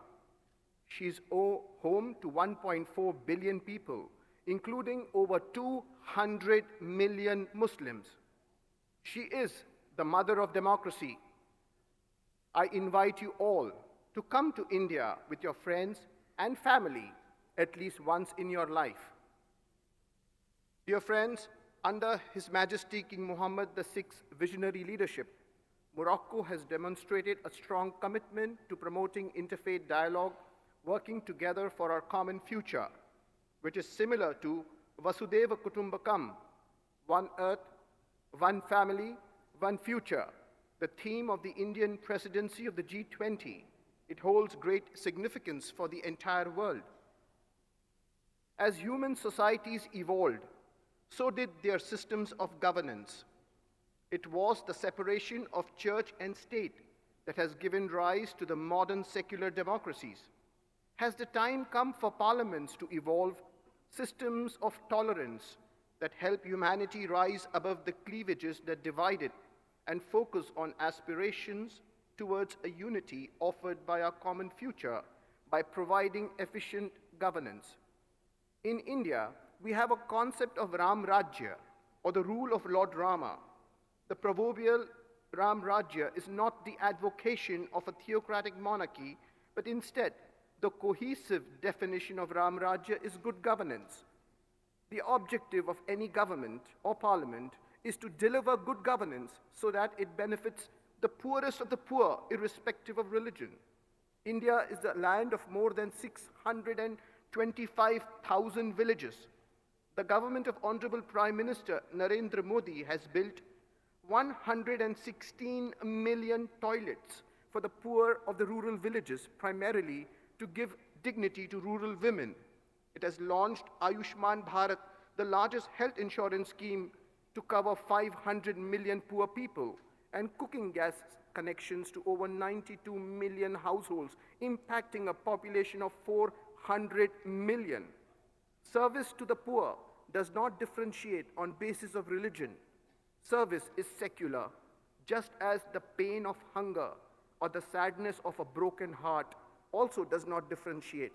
She's home to 1.4 billion people, including over 200 million Muslims. She is the mother of democracy. I invite you all to come to India with your friends and family at least once in your life. Dear friends, under His Majesty King Mohammed VI's visionary leadership, Morocco has demonstrated a strong commitment to promoting interfaith dialogue, working together for our common future, which is similar to Vasudhaiva Kutumbakam, one earth, one family, one future, the theme of the Indian presidency of the G20. It holds great significance for the entire world. As human societies evolved, so did their systems of governance. It was the separation of church and state that has given rise to the modern secular democracies. Has the time come for parliaments to evolve systems of tolerance that help humanity rise above the cleavages that divide it and focus on aspirations towards a unity offered by our common future by providing efficient governance? In India, we have a concept of Ram Rajya, or the rule of Lord Rama. The proverbial Ram Rajya is not the advocation of a theocratic monarchy, but instead, the cohesive definition of Ram Rajya is good governance. The objective of any government or parliament is to deliver good governance so that it benefits the poorest of the poor, irrespective of religion. India is the land of more than 625,000 villages. The government of Honorable Prime Minister Narendra Modi has built 116 million toilets for the poor of the rural villages, primarily to give dignity to rural women. It has launched Ayushman Bharat, the largest health insurance scheme to cover 500 million poor people, and cooking gas connections to over 92 million households, impacting a population of 400 million. Service to the poor does not differentiate on basis of religion. Service is secular, just as the pain of hunger or the sadness of a broken heart also does not differentiate.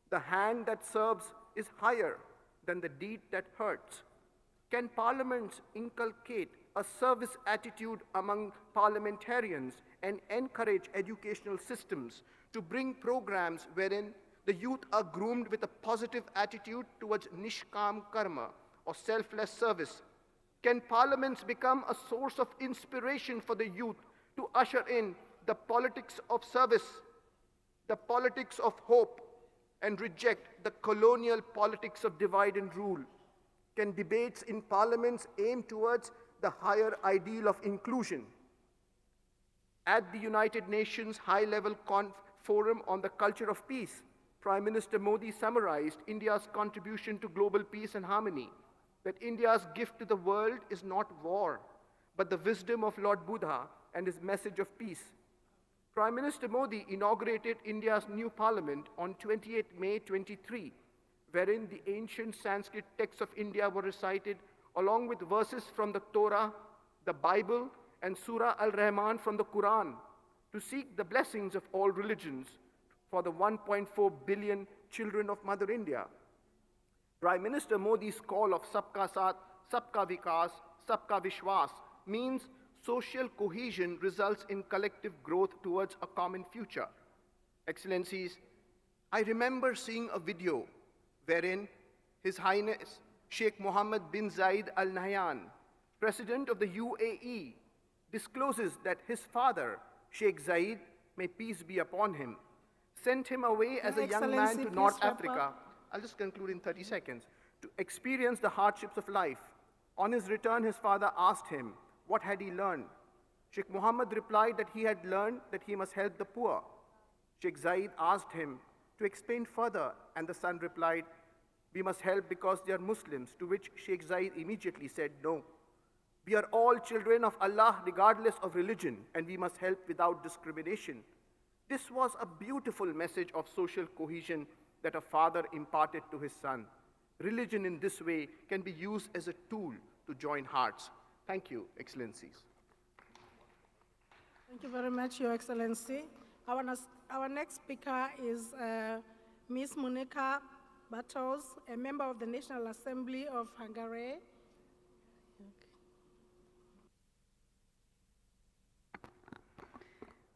The hand that serves is higher than the deed that hurts. Can parliaments inculcate a service attitude among parliamentarians and encourage educational systems to bring programs wherein the youth are groomed with a positive attitude towards nishkam karma, or selfless service? Can parliaments become a source of inspiration for the youth to usher in the politics of service, the politics of hope, and reject the colonial politics of divide and rule? Can debates in parliaments aim towards the higher ideal of inclusion? At the United Nations High-Level Forum on the Culture of Peace, Prime Minister Modi summarized India's contribution to global peace and harmony, that India's gift to the world is not war, but the wisdom of Lord Buddha and his message of peace. Prime Minister Modi inaugurated India's new parliament on 28 May 23, wherein the ancient Sanskrit texts of India were recited along with verses from the Torah, the Bible, and Surah Al-Rahman from the Quran, to seek the blessings of all religions for the 1.4 billion children of Mother India. Prime Minister Modi's call of Sabka Saath, Sabka Vikas, Sabka Vishwas means social cohesion results in collective growth towards a common future. Excellencies, I remember seeing a video wherein His Highness Sheikh Mohammed bin Zayed Al Nahyan, President of the UAE, discloses that his father, Sheikh Zayed, may peace be upon him, sent him away as a young man to North Africa. I'll just conclude in 30 seconds. To experience the hardships of life. On his return, his father asked him, what had he learned? Sheikh Mohammed replied that he had learned that he must help the poor. Sheikh Zayed asked him to explain further, and the son replied, we must help because they are Muslims, to which Sheikh Zayed immediately said, no. We are all children of Allah regardless of religion, and we must help without discrimination. This was a beautiful message of social cohesion that a father imparted to his son. Religion in this way can be used as a tool to join hearts. Thank you, Excellencies. Thank you very much, Your Excellency. Our next speaker is Ms. Monica Bartos, a member of the National Assembly of Hungary.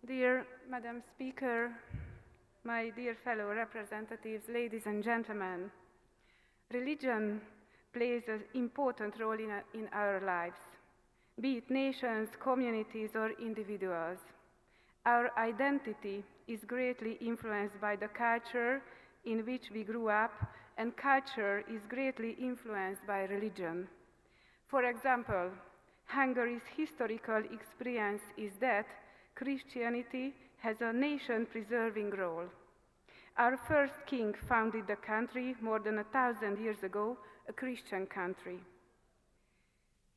Dear Madam Speaker, my dear fellow representatives, ladies and gentlemen, religion plays an important role in our lives, be it nations, communities, or individuals. Our identity is greatly influenced by the culture in which we grew up, and culture is greatly influenced by religion. For example, Hungary's historical experience is that Christianity has a nation-preserving role. Our first king founded the country more than 1,000 years ago, a Christian country.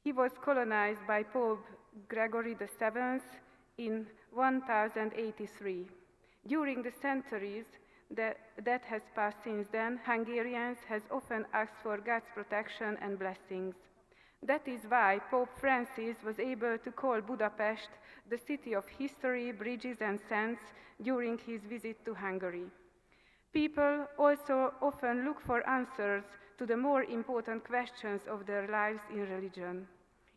He was colonized by Pope Gregory VII in 1083. During the centuries that has passed since then, Hungarians has often asked for God's protection and blessings. That is why Pope Francis was able to call Budapest the city of history, bridges and saints during his visit to Hungary. People also often look for answers to the more important questions of their lives in religion.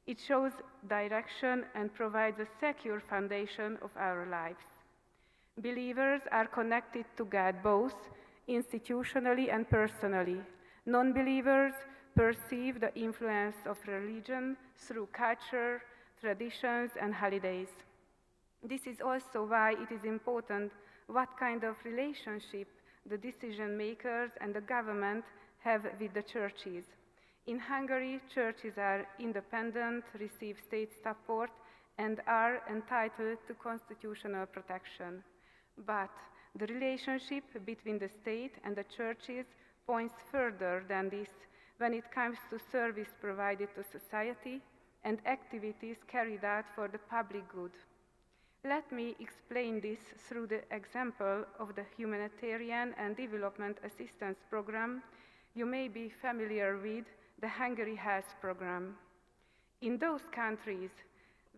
It shows direction and provides a secure foundation of our lives. Believers are connected to God both institutionally and personally. Non-believers perceive the influence of religion through culture, traditions, and holidays. This is also why it is important what kind of relationship the decision makers and the government have with the churches. In Hungary, churches are independent, receive state support, and are entitled to constitutional protection. But the relationship between the state and the churches points further than this when it comes to service provided to society and activities carried out for the public good. Let me explain this through the example of the Humanitarian and Development Assistance Program you may be familiar with, the Hungary Health Program. In those countries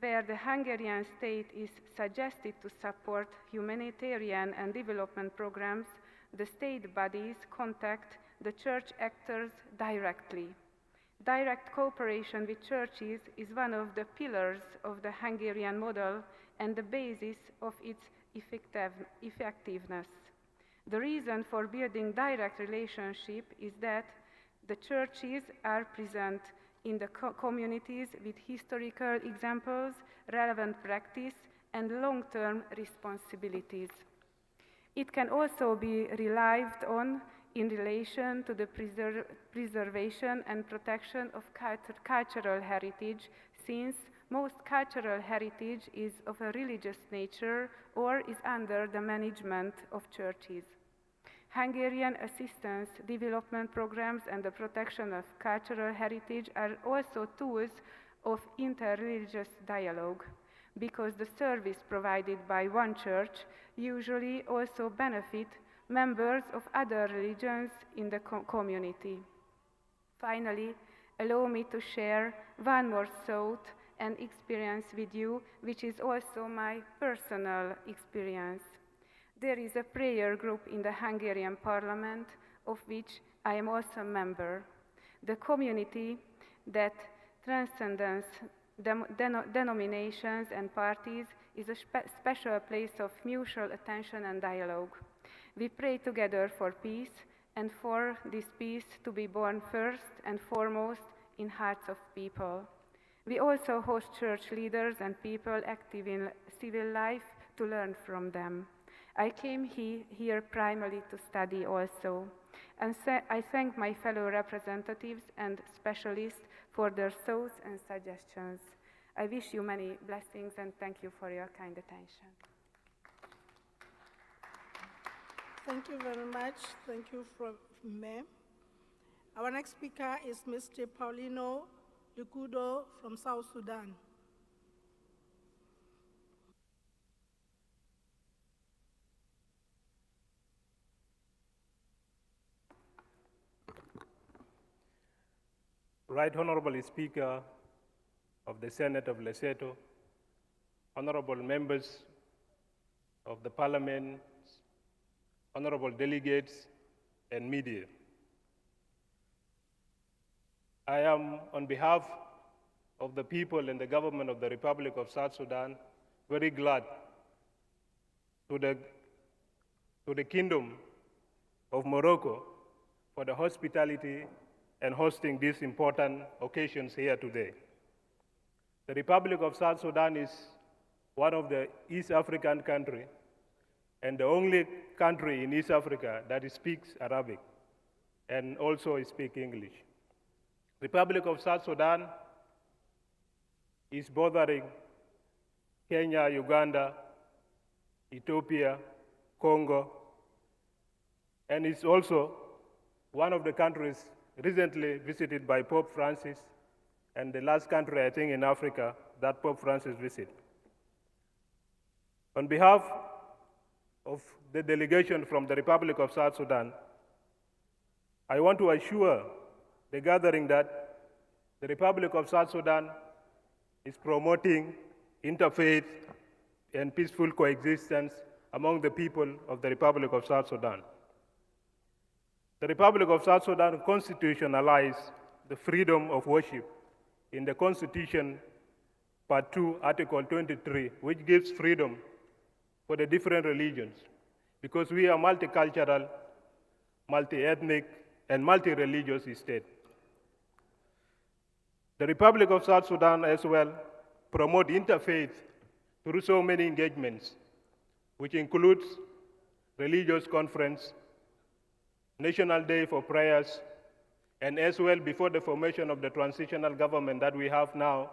where the Hungarian state is suggested to support humanitarian and development programs, the state bodies contact the church actors directly. Direct cooperation with churches is one of the pillars of the Hungarian model and the basis of its effectiveness. The reason for building direct relationship is that the churches are present in the communities with historical examples, relevant practice, and long-term responsibilities. It can also be relied on in relation to the preservation and protection of cultural heritage, since most cultural heritage is of a religious nature or is under the management of churches. Hungarian assistance, development programs, and the protection of cultural heritage are also tools of interreligious dialogue, because the service provided by one church usually also benefit members of other religions in the community. Finally, allow me to share one more thought and experience with you, which is also my personal experience. There is a prayer group in the Hungarian parliament, of which I am also a member. The community that transcends denominations and parties is a special place of mutual attention and dialogue. We pray together for peace and for this peace to be born first and foremost in hearts of people. We also host church leaders and people active in civil life to learn from them. I came here primarily to study also, and I thank my fellow representatives and specialists for their thoughts and suggestions. I wish you many blessings and thank you for your kind attention. Thank you very much. Thank you, ma'am. Our next speaker is Mr. Paulino Lukudo from South Sudan. Right Honorable Speaker of the Senate of Lesotho, honorable members of the Parliament, honorable delegates, and media. I am, on behalf of the people and the government of the Republic of South Sudan, very glad to the Kingdom of Morocco for the hospitality and hosting these important occasions here today. The Republic of South Sudan is one of the East African countries and the only country in East Africa that speaks Arabic and also speaks English. Republic of South Sudan is bordering Kenya, Uganda, Ethiopia, Congo, and is also one of the countries recently visited by Pope Francis, and the last country, I think, in Africa that Pope Francis visited. On behalf of the delegation from the Republic of South Sudan, I want to assure the gathering that the Republic of South Sudan is promoting interfaith and peaceful coexistence among the people of the Republic of South Sudan. The Republic of South Sudan constitutionalized the freedom of worship in the Constitution, Part 2, Article 23, which gives freedom for the different religions, because we are multicultural, multi-ethnic, and multi-religious state. The Republic of South Sudan as well promote interfaith through so many engagements, which includes religious conference, National Day for Prayers, and as well before the formation of the transitional government that we have now,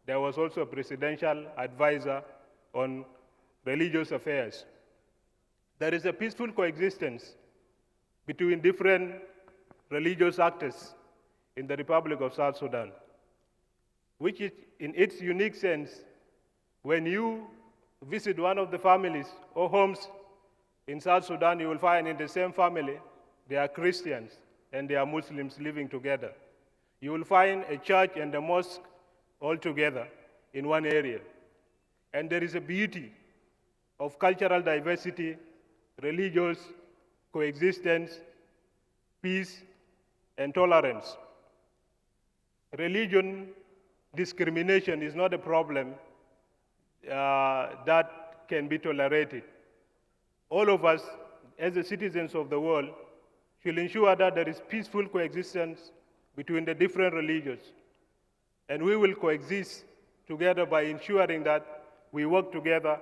there was also a presidential advisor on religious affairs. There is a peaceful coexistence between different religious actors in the Republic of South Sudan, which is, in its unique sense, when you visit one of the families or homes in South Sudan, you will find in the same family, there are Christians and there are Muslims living together. You will find a church and a mosque all together in one area. And there is a beauty of cultural diversity, religious coexistence, peace, and tolerance. Religion discrimination is not a problem that can be tolerated. All of us, as the citizens of the world, should ensure that there is peaceful coexistence between the different religions. And we will coexist together by ensuring that we work together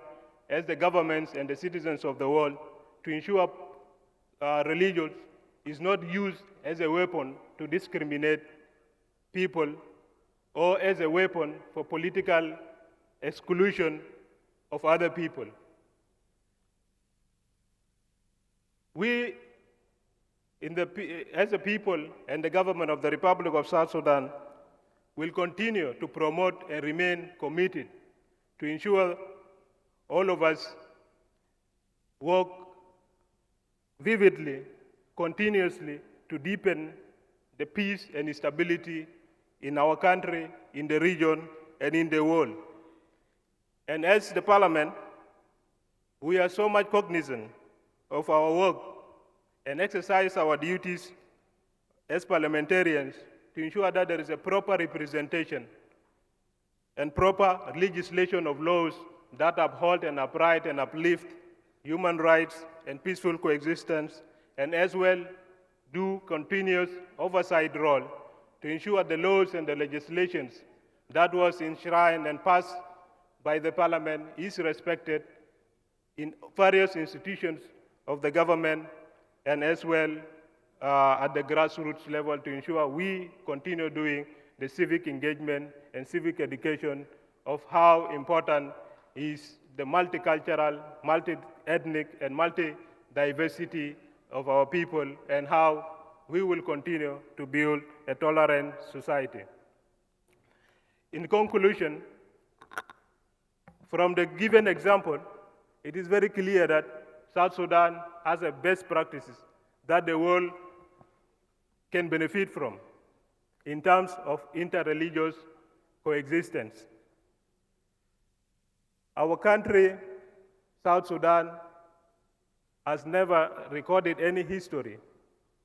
as the governments and the citizens of the world to ensure religion is not used as a weapon to discriminate people or as a weapon for political exclusion of other people. We, as a people and the government of the Republic of South Sudan, will continue to promote and remain committed to ensure all of us work vividly, continuously to deepen the peace and stability in our country, in the region, and in the world. And as the Parliament, we are so much cognizant of our work and exercise our duties as parliamentarians to ensure that there is a proper representation and proper legislation of laws that uphold and upright and uplift human rights and peaceful coexistence, and as well do continuous oversight role to ensure the laws and the legislations that was enshrined and passed by the Parliament is respected in various institutions of the government and as well at the grassroots level to ensure we continue doing the civic engagement and civic education of how important is the multicultural, multi-ethnic, and multi-diversity of our people and how we will continue to build a tolerant society. In conclusion, from the given example, it is very clear that South Sudan has a best practices that the world can benefit from in terms of interreligious coexistence. Our country, South Sudan, has never recorded any history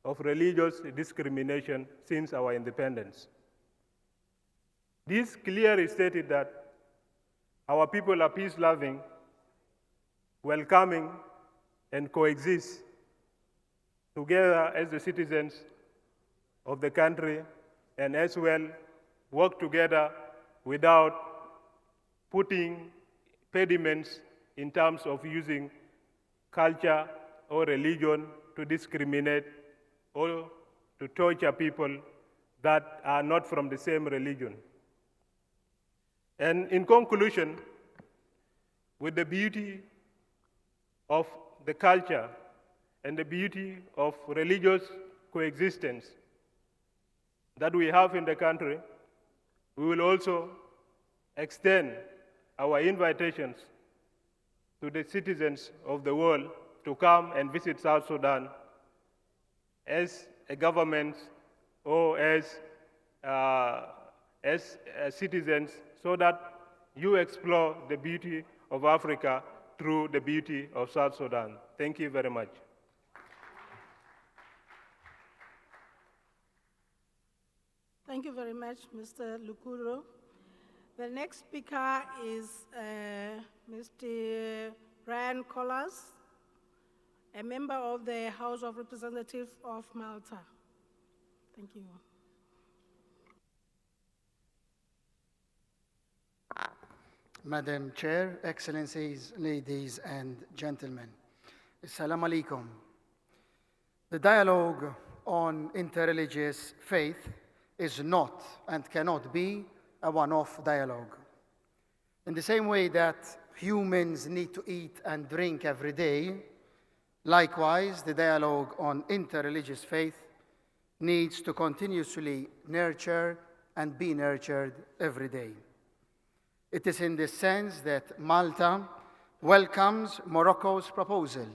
of religious discrimination since our independence. This clearly stated that our people are peace-loving, welcoming, and coexist together as the citizens of the country, and as well work together without putting impediments in terms of using culture or religion to discriminate or to torture people that are not from the same religion. And in conclusion, with the beauty of the culture and the beauty of religious coexistence that we have in the country, we will also extend our invitations to the citizens of the world to come and visit South Sudan as a government or as citizens, so that you explore the beauty of Africa through the beauty of South Sudan. Thank you very much. Thank you very much, Mr. Lukuro. The next speaker is Mr. Brian Collas, a member of the House of Representatives of Malta. Thank you. Madam Chair, Excellencies, ladies and gentlemen, Assalamu alaikum. The dialogue on interreligious faith is not and cannot be a one-off dialogue. In the same way that humans need to eat and drink every day, likewise, the dialogue on interreligious faith needs to continuously nurture and be nurtured every day. It is in this sense that Malta welcomes Morocco's proposal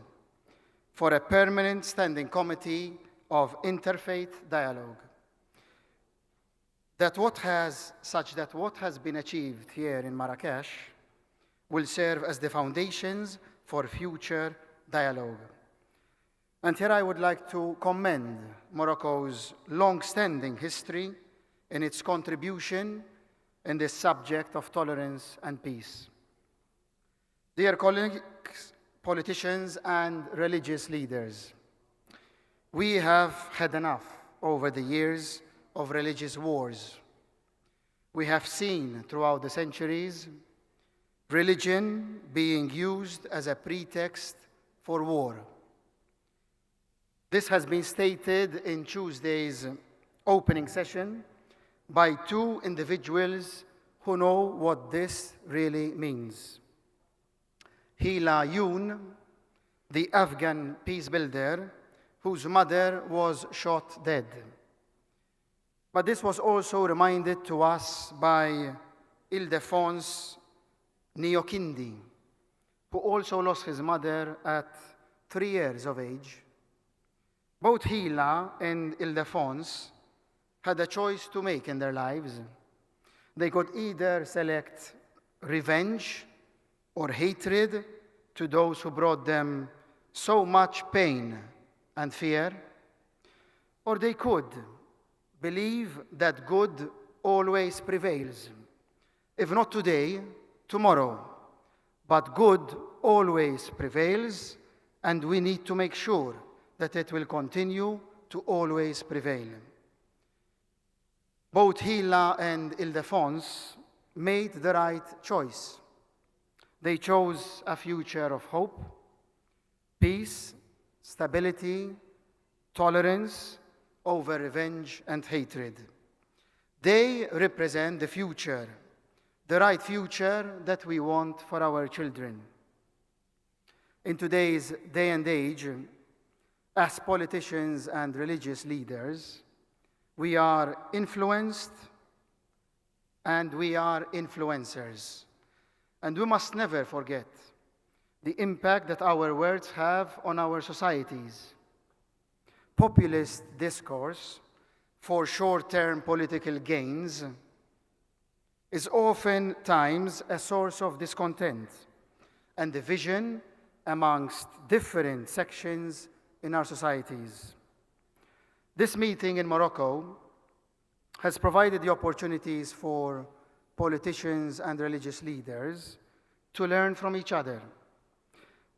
for a permanent standing committee of interfaith dialogue. Such that what has been achieved here in Marrakesh will serve as the foundations for future dialogue. And here I would like to commend Morocco's long-standing history in its contribution in the subject of tolerance and peace. Dear colleagues, politicians, and religious leaders, we have had enough over the years of religious wars. We have seen throughout the centuries religion being used as a pretext for war. This has been stated in Tuesday's opening session by two individuals who know what this really means. Hila Yoon, the Afghan peace builder, whose mother was shot dead. But this was also reminded to us by Ildefonso Nyokindi, who also lost his mother at 3 years of age. Both Hila and Ildefonso had a choice to make in their lives. They could either select revenge or hatred to those who brought them so much pain and fear, or they could believe that good always prevails. If not today, tomorrow. But good always prevails, and we need to make sure that it will continue to always prevail. Both Hila and Ildefonso made the right choice. They chose a future of hope, peace, stability, tolerance over revenge and hatred. They represent the future, the right future that we want for our children. In today's day and age, as politicians and religious leaders, we are influenced and we are influencers. And we must never forget the impact that our words have on our societies. Populist discourse for short-term political gains is oftentimes a source of discontent and division amongst different sections in our societies. This meeting in Morocco has provided the opportunities for politicians and religious leaders to learn from each other.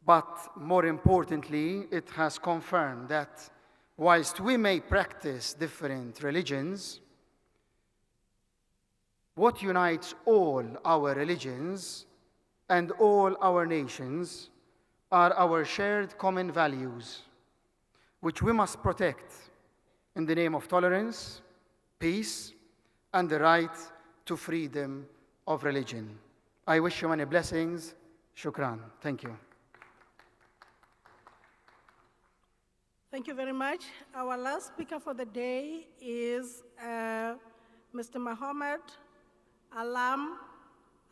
But more importantly, it has confirmed that whilst we may practice different religions, what unites all our religions and all our nations are our shared common values, which we must protect in the name of tolerance, peace, and the right to freedom of religion. I wish you many blessings. Shukran. Thank you. Thank you very much. Our last speaker for the day is Mr. Mohammed Alam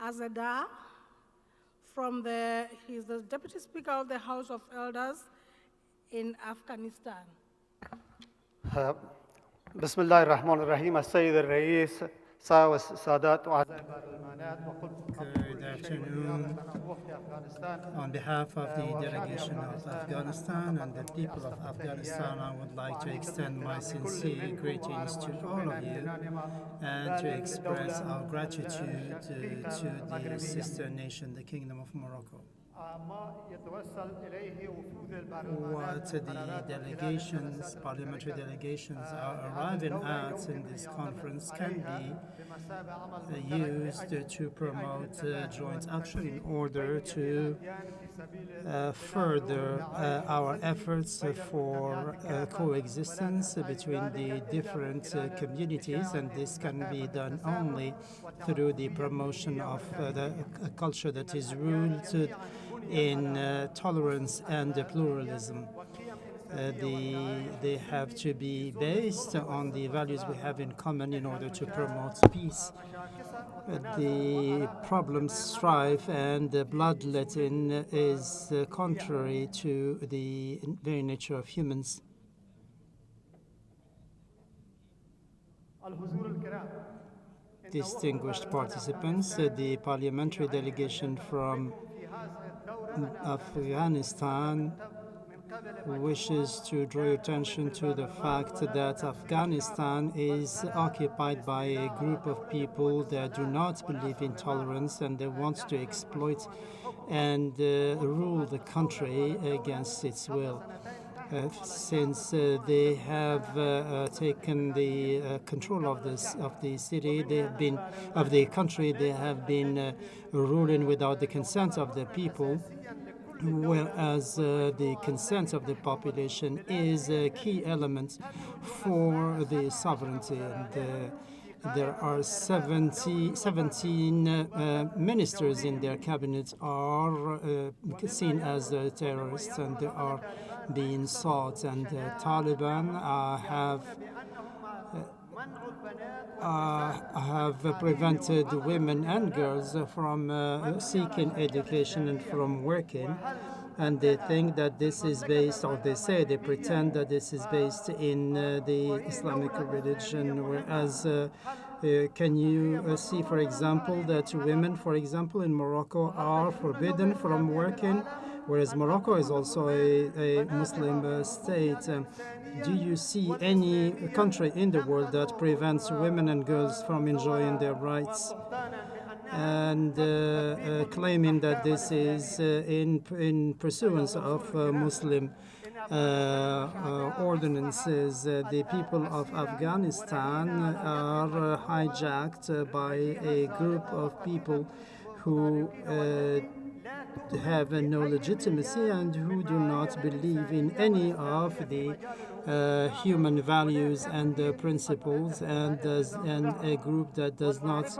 Azadar he's the Deputy Speaker of the House of Elders in Afghanistan. بسم الله الرحمن الرحيم السيد الرئيس السادات وأعزائي البرلمانات Good afternoon. On behalf of the delegation of Afghanistan and the people of Afghanistan, I would like to extend my sincere greetings to all of you and to express our gratitude to the sister nation, the Kingdom of Morocco. What the delegations, parliamentary delegations are arriving at in this conference can be used to promote joint action in order to further our efforts for coexistence between the different communities, and this can be done only through the promotion of a culture that is rooted in tolerance and pluralism. They have to be based on the values we have in common in order to promote peace. The problem, strife, and bloodletting is contrary to the very nature of humans. Distinguished participants, the parliamentary delegation from Afghanistan wishes to draw your attention to the fact that Afghanistan is occupied by a group of people that do not believe in tolerance, and they want to exploit and rule the country against its will. Since they have taken the control of the city, they have been of the country. They have been ruling without the consent of the people, whereas the consent of the population is a key element for the sovereignty. And there are 17 ministers in their cabinet are seen as terrorists, and they are being sought. And the Taliban have prevented women and girls from seeking education and from working. And they think that this is based, or they say, they pretend that this is based in the Islamic religion, whereas can you see, for example, that women, for example, in Morocco are forbidden from working, whereas Morocco is also a Muslim state. Do you see any country in the world that prevents women and girls from enjoying their rights and claiming that this is in pursuance of Muslim ordinances? The people of Afghanistan are hijacked by a group of people who have no legitimacy and who do not believe in any of the human values and principles, and a group that does not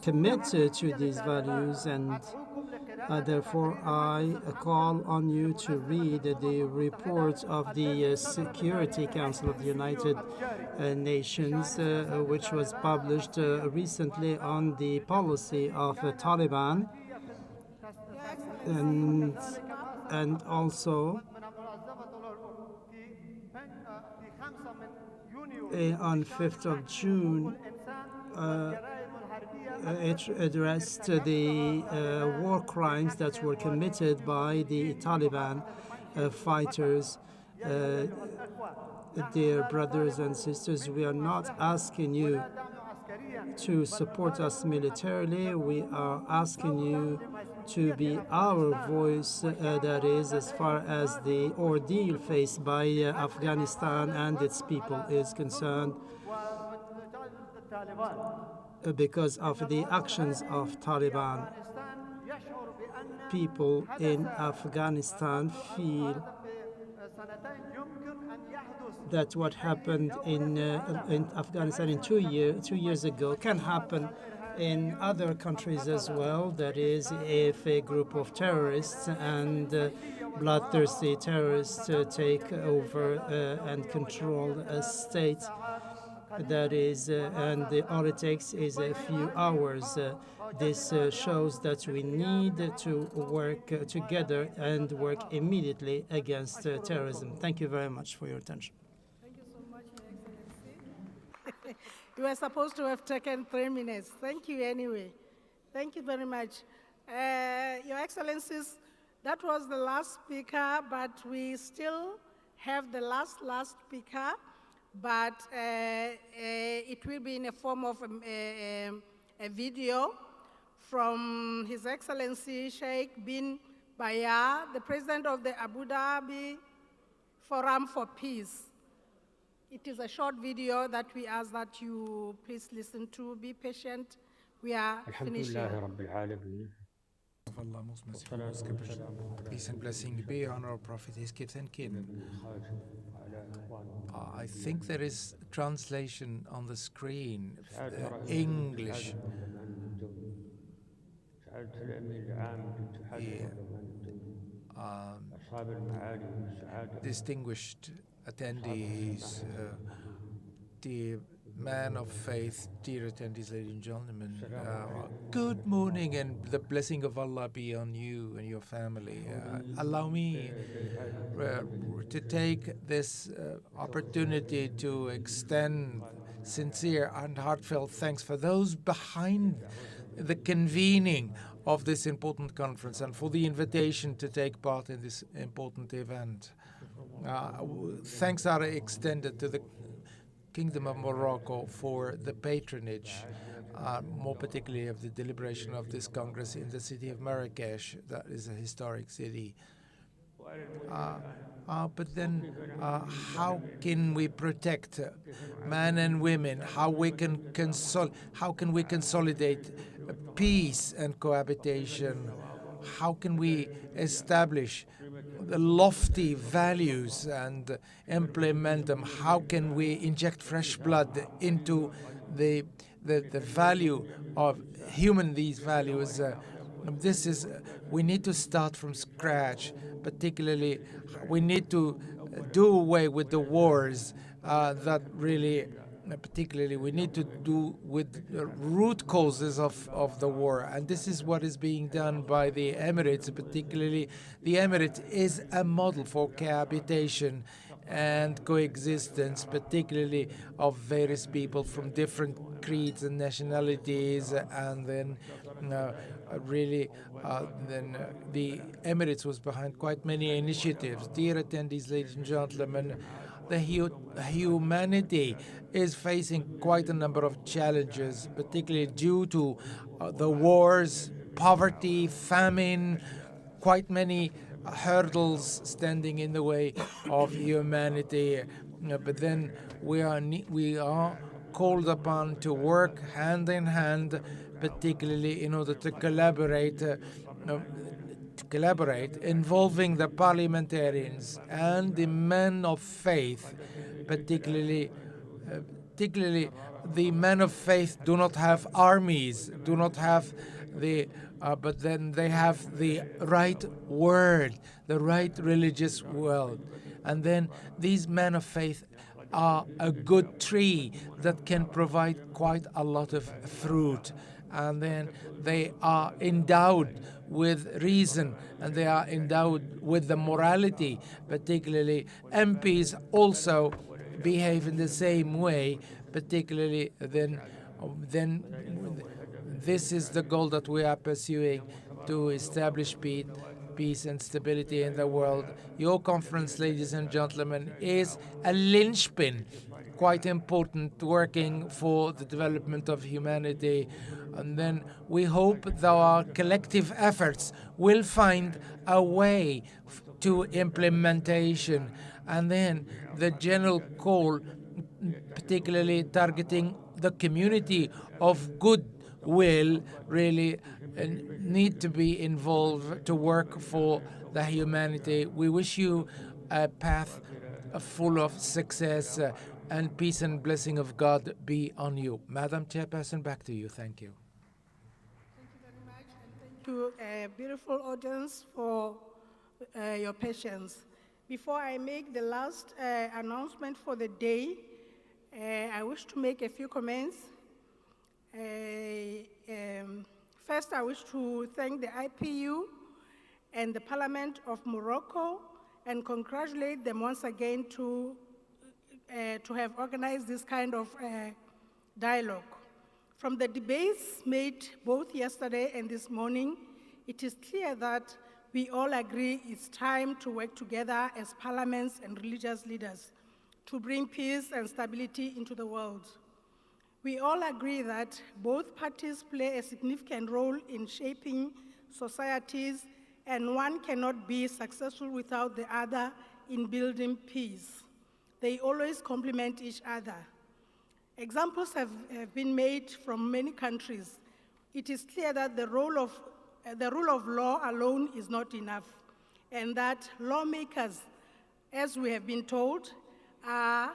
commit to these values. And therefore, I call on you to read the report of the Security Council of the United Nations, which was published recently on the policy of Taliban. And also on 5th of June, it addressed the war crimes that were committed by the Taliban fighters. Dear brothers and sisters, we are not asking you to support us militarily. We are asking you to be our voice, that is, as far as the ordeal faced by Afghanistan and its people is concerned, because of the actions of Taliban. People in Afghanistan feel that what happened in Afghanistan in 2 years ago can happen in other countries as well. That is, if a group of terrorists and bloodthirsty terrorists take over and control a state. That is, and all it takes is a few hours. This shows that we need to work together and work immediately against terrorism. Thank you very much for your attention. Thank you so much, Your Excellency. You were supposed to have taken 3 minutes. Thank you anyway. Thank you very much. Your Excellencies, that was the last speaker, but we still have the last speaker, but it will be in a form of a video from His Excellency Sheikh bin Bayar, the President of the Abu Dhabi Forum for Peace. It is a short video that we ask that you please listen to. Be patient. We are finishing. Of Allah, most merciful, most gracious. Peace and blessing be on our Prophet, his kith and kin. I think there is translation on the screen, English. Distinguished attendees, dear man of faith, dear attendees, ladies and gentlemen, good morning and the blessing of Allah be on you and your family. Allow me to take this opportunity to extend sincere and heartfelt thanks for those behind the convening of this important conference and for the invitation to take part in this important event. Thanks are extended to the Kingdom of Morocco for the patronage, more particularly of the deliberation of this Congress in the city of Marrakesh. That is a historic city. But then, how can we protect men and women? How can we consolidate peace and cohabitation? How can we establish the lofty values and implement them? How can we inject fresh blood into the value of these values? We need to start from scratch. Particularly, we need to do away with the wars particularly we need to do with the root causes of the war. And this is what is being done by the Emirates. Particularly, the Emirates is a model for cohabitation and coexistence, particularly of various people from different creeds and nationalities. And then the Emirates was behind quite many initiatives. Dear attendees, ladies and gentlemen, the humanity is facing quite a number of challenges, particularly due to the wars, poverty, famine, quite many hurdles standing in the way of humanity. But then we are called upon to work hand in hand, particularly in order to collaborate, involving the parliamentarians and the men of faith, particularly the men of faith do not have armies, do not have but then they have the right word, the right religious world. And then these men of faith are a good tree that can provide quite a lot of fruit. And then they are endowed with reason and they are endowed with the morality. Particularly, MPs also behave in the same way, particularly then This is the goal that we are pursuing, to establish peace and stability in the world. Your conference, ladies and gentlemen, is a linchpin, quite important, working for the development of humanity. And then we hope that our collective efforts will find a way to implementation. And then the general call, particularly targeting the community of goodwill, really need to be involved to work for the humanity. We wish you a path full of success, and peace and blessing of God be on you. Madam Chairperson, back to you. Thank you. Thank you, beautiful audience, for your patience. Before I make the last announcement for the day, I wish to make a few comments. First, I wish to thank the IPU and the Parliament of Morocco and congratulate them once again to have organized this kind of dialogue. From the debates made both yesterday and this morning, it is clear that we all agree it's time to work together as parliaments and religious leaders to bring peace and stability into the world. We all agree that both parties play a significant role in shaping societies, and one cannot be successful without the other in building peace. They always complement each other. Examples have been made from many countries. It is clear that the rule of law alone is not enough, and that lawmakers, as we have been told, are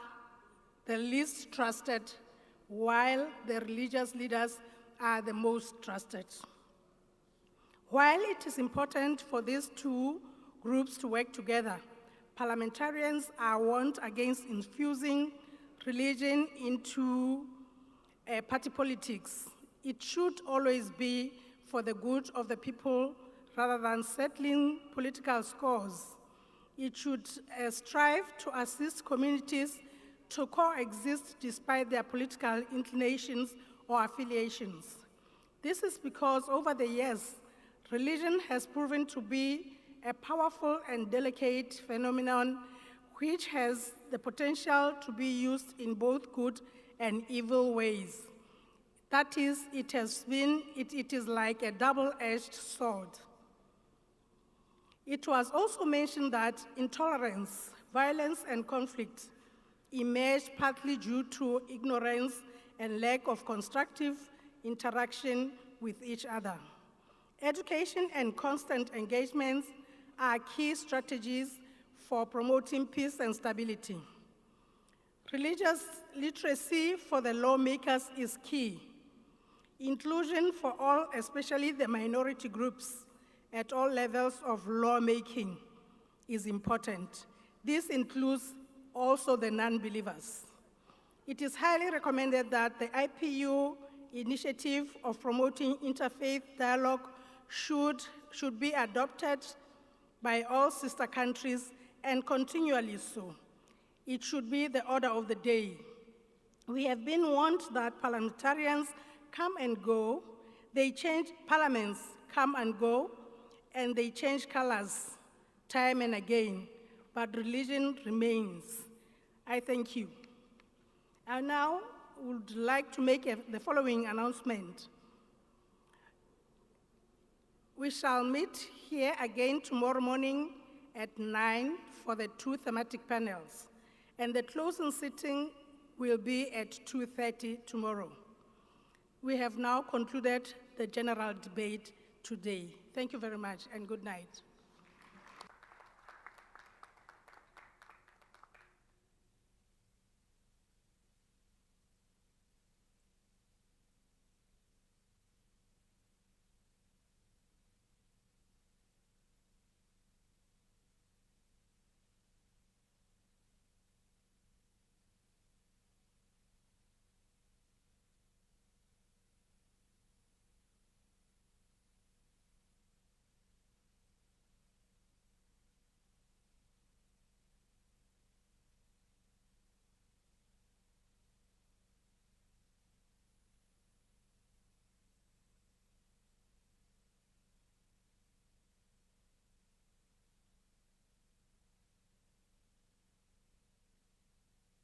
the least trusted, while the religious leaders are the most trusted. While it is important for these two groups to work together, parliamentarians are warned against infusing religion into party politics. It should always be for the good of the people rather than settling political scores. It should strive to assist communities to coexist despite their political inclinations or affiliations. This is because over the years, religion has proven to be a powerful and delicate phenomenon which has the potential to be used in both good and evil ways. That is, it is like a double-edged sword. It was also mentioned that intolerance, violence, and conflict emerged partly due to ignorance and lack of constructive interaction with each other. Education and constant engagements are key strategies for promoting peace and stability. Religious literacy for the lawmakers is key. Inclusion for all, especially the minority groups at all levels of lawmaking, is important. This includes also the non-believers. It is highly recommended that the IPU initiative of promoting interfaith dialogue should be adopted by all sister countries and continually so. It should be the order of the day. We have been warned that parliamentarians come and go, parliaments come and go, and they change colors time and again, but religion remains. I thank you. I now would like to make the following announcement. We shall meet here again tomorrow morning at 9 for the 2 thematic panels, and the closing sitting will be at 2:30 tomorrow. We have now concluded the general debate today. Thank you very much, and good night.